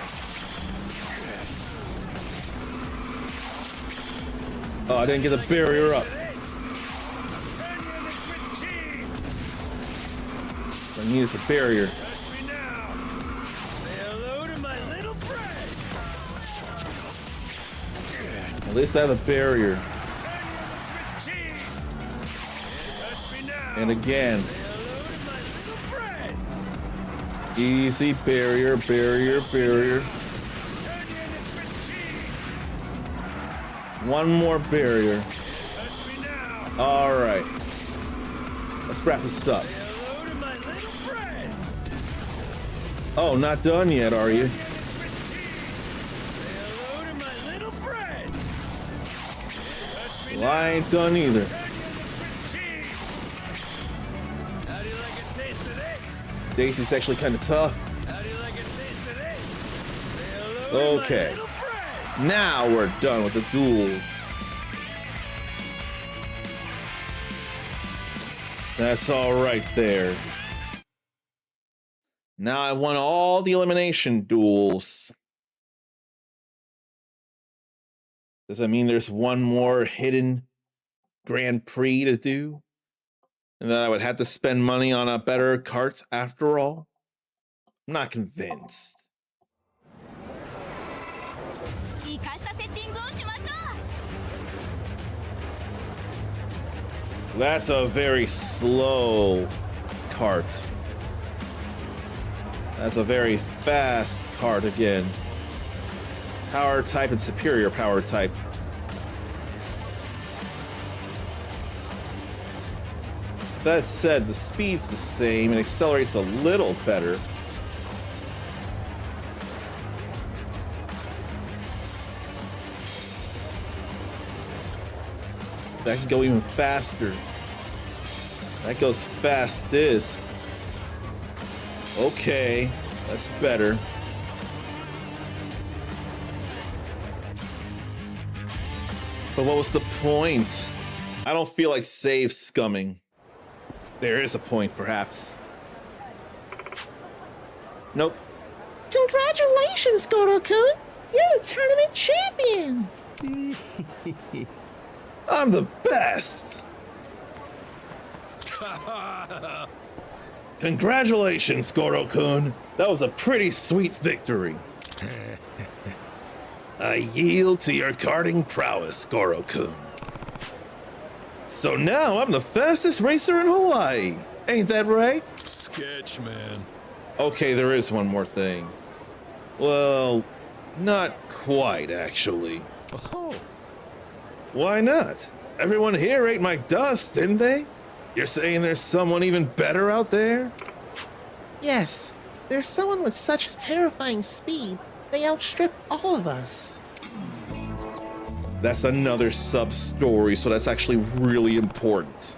Oh, I didn't get the barrier up. This. Turn you into Swiss cheese. I need is a barrier. Touch me now. Say hello to my little friend. At least I have a barrier. Turn you into Swiss cheese. Touch me now. And again, Say hello to my little friend. easy barrier, barrier, barrier. Turn you into Swiss cheese. One more barrier. Touch me now. All right. Let's wrap this up. Say hello to my little friend. Oh, not done yet, are you? Swiss cheese. Say hello to my little friend. Touch me Well, I ain't done either. Turn you into Swiss cheese. How do you like a taste of this? Daisy's actually kind of tough. How do you like a taste of this? Say hello to Okay. my little friend. Now we're done with the duels. That's all right there. Now I won all the elimination duels. Does that mean there's one more hidden Grand Prix to do? And then I would have to spend money on a better cart after all? I'm not convinced. 生かしたセッティングをしましょ That's a very slow cart. That's a very fast cart again. Power type and superior power type. That said, the speed's the same and accelerates a little better. That can go even faster. That goes fastest. Okay, that's better. But what was the point? I don't feel like save scumming. There is a point, perhaps. Nope. Congratulations, Goro-kun! You're the tournament champion! I'm the best! Congratulations, Goro-kun! That was a pretty sweet victory. I yield to your karting prowess, Goro-kun. So now I'm the fastest racer in Hawaii. Ain't that right? Sketch, man. Okay, there is one more thing. Well, not quite, actually. Oh. Why not? Everyone here ate my dust, didn't they? You're saying there's someone even better out there? Yes, there's someone with such terrifying speed, they outstrip all of us. That's another sub-story, so that's actually really important.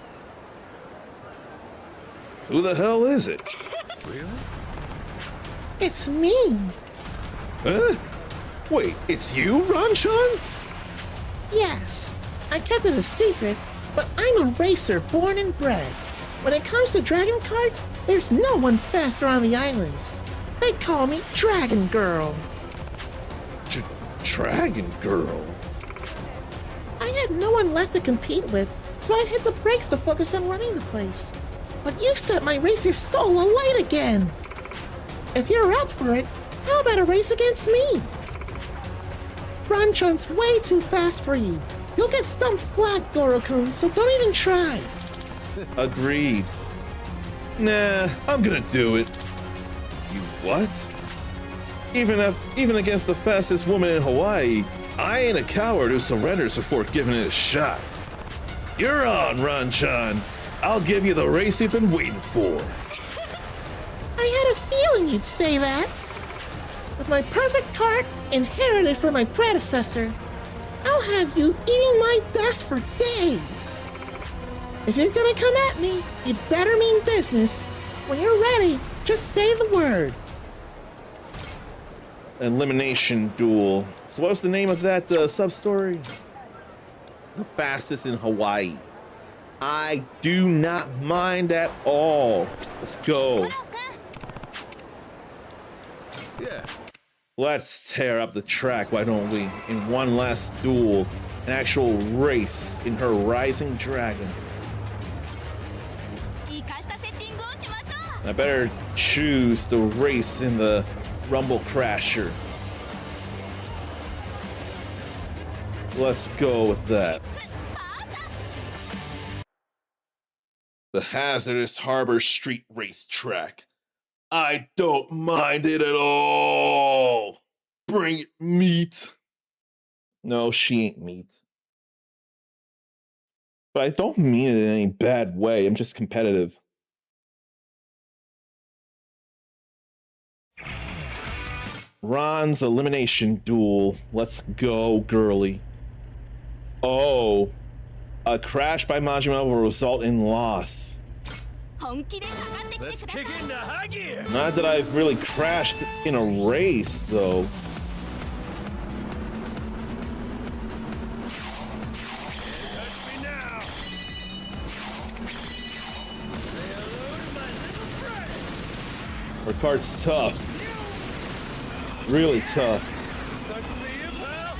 Who the hell is it? Really? It's me! Huh? Wait, it's you, Ranchan? Yes, I kept it a secret, but I'm a racer born and bred. When it comes to dragon carts, there's no one faster on the islands. They call me Dragon Girl. Dragon Girl? I had no one left to compete with, so I'd hit the brakes to focus on running the place. But you've set my racer soul alight again! If you're up for it, how about a race against me? Ranchan's way too fast for you. You'll get stumped flat, Goro-kun, so don't even try. Agreed. Nah, I'm gonna do it. You what? Even against the fastest woman in Hawaii, I ain't a coward who surrenders before giving it a shot. You're on, Ranchan. I'll give you the race you've been waiting for. I had a feeling you'd say that. With my perfect cart inherited from my predecessor, I'll have you eating my dust for days. If you're gonna come at me, you'd better mean business. When you're ready, just say the word. Elimination duel. So what was the name of that sub-story? The fastest in Hawaii. I do not mind at all. Let's go. Yeah. Let's tear up the track, why don't we? In one last duel. An actual race in her Rising Dragon. 生かしたセッティングをしましょ I better choose the race in the Rumble Crasher. Let's go with that. The Hazardous Harbor Street Racetrack. I don't mind it at all. Bring it, meat. No, she ain't meat. But I don't mean it in any bad way. I'm just competitive. Ron's elimination duel. Let's go, girly. Oh, a crash by Majima will result in loss. う本気でかかってきてくだ Let's さ kick い it into high gear. Not that I've really crashed in a race, though. Touch me now. Say hello to my little friend. Her cart's tough. Really tough. Sucks to be you, pal.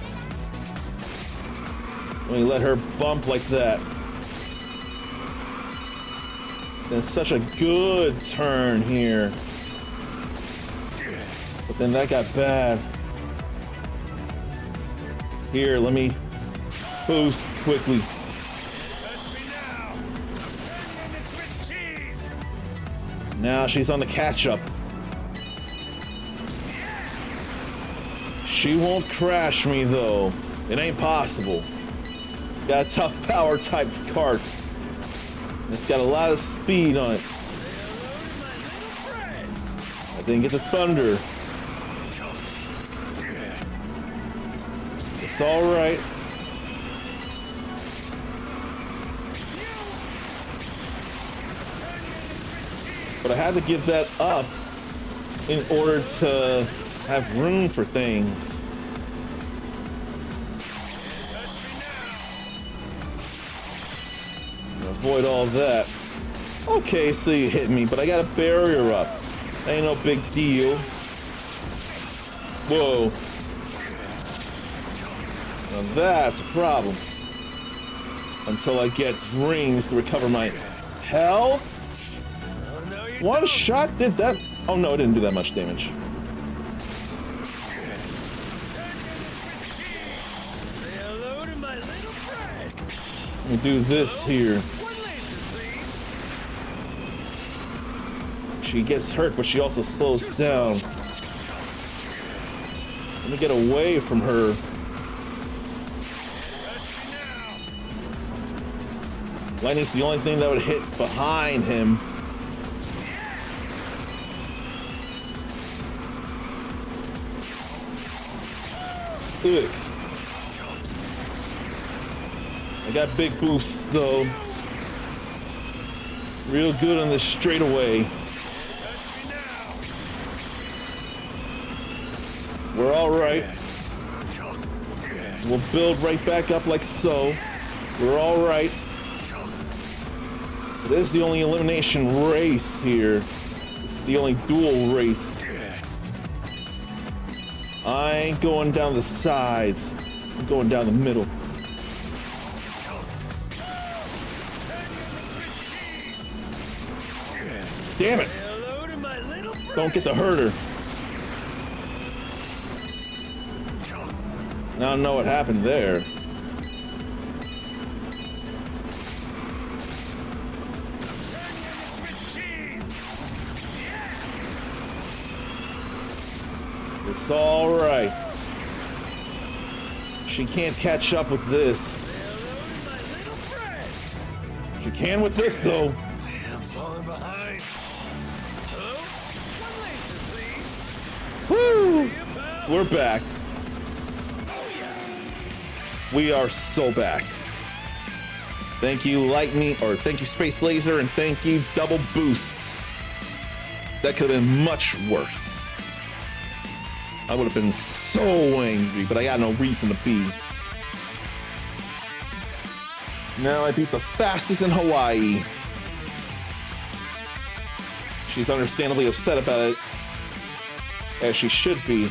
when you let her bump like that. That's such a good turn here. But then that got bad. Here, let me boost quickly. Touch me now. I'm turning into Swiss cheese. Now she's on the catch-up. She won't crash me though. It ain't possible. Got a tough power type cart. It's got a lot of speed on it. I didn't get the thunder. It's alright. But I had to give that up in order to have room for things. Avoid all that. Okay, so you hit me, but I got a barrier up. Ain't no big deal. Whoa. Now that's a problem. Until I get rings to recover my health. One shot did that. Oh no, it didn't do that much damage. Let me do this here. She gets hurt, but she also slows down. Let me get away from her. Lightning's the only thing that would hit behind him. Ugh. I got big boosts though. Real good on this straightaway. We're alright. We'll build right back up like so. We're alright. This is the only elimination race here. This is the only dual race. I ain't going down the sides. I'm going down the middle. Damn it! Don't get to hurt her. I don't know what happened there. It's all right. She can't catch up with this. She can with this though. Damn, falling behind. Hello? One laser, please. Woo! We're back. We are so back. Thank you, Lightning, or thank you, Space Laser, and thank you, Double Boosts. That could have been much worse. I would have been so angry, but I got no reason to be. Now I beat the fastest in Hawaii. She's understandably upset about it, as she should be.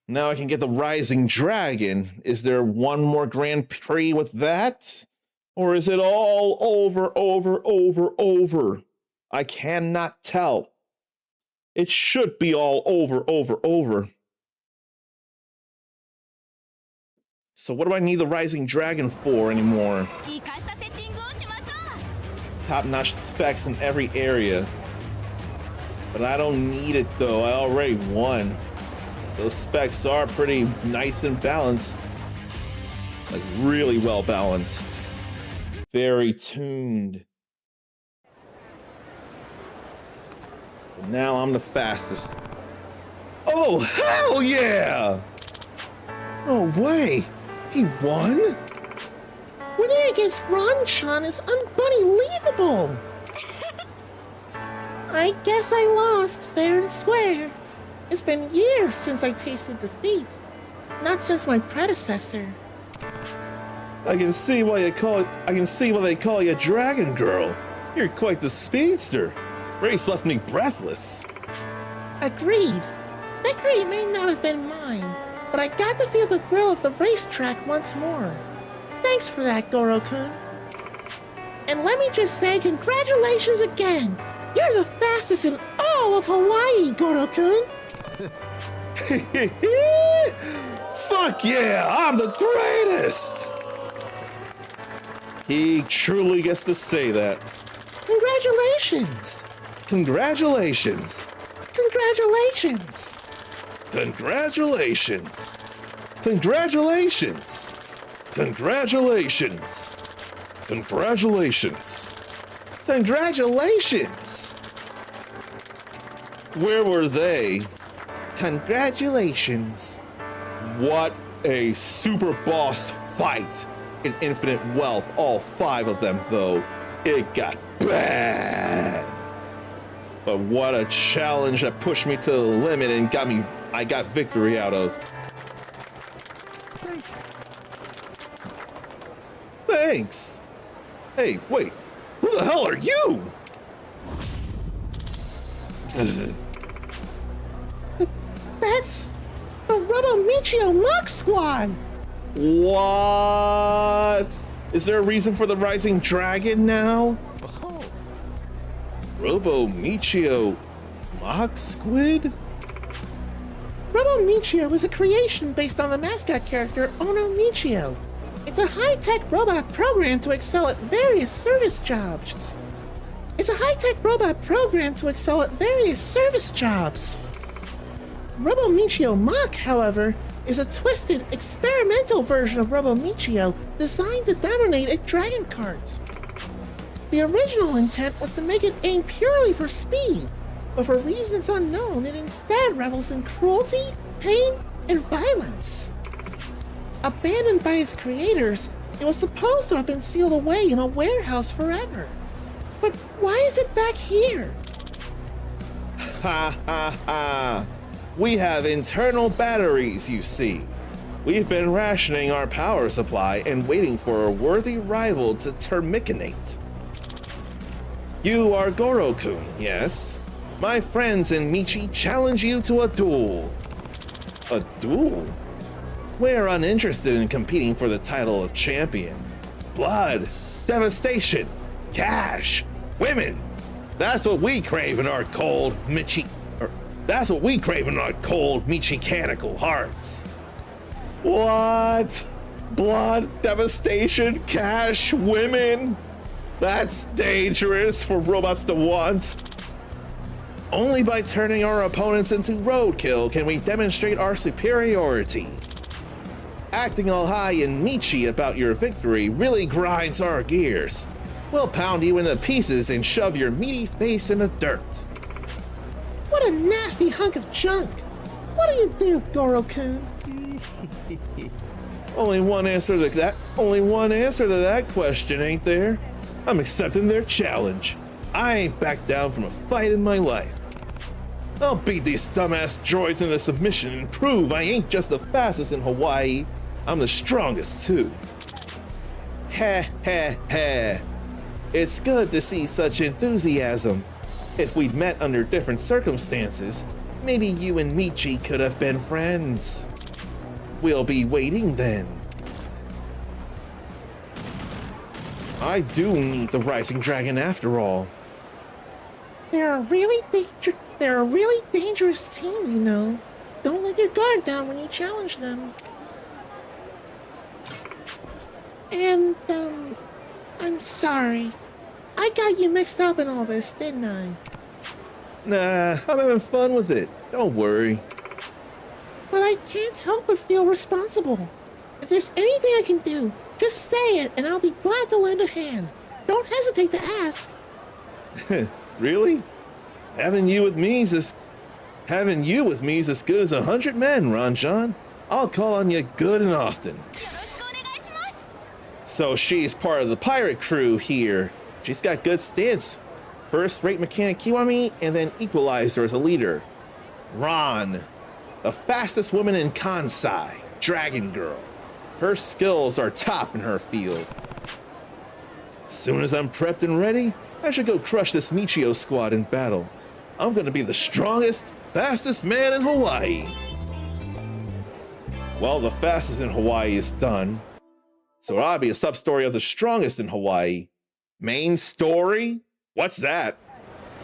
Now I can get the Rising Dragon. Is there one more Grand Prix with that? Or is it all over? I cannot tell. It should be all over. So what do I need the Rising Dragon for anymore? Top-notch specs in every area. But I don't need it though, I already won. Those specs are pretty nice and balanced. Like really well balanced. Very tuned. But now I'm the fastest. Oh, hell yeah! No way! He won? Winning against Ron-chan is unbelievable! I guess I lost fair and square. It's been years since I tasted defeat. Not since my predecessor. I can see why they call you Dragon Girl. You're quite the speedster. Race left me breathless. Agreed. Victory may not have been mine, but I got to feel the thrill of the racetrack once more. Thanks for that, Goro-kun. And let me just say congratulations again. You're the fastest in all of Hawaii, Goro-kun. Fuck yeah, I'm the greatest! He truly gets to say that. Congratulations. Congratulations. Congratulations. Congratulations. Congratulations. Congratulations. Congratulations. Congratulations. Where were they? Congratulations. What a super boss fight in Infinite Wealth, all 5 of them though. It got bad. But what a challenge that pushed me to the limit and I got victory out of. Thanks. Hey, wait, who the hell are you? That's the Robo Michio Mock Squad. What? Is there a reason for the rising dragon now? Robo Michio Mock Squid? Robo Michio is a creation based on the mascot character Ono Michio. It's a high-tech robot programmed to excel at various service jobs. Robo Michio Mock, however, is a twisted, experimental version of Robo Michio designed to dominate at Dragon Cards. The original intent was to make it aim purely for speed, but for reasons unknown, it instead revels in cruelty, pain, and violence. Abandoned by its creators, it was supposed to have been sealed away in a warehouse forever. But why is it back here? Ha ha ha. We have internal batteries, you see. We've been rationing our power supply and waiting for a worthy rival to termicinate. You are Goro-kun, yes? My friends and Michi challenge you to a duel. A duel? We're uninterested in competing for the title of champion. Blood, devastation, cash, women. That's what we crave in our cold Michicanical hearts. What? Blood, devastation, cash, women? That's dangerous for robots to want. Only by turning our opponents into roadkill can we demonstrate our superiority. Acting all high and Michi about your victory really grinds our gears. We'll pound you into pieces and shove your meaty face in the dirt. What a nasty hunk of junk! What do you do, Goro-kun? Only one answer to that question, ain't there? I'm accepting their challenge. I ain't backed down from a fight in my life. I'll beat these dumbass droids into submission and prove I ain't just the fastest in Hawaii, I'm the strongest too. Heh heh heh. It's good to see such enthusiasm. If we'd met under different circumstances, maybe you and Michi could have been friends. We'll be waiting then. I do need the Rising Dragon after all. They're a really dangerous team, you know. Don't let your guard down when you challenge them. And, I'm sorry. I got you mixed up in all this, didn't I? Nah, I'm having fun with it. Don't worry. But I can't help but feel responsible. If there's anything I can do, just say it and I'll be glad to lend a hand. Don't hesitate to ask. Really? Having you with me is as good as 100 men, Ranjan. I'll call on you good and often. So she's part of the pirate crew here. She's got good stance. First-rate mechanic Kiwami, and then equalized her as a leader. Ron, the fastest woman in Kansai, Dragon Girl. Her skills are top in her field. Soon as I'm prepped and ready, I should go crush this Michio squad in battle. I'm gonna be the strongest, fastest man in Hawaii. Well, the fastest in Hawaii is done. So it ought to be a sub-story of the strongest in Hawaii. Main story? What's that?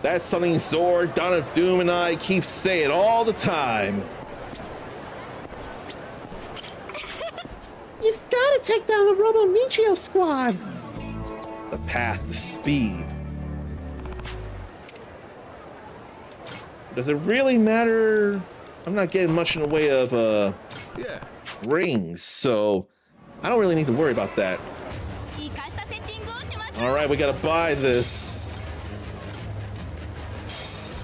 That's something Zord, Donna Doom, and I keep saying all the time. You've got to take down the Robo Michio squad. The path to speed. Does it really matter? I'm not getting much in the way of Yeah. rings, so I don't really need to worry about that. 生かしたセッティングをしましょう All right, we gotta buy this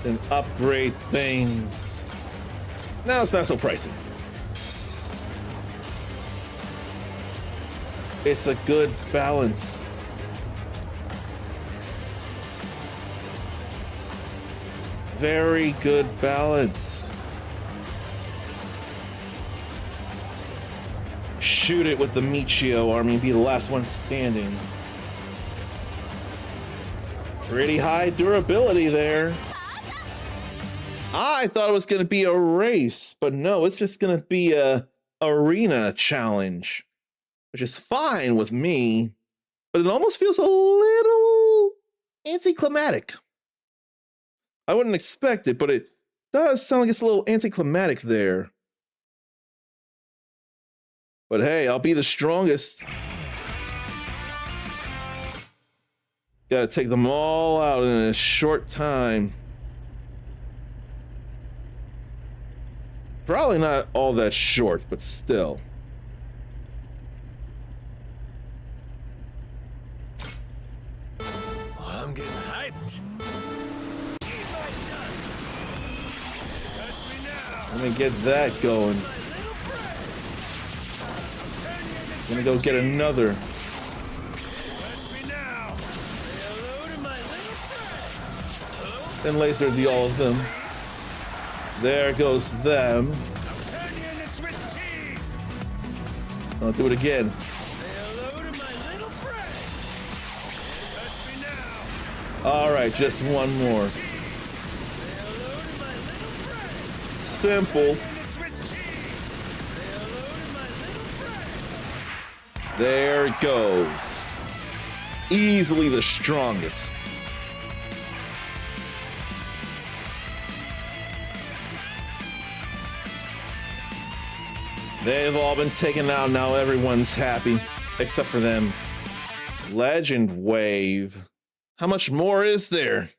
and upgrade things. Now it's not so pricey. It's a good balance. Very good balance. Shoot it with the Michio army and be the last one standing. Pretty high durability there. I thought it was going to be a race, but no, it's just going to be a arena challenge, which is fine with me, but it almost feels a little anticlimactic. I wouldn't expect it, but it does sound like it's a little anticlimactic there. But hey, I'll be the strongest. Gotta take them all out in a short time. Probably not all that short, but still. I'm getting hyped. Eat my dust. Touch me now. Let me get that going. My little friend. Turn you into Gonna go get another. Touch me now. Say hello to my little friend. Then laser the all of them. There goes them. Turn you into Swiss cheese. I'll do it again. Say hello to my little friend. Touch me now. All right, just one more. Say hello to my little friend. Simple. Into Swiss cheese. Say hello to my little friend. There it goes. Easily the strongest. They've all been taken out, now everyone's happy. Except for them. Legend Wave. How much more is there?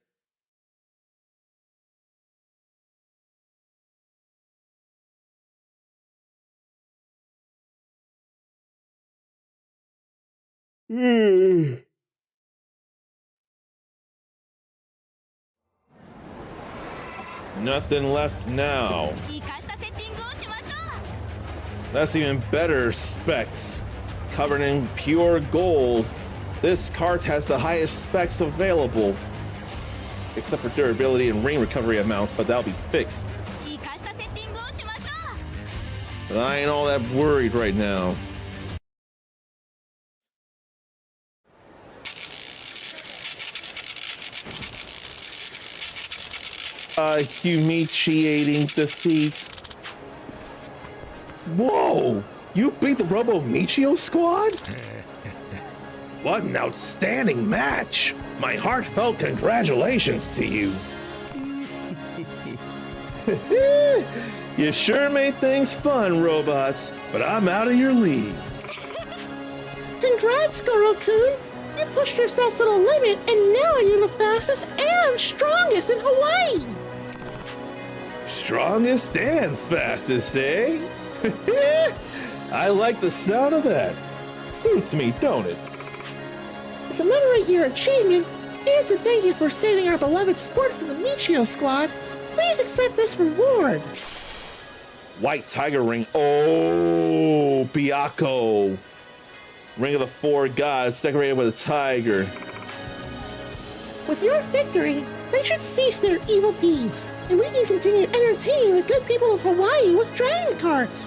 Nothing left now. 生かしたセッティングをしましょう That's even better specs. Covered in pure gold. This cart has the highest specs available. Except for durability and rain recovery amounts, but that'll be fixed. 生かしたセッティングをしましょう But I ain't all that worried right now. A humiliating defeat. Whoa! You beat the Robo Michio squad? What an outstanding match! My heartfelt congratulations to you. You sure made things fun, robots, but I'm out of your league. Congrats, Goro-kun. You pushed yourself to the limit, and now you're the fastest and strongest in Hawaii. Strongest and fastest, eh? I like the sound of that. Suits me, don't it? To commemorate your achievement, and to thank you for saving our beloved sport from the Michio squad, please accept this reward. White Tiger Ring. Oh, Byakko. Ring of the Four Gods, decorated with a tiger. With your victory, they should cease their evil deeds, and we can continue entertaining the good people of Hawaii with dragon carts.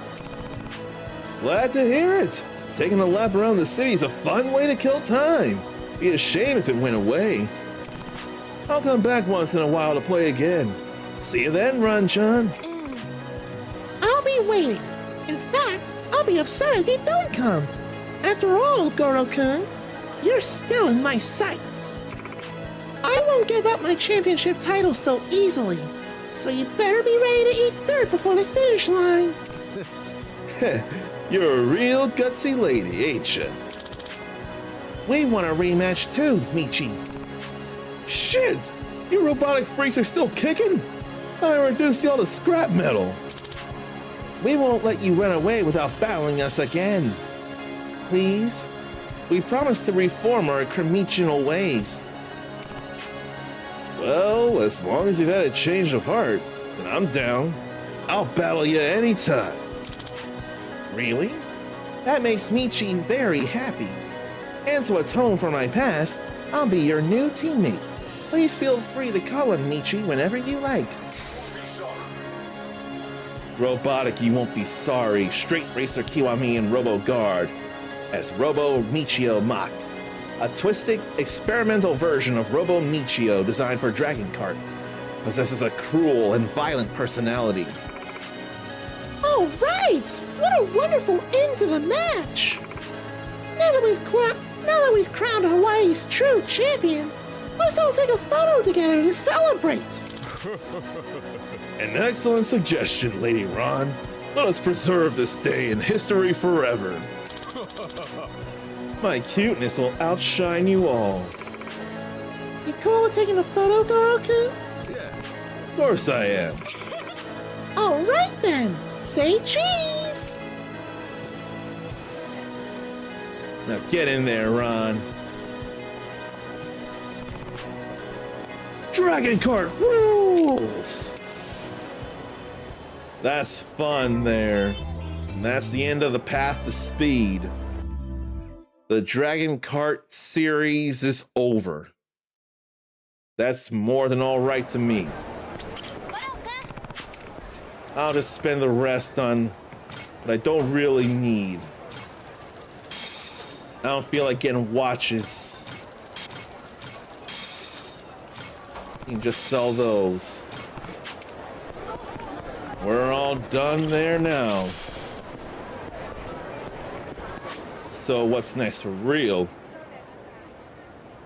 Glad to hear it. Taking a lap around the city is a fun way to kill time. Be a shame if it went away. I'll come back once in a while to play again. See you then, Ron-chan. I'll be waiting. In fact, I'll be upset if you don't come. After all, Goro-kun, you're still in my sights. I won't give up my championship title so easily, so you better be ready to eat dirt before the finish line. You're a real gutsy lady, ain't ya? We want a rematch too, Michi. Shit! You robotic freaks are still kicking? I reduced y'all to scrap metal. We won't let you run away without battling us again. Please? We promise to reform our criminal ways. Well, as long as you've had a change of heart, then I'm down. I'll battle you anytime. Really? That makes Michi very happy. And to atone for my past, I'll be your new teammate. Please feel free to call him Michi whenever you like. Robotic, you won't be sorry. Straight Racer Kiwami and Robo Guard as Robo Michio Mach, a twisted, experimental version of Robo Michio designed for Dragon Kart. Possesses a cruel and violent personality. All right! What a wonderful end to the match! Now that we've crowned Hawaii's true champion, let's all take a photo together to celebrate. An excellent suggestion, Lady Ron. Let us preserve this day in history forever. My cuteness will outshine you all. You cool with taking a photo, Goro-kun? Of course I am. All right then, say cheese! Now get in there, Ron. Dragon Kart rules! That's fun there. And that's the end of the path to speed. The Dragon Kart series is over. That's more than all right to me. I'll just spend the rest on what I don't really need. I don't feel like getting watches. You can just sell those. We're all done there now. So what's next for real?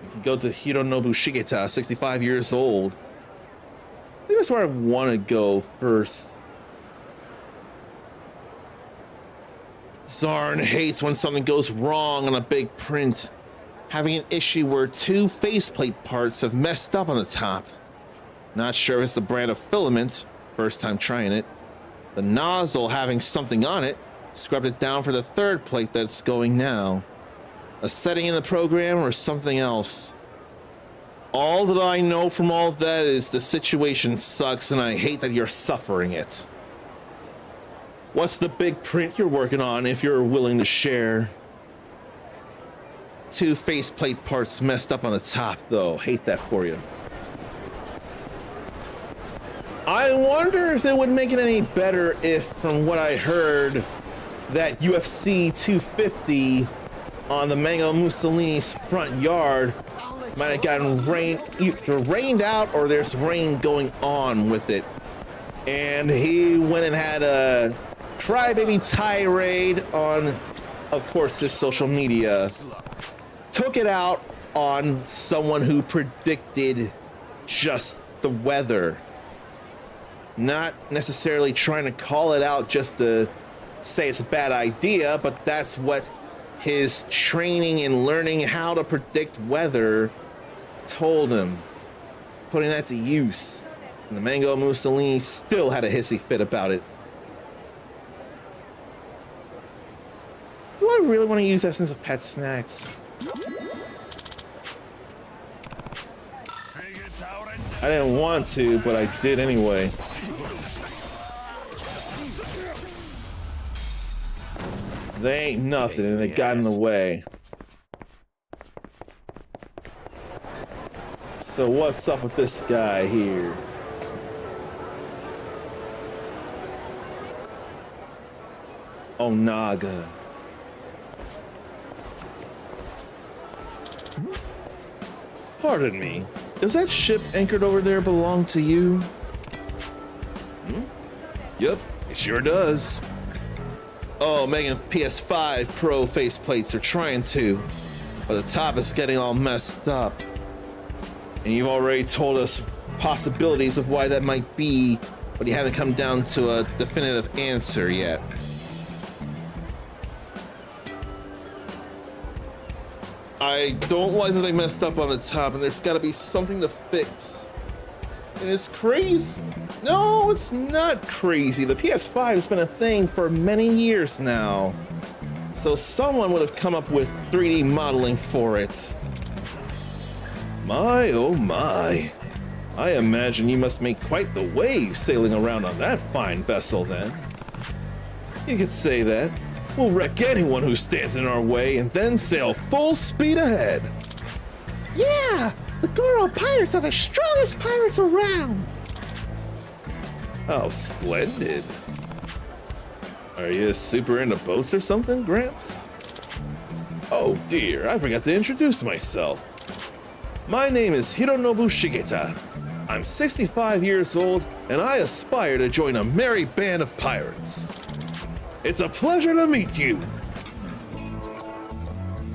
We can go to Hironobu Shigeta, 65 years old. I think that's where I want to go first. Zarn hates when something goes wrong on a big print. Having an issue where two faceplate parts have messed up on the top. Not sure if it's the brand of filament, first time trying it. The nozzle having something on it, scrubbed it down for the third plate that's going now. A setting in the program or something else. All that I know from all that is the situation sucks and I hate that you're suffering it. What's the big print you're working on if you're willing to share? Two faceplate parts messed up on the top though. Hate that for you. I wonder if it would make it any better if, from what I heard, that UFC 250 on the Mango Mussolini's front yard might have gotten either rained out or there's rain going on with it. And he went and had a crybaby tirade on, of course, his social media. Took it out on someone who predicted just the weather. Not necessarily trying to call it out just to say it's a bad idea, but that's what his training and learning how to predict weather told him. Putting that to use. And the Mango Mussolini still had a hissy fit about it. Do I really want to use Essence of Pet Snacks? I didn't want to, but I did anyway. They ain't nothing, and they got in the way. So what's up with this guy here? Onaga. Pardon me. Does that ship anchored over there belong to you? Yep, it sure does. Oh, making PS5 Pro faceplates are trying to, but the top is getting all messed up. And you've already told us possibilities of why that might be, but you haven't come down to a definitive answer yet. I don't like that they messed up on the top, and there's gotta be something to fix. And it's crazy. No, it's not crazy. The PS5 has been a thing for many years now. So someone would have come up with 3D modeling for it. My, oh my. I imagine you must make quite the wave sailing around on that fine vessel then. You could say that. We'll wreck anyone who stands in our way and then sail full speed ahead. Yeah, the Goro pirates are the strongest pirates around. Oh, splendid. Are you super into boats or something, Gramps? Oh dear, I forgot to introduce myself. My name is Hironobu Shigeta. I'm 65 years old, and I aspire to join a merry band of pirates. It's a pleasure to meet you.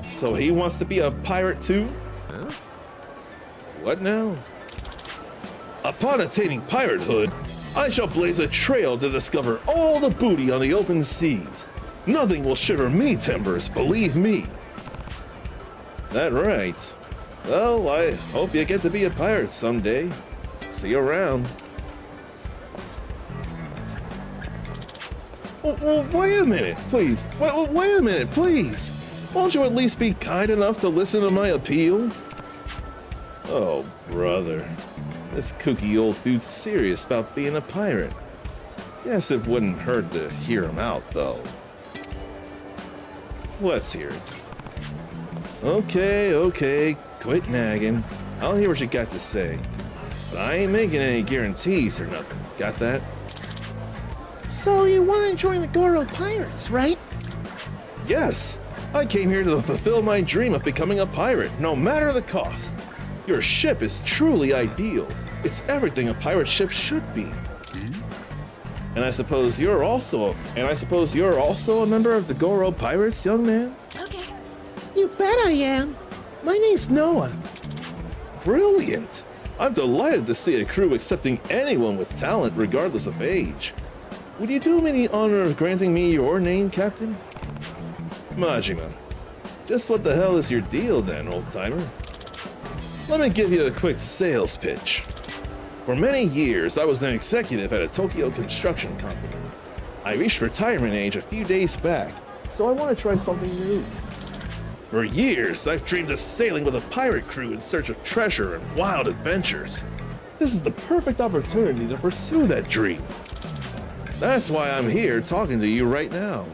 So he wants to be a pirate too? Huh? What now? Upon attaining piratehood, I shall blaze a trail to discover all the booty on the open seas. Nothing will shiver me timbers, believe me. That right. Well, I hope you get to be a pirate someday. See you around. Well, wait a minute, please. Wait a minute, please. Won't you at least be kind enough to listen to my appeal? Oh, brother. This kooky old dude's serious about being a pirate. Guess it wouldn't hurt to hear him out, though. Let's hear it. Okay, quit nagging. I'll hear what you got to say. But I ain't making any guarantees or nothing. Got that? So you want to join the Goro pirates, right? Yes. I came here to fulfill my dream of becoming a pirate, no matter the cost. Your ship is truly ideal. It's everything a pirate ship should be. And I suppose you're also a member of the Goro Pirates, young man? Okay. You bet I am. My name's Noah. Brilliant. I'm delighted to see a crew accepting anyone with talent regardless of age. Would you do me the honor of granting me your name, Captain? Majima. Just what the hell is your deal then, old-timer? Let me give you a quick sales pitch. For many years, I was an executive at a Tokyo construction company. I reached retirement age a few days back, so I want to try something new. For years, I've dreamed of sailing with a pirate crew in search of treasure and wild adventures. This is the perfect opportunity to pursue that dream. That's why I'm here talking to you right now.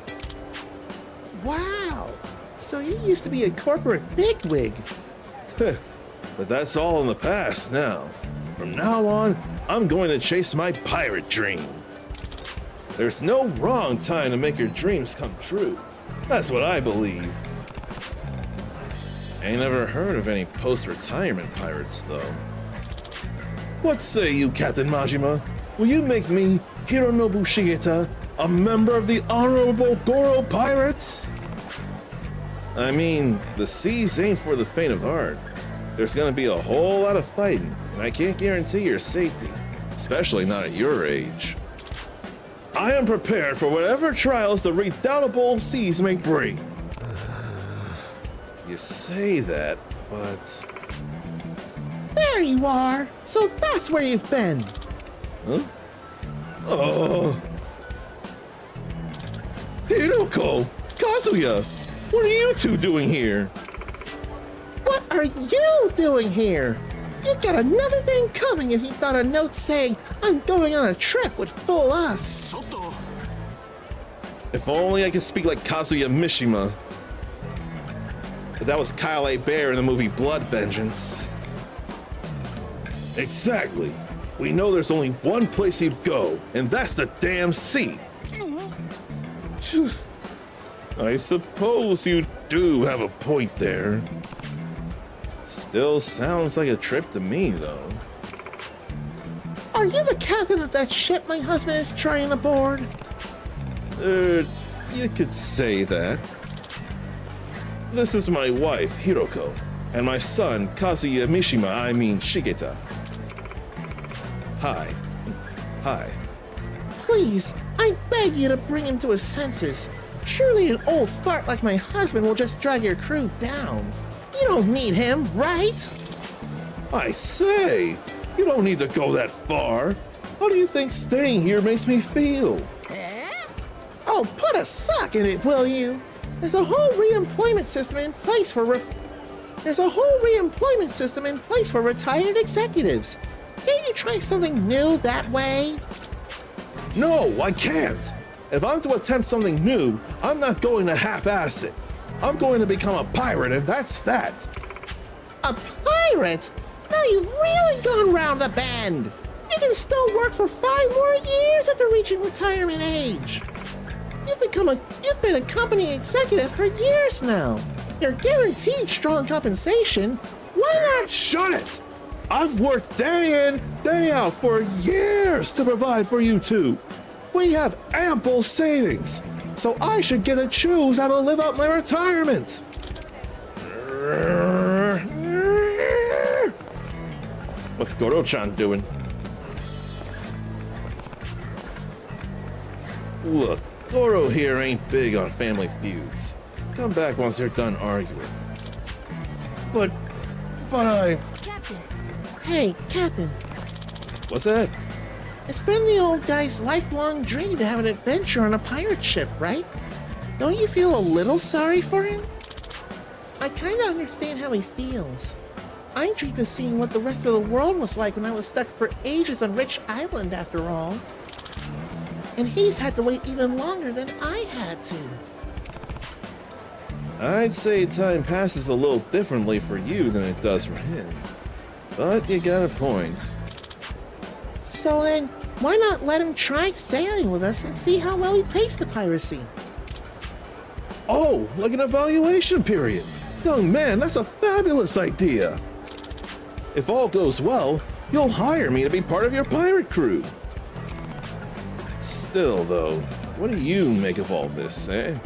Wow. So you used to be a corporate bigwig. But that's all in the past now. From now on, I'm going to chase my pirate dream. There's no wrong time to make your dreams come true. That's what I believe. I ain't never heard of any post-retirement pirates, though. What say you, Captain Majima? Will you make me, Hironobu Shigeta, a member of the Honorable Goro Pirates? I mean, the seas ain't for the faint of heart. There's gonna be a whole lot of fighting, and I can't guarantee your safety, especially not at your age. I am prepared for whatever trials the redoubtable seas may bring. You say that, but... There you are. So that's where you've been. Huh? Oh... Hiroko! Kazuya! What are you two doing here? What are you doing here? You got another thing coming if you thought a note saying, I'm going on a trip would fool us. If only I could speak like Kazuya Mishima. But that was Kyle A. Bear in the movie Blood Vengeance. Exactly. We know there's only one place he'd go, and that's the damn sea. I suppose you do have a point there. Still sounds like a trip to me, though. Are you the captain of that ship my husband is trying to board? You could say that. This is my wife, Hiroko, and my son, Kazuya Mishima, Shigeta. Hi. Hi. Please, I beg you to bring him to his senses. Surely an old fart like my husband will just drag your crew down. You don't need him, right? I say, you don't need to go that far. How do you think staying here makes me feel? Oh, put a sock in it, will you? There's a whole reemployment system in place for retired executives. Can't you try something new that way? No, I can't. If I'm to attempt something new, I'm not going to half-ass it. I'm going to become a pirate, and that's that. A pirate? Now you've really gone round the bend. You can still work for 5 more years after reaching retirement age. You've been a company executive for years now. You're guaranteed strong compensation. Why not? Shut it! I've worked day in, day out for years to provide for you two. We have ample savings, so I should get to choose how to live out my retirement. What's Goro-chan doing? Look, Goro here ain't big on family feuds. Come back once they're done arguing. But I... Captain, Hey, Captain. What's that? It's been the old guy's lifelong dream to have an adventure on a pirate ship, right? Don't you feel a little sorry for him? I kinda understand how he feels. I dreamed of seeing what the rest of the world was like when I was stuck for ages on Rich Island, after all. And he's had to wait even longer than I had to. I'd say time passes a little differently for you than it does for him. But you got a point. So then, why not let him try sailing with us and see how well he takes to piracy? Oh, like an evaluation period. Young man, that's a fabulous idea. If all goes well, you'll hire me to be part of your pirate crew. Still, though, what do you make of all this, eh?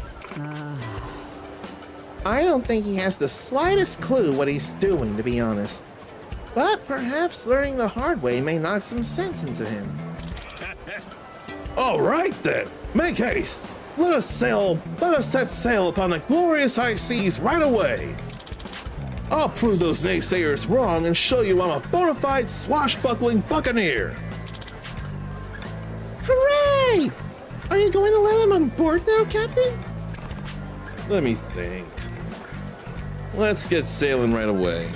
I don't think he has the slightest clue what he's doing, to be honest. But perhaps learning the hard way may knock some sense into him. All right then, make haste. Let us set sail upon the glorious high seas right away. I'll prove those naysayers wrong and show you I'm a bona fide swashbuckling buccaneer. Hooray! Are you going to let him on board now, Captain? Let me think. Let's get sailing right away.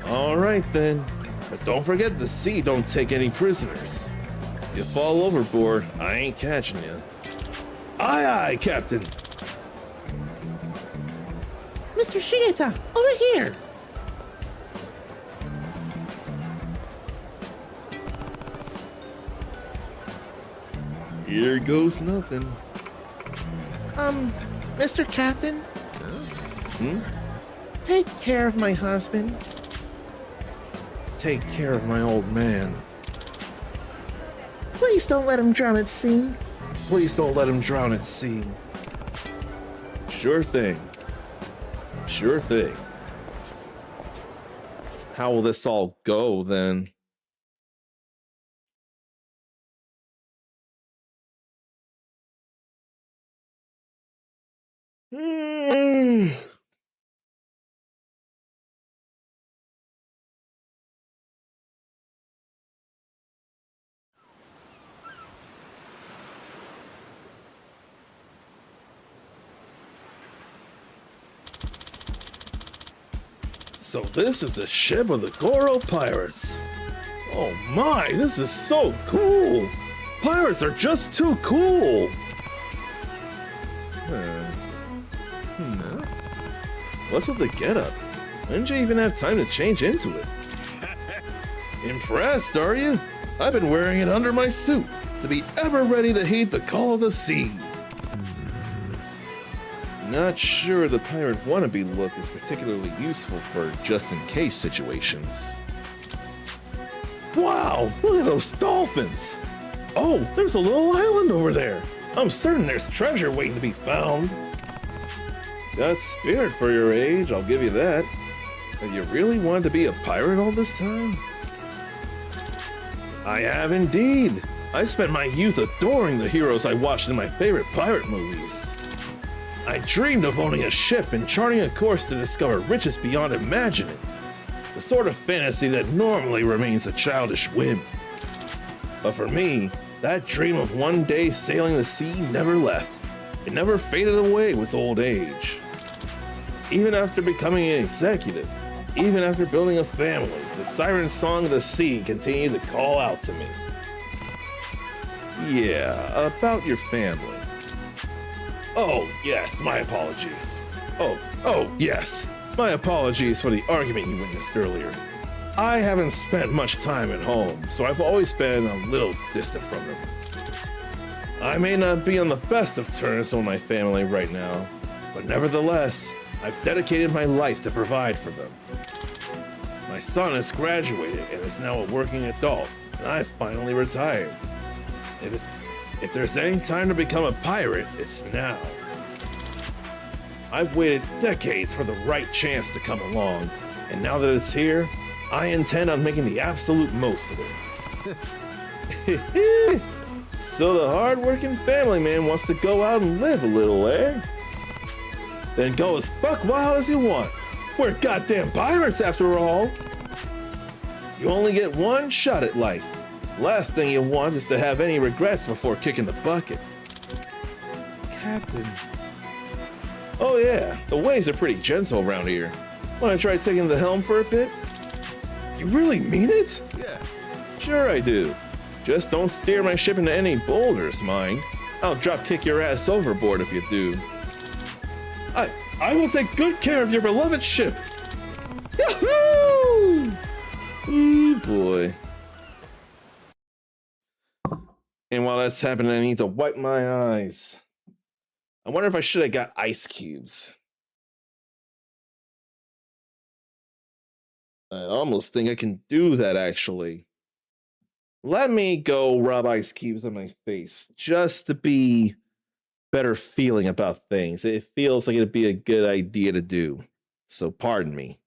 All right then, but don't forget the sea don't take any prisoners. If you fall overboard, I ain't catching you. Aye aye, Captain. Mr. Shigeta, over here! Here goes nothing. Mr. Captain? Hmm? Take care of my husband. Take care of my old man. Please don't let him drown at sea. Please don't let him drown at sea. Sure thing. Sure thing. How will this all go then? So this is the ship of the Goro Pirates. Oh my, this is so cool. Pirates are just too cool. What's with the getup? Didn't you even have time to change into it? Impressed, are you? I've been wearing it under my suit to be ever ready to heed the call of the sea. Not sure the pirate wannabe look is particularly useful for just-in-case situations. Wow, look at those dolphins! Oh, there's a little island over there! I'm certain there's treasure waiting to be found. Got spirit for your age, I'll give you that. Have you really wanted to be a pirate all this time? I have indeed. I spent my youth adoring the heroes I watched in my favorite pirate movies. I dreamed of owning a ship and charting a course to discover riches beyond imagining. The sort of fantasy that normally remains a childish whim. But for me, that dream of one day sailing the sea never left. It never faded away with old age. Even after becoming an executive, even after building a family, the siren song of the sea continued to call out to me. Yeah, about your family. Oh, yes, my apologies. Oh, yes. My apologies for the argument you witnessed earlier. I haven't spent much time at home, so I've always been a little distant from them. I may not be on the best of terms with my family right now, but nevertheless, I've dedicated my life to provide for them. My son has graduated and is now a working adult, and I've finally retired. If there's any time to become a pirate, it's now. I've waited decades for the right chance to come along, and now that it's here, I intend on making the absolute most of it. So the hard-working family man wants to go out and live a little, eh? Then go as buck wild as you want. We're goddamn pirates after all. You only get one shot at life. Last thing you want is to have any regrets before kicking the bucket. Captain. Oh yeah, the waves are pretty gentle around here. Wanna try taking the helm for a bit? You really mean it? Yeah. Sure I do. Just don't steer my ship into any boulders, mind. I'll drop kick your ass overboard if you do. I will take good care of your beloved ship. Yahoo! Ooh boy. And while that's happening, I need to wipe my eyes. I wonder if I should have got ice cubes. I almost think I can do that, actually. Let me go rub ice cubes on my face just to be better feeling about things. It feels like it'd be a good idea to do. So pardon me.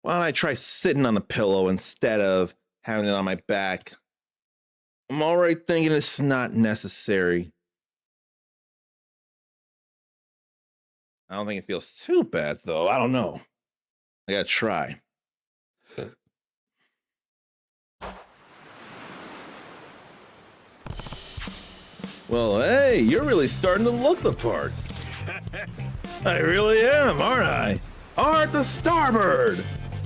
Why don't I try sitting on the pillow instead of having it on my back? I'm already thinking it's not necessary. I don't think it feels too bad, though. I don't know. I gotta try. Well, hey, you're really starting to look the part. I really am, aren't I? Art the starboard!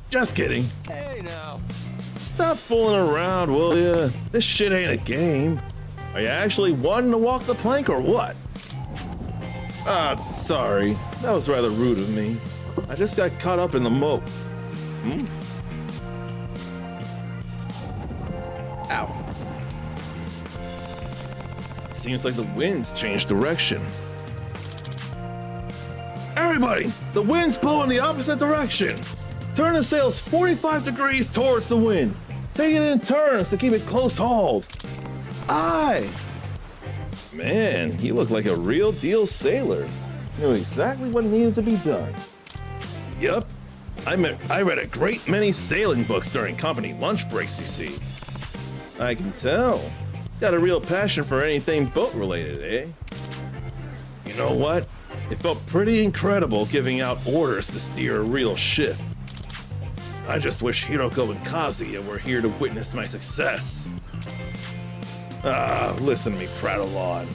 Just kidding. Hey now. Stop fooling around, will ya? This shit ain't a game. Are you actually wanting to walk the plank or what? Sorry. That was rather rude of me. I just got caught up in the moat. Ow. Seems like the wind's changed direction. Everybody, the wind's blowing the opposite direction. Turn the sails 45 degrees towards the wind. Take it in turns to keep it close hauled. Aye. Man, you look like a real deal sailor. Knew exactly what needed to be done. Yup. I read a great many sailing books during company lunch breaks, you see. I can tell. Got a real passion for anything boat related, eh? You know what? It felt pretty incredible giving out orders to steer a real ship. I just wish Hiroko and Kazuya were here to witness my success. Listen to me prattle on.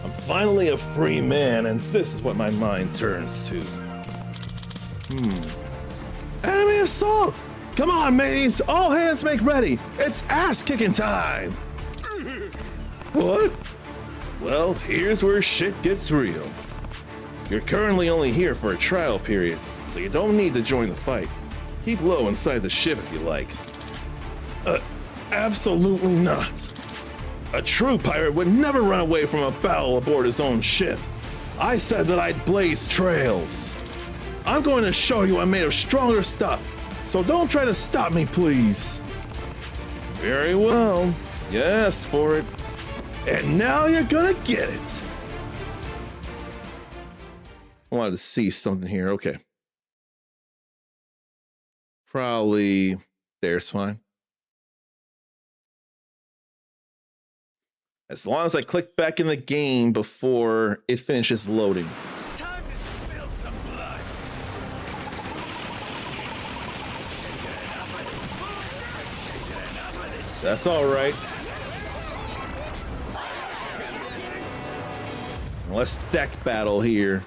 I'm finally a free man, and this is what my mind turns to. Enemy assault! Come on, mateys! All hands make ready! It's ass-kicking time! What? Well, here's where shit gets real. You're currently only here for a trial period, so you don't need to join the fight. Keep low inside the ship if you like. Absolutely not. A true pirate would never run away from a battle aboard his own ship. I said that I'd blaze trails. I'm going to show you I'm made of stronger stuff, so don't try to stop me, please. Very well. You asked for it. And now you're gonna get it. I wanted to see something here. Okay. Probably there's fine. As long as I click back in the game before it finishes loading. Time to spill some blood. That's all right. Let's deck battle here.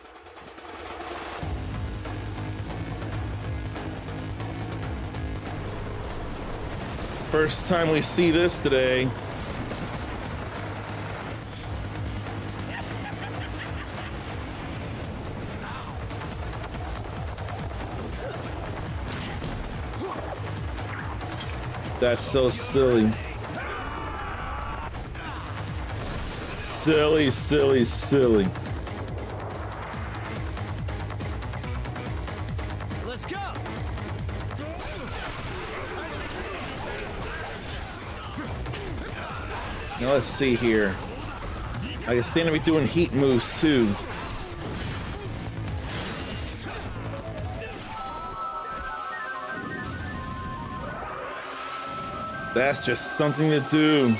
First time we see this today. That's so silly. Silly, silly, silly. Let's go. Now let's see here. I can stand to be doing heat moves too. That's just something to do.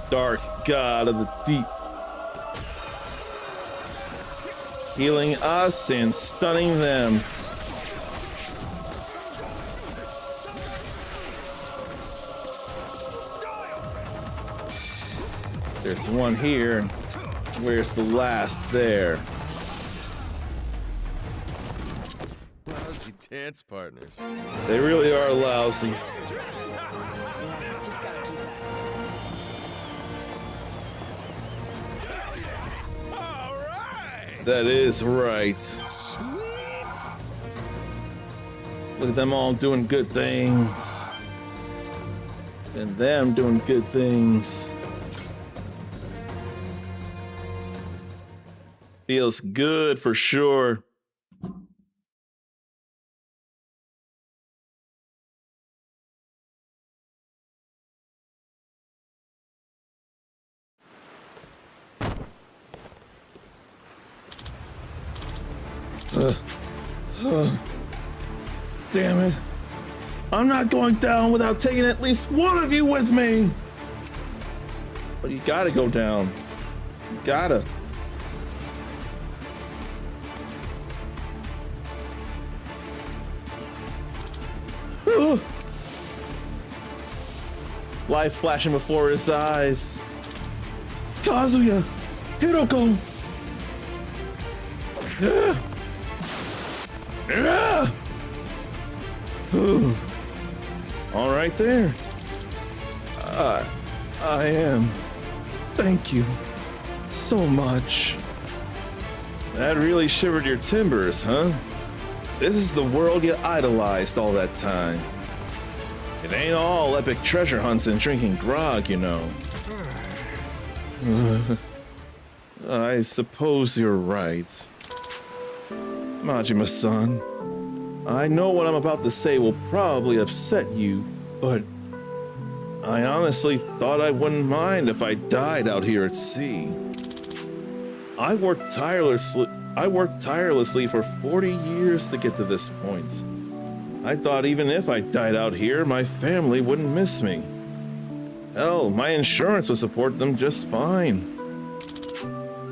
Dark god of the deep. Healing us and stunning them. There's one here. Where's the last there? Lousy dance partners. They really are lousy. All right. That is right. Sweet. Look at them all doing good things. And them doing good things. Feels good for sure. damn it. I'm not going down without taking at least one of you with me. But you gotta go down. You gotta. Ugh. Life flashing before his eyes. Kazuya! Hiroko! Yeah. Yeah. All right there. I am. Thank you so much. That really shivered your timbers, huh? This is the world you idolized all that time. It ain't all epic treasure hunts and drinking grog, you know. I suppose you're right. Majima-san, I know what I'm about to say will probably upset you, but I honestly thought I wouldn't mind if I died out here at sea. I worked tirelessly for 40 years to get to this point. I thought even if I died out here, my family wouldn't miss me. Hell, my insurance would support them just fine.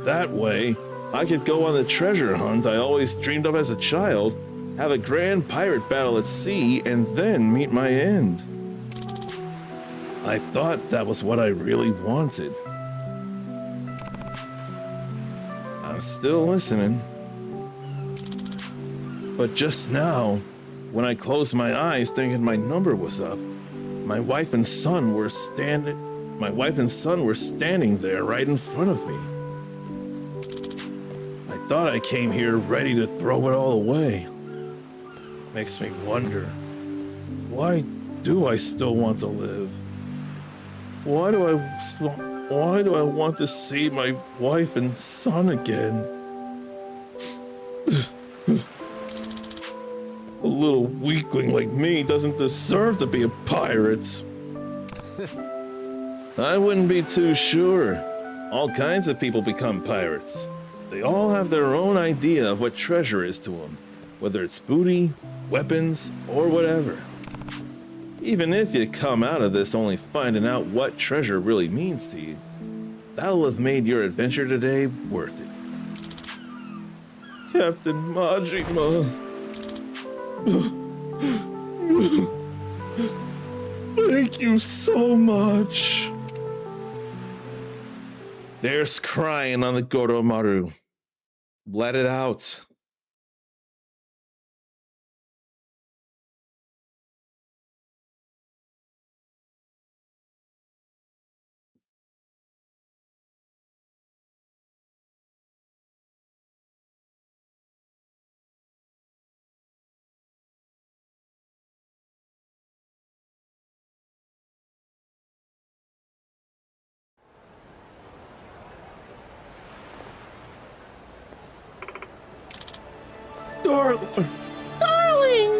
That way, I could go on the treasure hunt I always dreamed of as a child, have a grand pirate battle at sea, and then meet my end. I thought that was what I really wanted. I'm still listening. But just now, when I closed my eyes thinking my number was up, my wife and son were standing there right in front of me. I thought I came here ready to throw it all away. Makes me wonder, why do I still want to live? Why do I want to see my wife and son again? A little weakling like me doesn't deserve to be a pirate. I wouldn't be too sure. All kinds of people become pirates. They all have their own idea of what treasure is to them, whether it's booty, weapons, or whatever. Even if you come out of this only finding out what treasure really means to you, that'll have made your adventure today worth it. Captain Majima. Thank you so much. There's crying on the Goromaru. Let it out. Darling!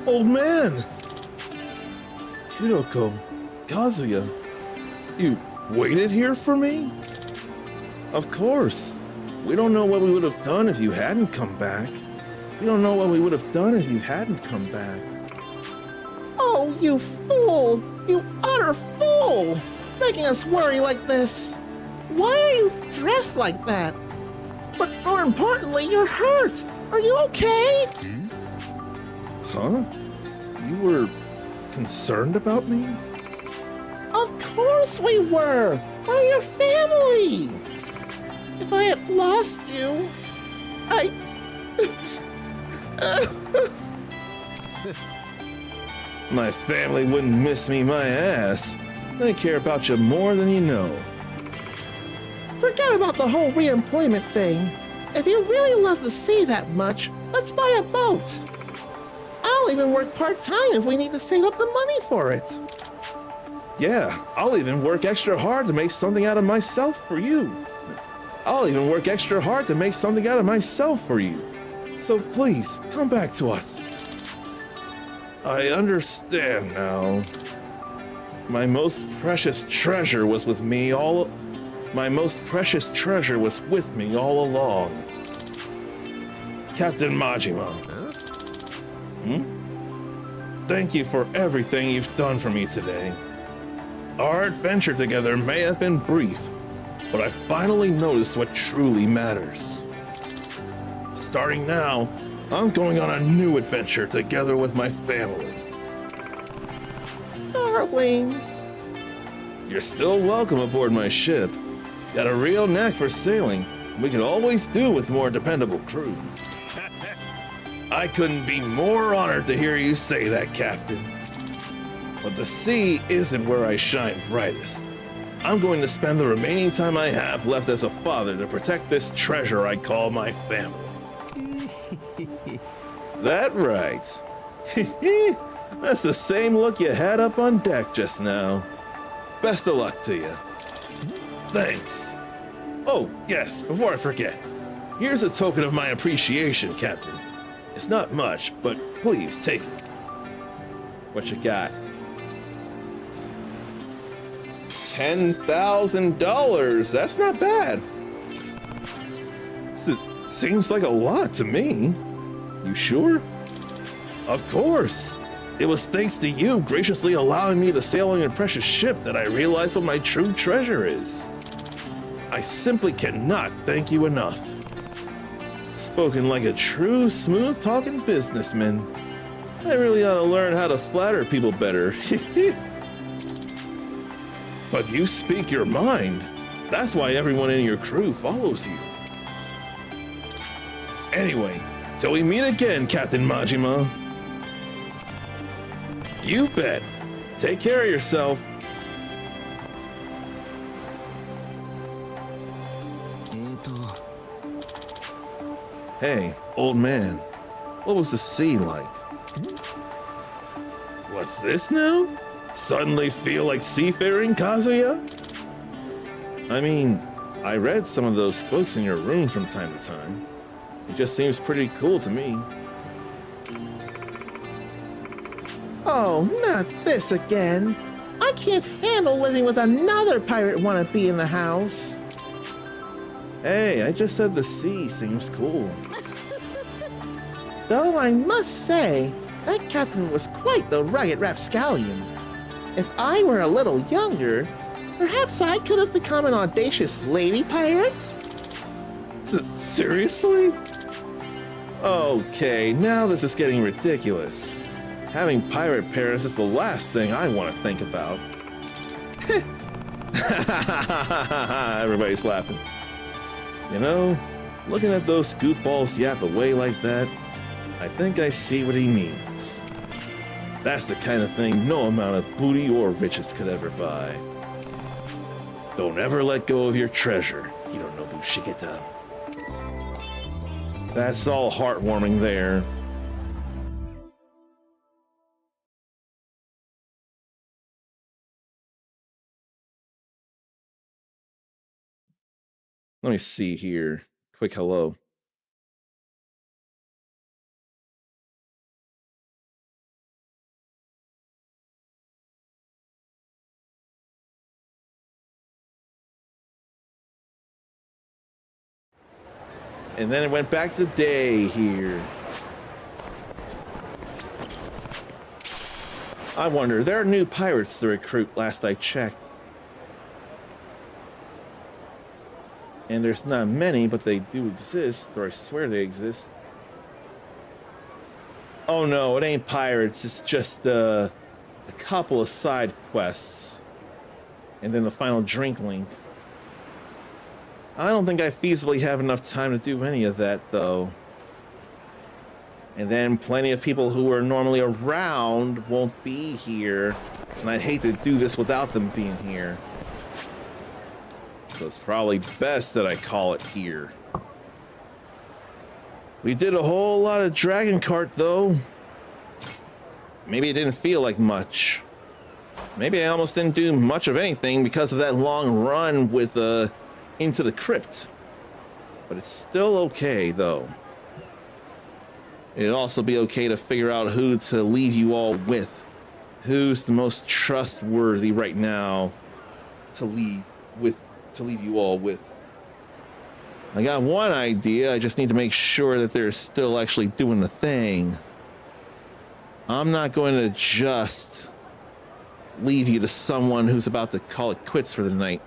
Old man! Hiroko, Kazuya, you waited here for me? Of course. We don't know what we would have done if you hadn't come back. We don't know what we would have done if you hadn't come back. Oh, you fool! You utter fool! Making us worry like this. Why are you dressed like that? But more importantly, you're hurt. Are you okay? Huh? You were concerned about me? Of course we were. We're your family. If I had lost you, My family wouldn't miss me my ass. They care about you more than you know. Forget about the whole reemployment thing. If you really love the sea that much, let's buy a boat. I'll even work part-time if we need to save up the money for it. Yeah, I'll even work extra hard to make something out of myself for you. So please, come back to us. I understand now. My most precious treasure was with me all along. Captain Majima. Thank you for everything you've done for me today. Our adventure together may have been brief, but I finally noticed what truly matters. Starting now, I'm going on a new adventure together with my family. Darling. You're still welcome aboard my ship. Got a real knack for sailing. We could always do with more dependable crew. I couldn't be more honored to hear you say that, Captain. But the sea isn't where I shine brightest. I'm going to spend the remaining time I have left as a father to protect this treasure I call my family. That right. That's the same look you had up on deck just now. Best of luck to you. Thanks. Oh, yes, before I forget. Here's a token of my appreciation, Captain. It's not much, but please take it. What you got? $10,000. That's not bad. Seems like a lot to me. You sure? Of course. It was thanks to you graciously allowing me to sail on your precious ship that I realized what my true treasure is. I simply cannot thank you enough. Spoken like a true, smooth-talking businessman. I really ought to learn how to flatter people better. But you speak your mind. That's why everyone in your crew follows you. Anyway, till we meet again, Captain Majima. You bet. Take care of yourself. Hey, old man. What was the sea like? What's this now? Suddenly feel like seafaring, Kazuya? I mean, I read some of those books in your room from time to time. It just seems pretty cool to me. Oh, not this again. I can't handle living with another pirate wannabe in the house. Hey, I just said the sea seems cool. Though I must say, that captain was quite the rugged rapscallion. If I were a little younger, perhaps I could have become an audacious lady pirate? Seriously? Okay, now this is getting ridiculous. Having pirate parents is the last thing I want to think about. Everybody's laughing. You know, looking at those goofballs yap away like that, I think I see what he means. That's the kind of thing no amount of booty or riches could ever buy. Don't ever let go of your treasure, Hironobu Shiketa. That's all heartwarming there. Let me see here. Quick hello. And then it went back to day here. I wonder, there are new pirates to recruit last I checked. And there's not many, but they do exist, or I swear they exist. Oh no, it ain't pirates, it's just a couple of side quests. And then the final drink link. I don't think I feasibly have enough time to do any of that, though. And then plenty of people who are normally around won't be here. And I'd hate to do this without them being here. So it's probably best that I call it here. We did a whole lot of Dragon Kart, though. Maybe it didn't feel like much. Maybe I almost didn't do much of anything because of that long run with, into the crypt. But it's still okay, though. It'd also be okay to figure out who to leave you all with. Who's the most trustworthy right now to leave you all with. I got one idea, I just need to make sure that they're still actually doing the thing. I'm not going to just leave you to someone who's about to call it quits for the night.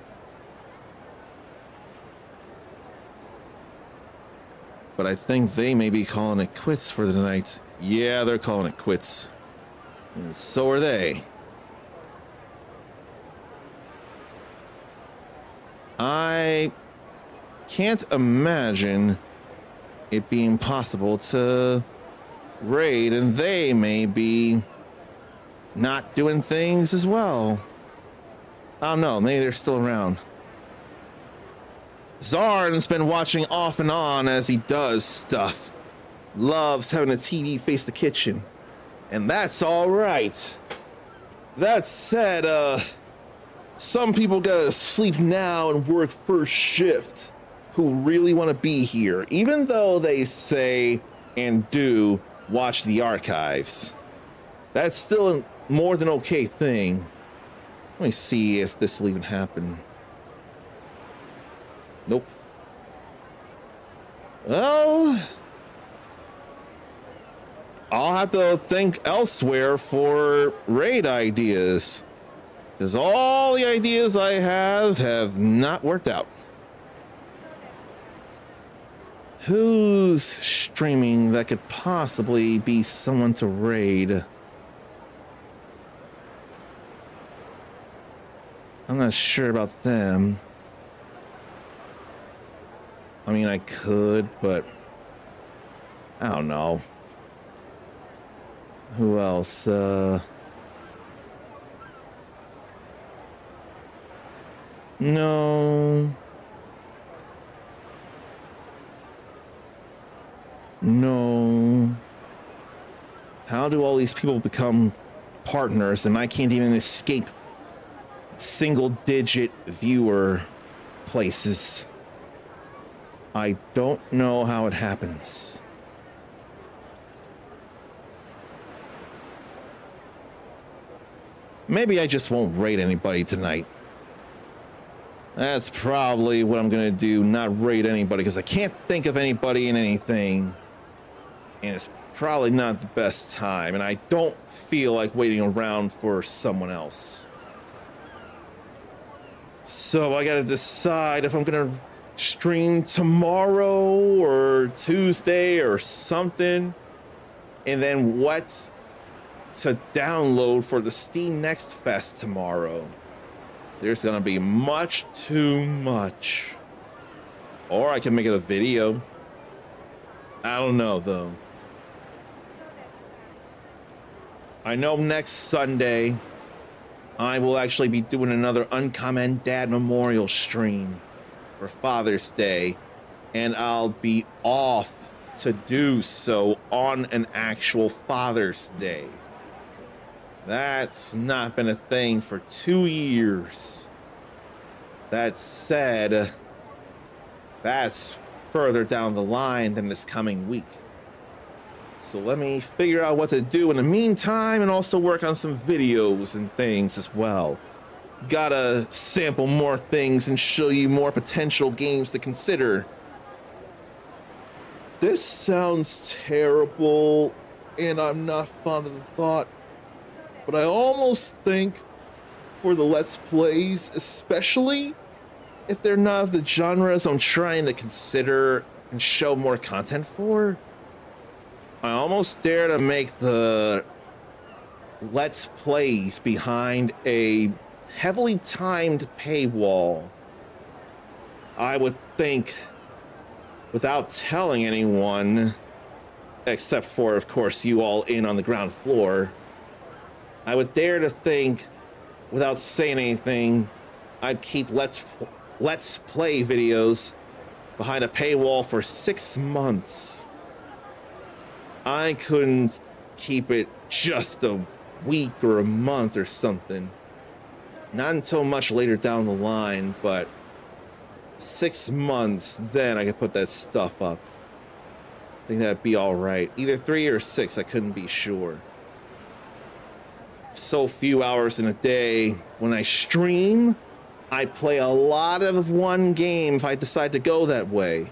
But I think they may be calling it quits for the night. Yeah, they're calling it quits. And so are they. I can't imagine it being possible to raid, and they may be not doing things as well. I don't know, maybe they're still around. Zarn's been watching off and on as he does stuff. Loves having a TV face the kitchen. And that's all right. That said, some people gotta sleep now and work first shift who really want to be here, even though they say and do watch the archives. That's still a more than okay thing. Let me see if this will even happen. Nope. Well, I'll have to think elsewhere for raid ideas, because all the ideas I have not worked out. Who's streaming that could possibly be someone to raid? I'm not sure about them. I mean, I could, but I don't know. Who else? No. No. How do all these people become partners and I can't even escape single-digit viewer places? I don't know how it happens. Maybe I just won't raid anybody tonight. That's probably what I'm gonna do, not raid anybody, because I can't think of anybody in anything. And it's probably not the best time, and I don't feel like waiting around for someone else. So I gotta decide if I'm gonna stream tomorrow or Tuesday or something, and then what to download for the Steam Next Fest tomorrow. There's gonna be much too much. Or I can make it a video. I don't know though. I know next Sunday I will actually be doing another Uncommon Dad Memorial stream for Father's Day, and I'll be off to do so on an actual Father's Day. That's not been a thing for 2 years. That said, that's further down the line than this coming week. So let me figure out what to do in the meantime and also work on some videos and things as well. Gotta sample more things and show you more potential games to consider. This sounds terrible, and I'm not fond of the thought, but I almost think for the Let's Plays, especially if they're not of the genres I'm trying to consider and show more content for, I almost dare to make the Let's Plays behind a heavily timed paywall. I would think, without telling anyone, except for, of course, you all in on the ground floor, I would dare to think, without saying anything, I'd keep Let's Play videos behind a paywall for 6 months. I couldn't keep it just a week or a month or something. Not until much later down the line, but 6 months, then I could put that stuff up. I think that'd be all right. Either 3 or 6, I couldn't be sure. So few hours in a day. When I stream, I play a lot of one game if I decide to go that way.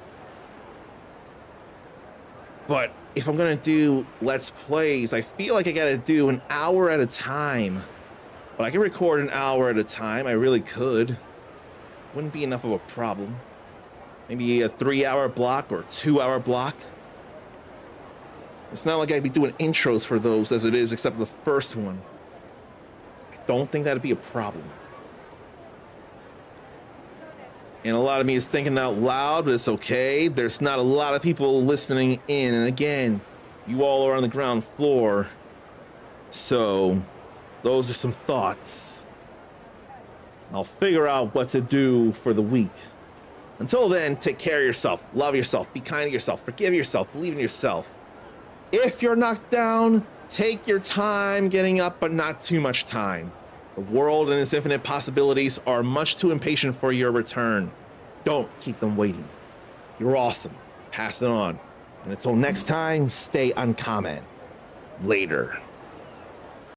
But if I'm gonna do Let's Plays, I feel like I gotta do an hour at a time. But I can record an hour at a time. I really could. Wouldn't be enough of a problem. Maybe a 3-hour block or a 2-hour block. It's not like I'd be doing intros for those as it is, except for the first one. I don't think that'd be a problem. And a lot of me is thinking out loud, but it's okay. There's not a lot of people listening in. And again, you all are on the ground floor. So, those are some thoughts. I'll figure out what to do for the week. Until then, take care of yourself. Love yourself. Be kind to yourself. Forgive yourself. Believe in yourself. If you're knocked down, take your time getting up, but not too much time. The world and its infinite possibilities are much too impatient for your return. Don't keep them waiting. You're awesome. Pass it on. And until next time, stay uncommon. Later.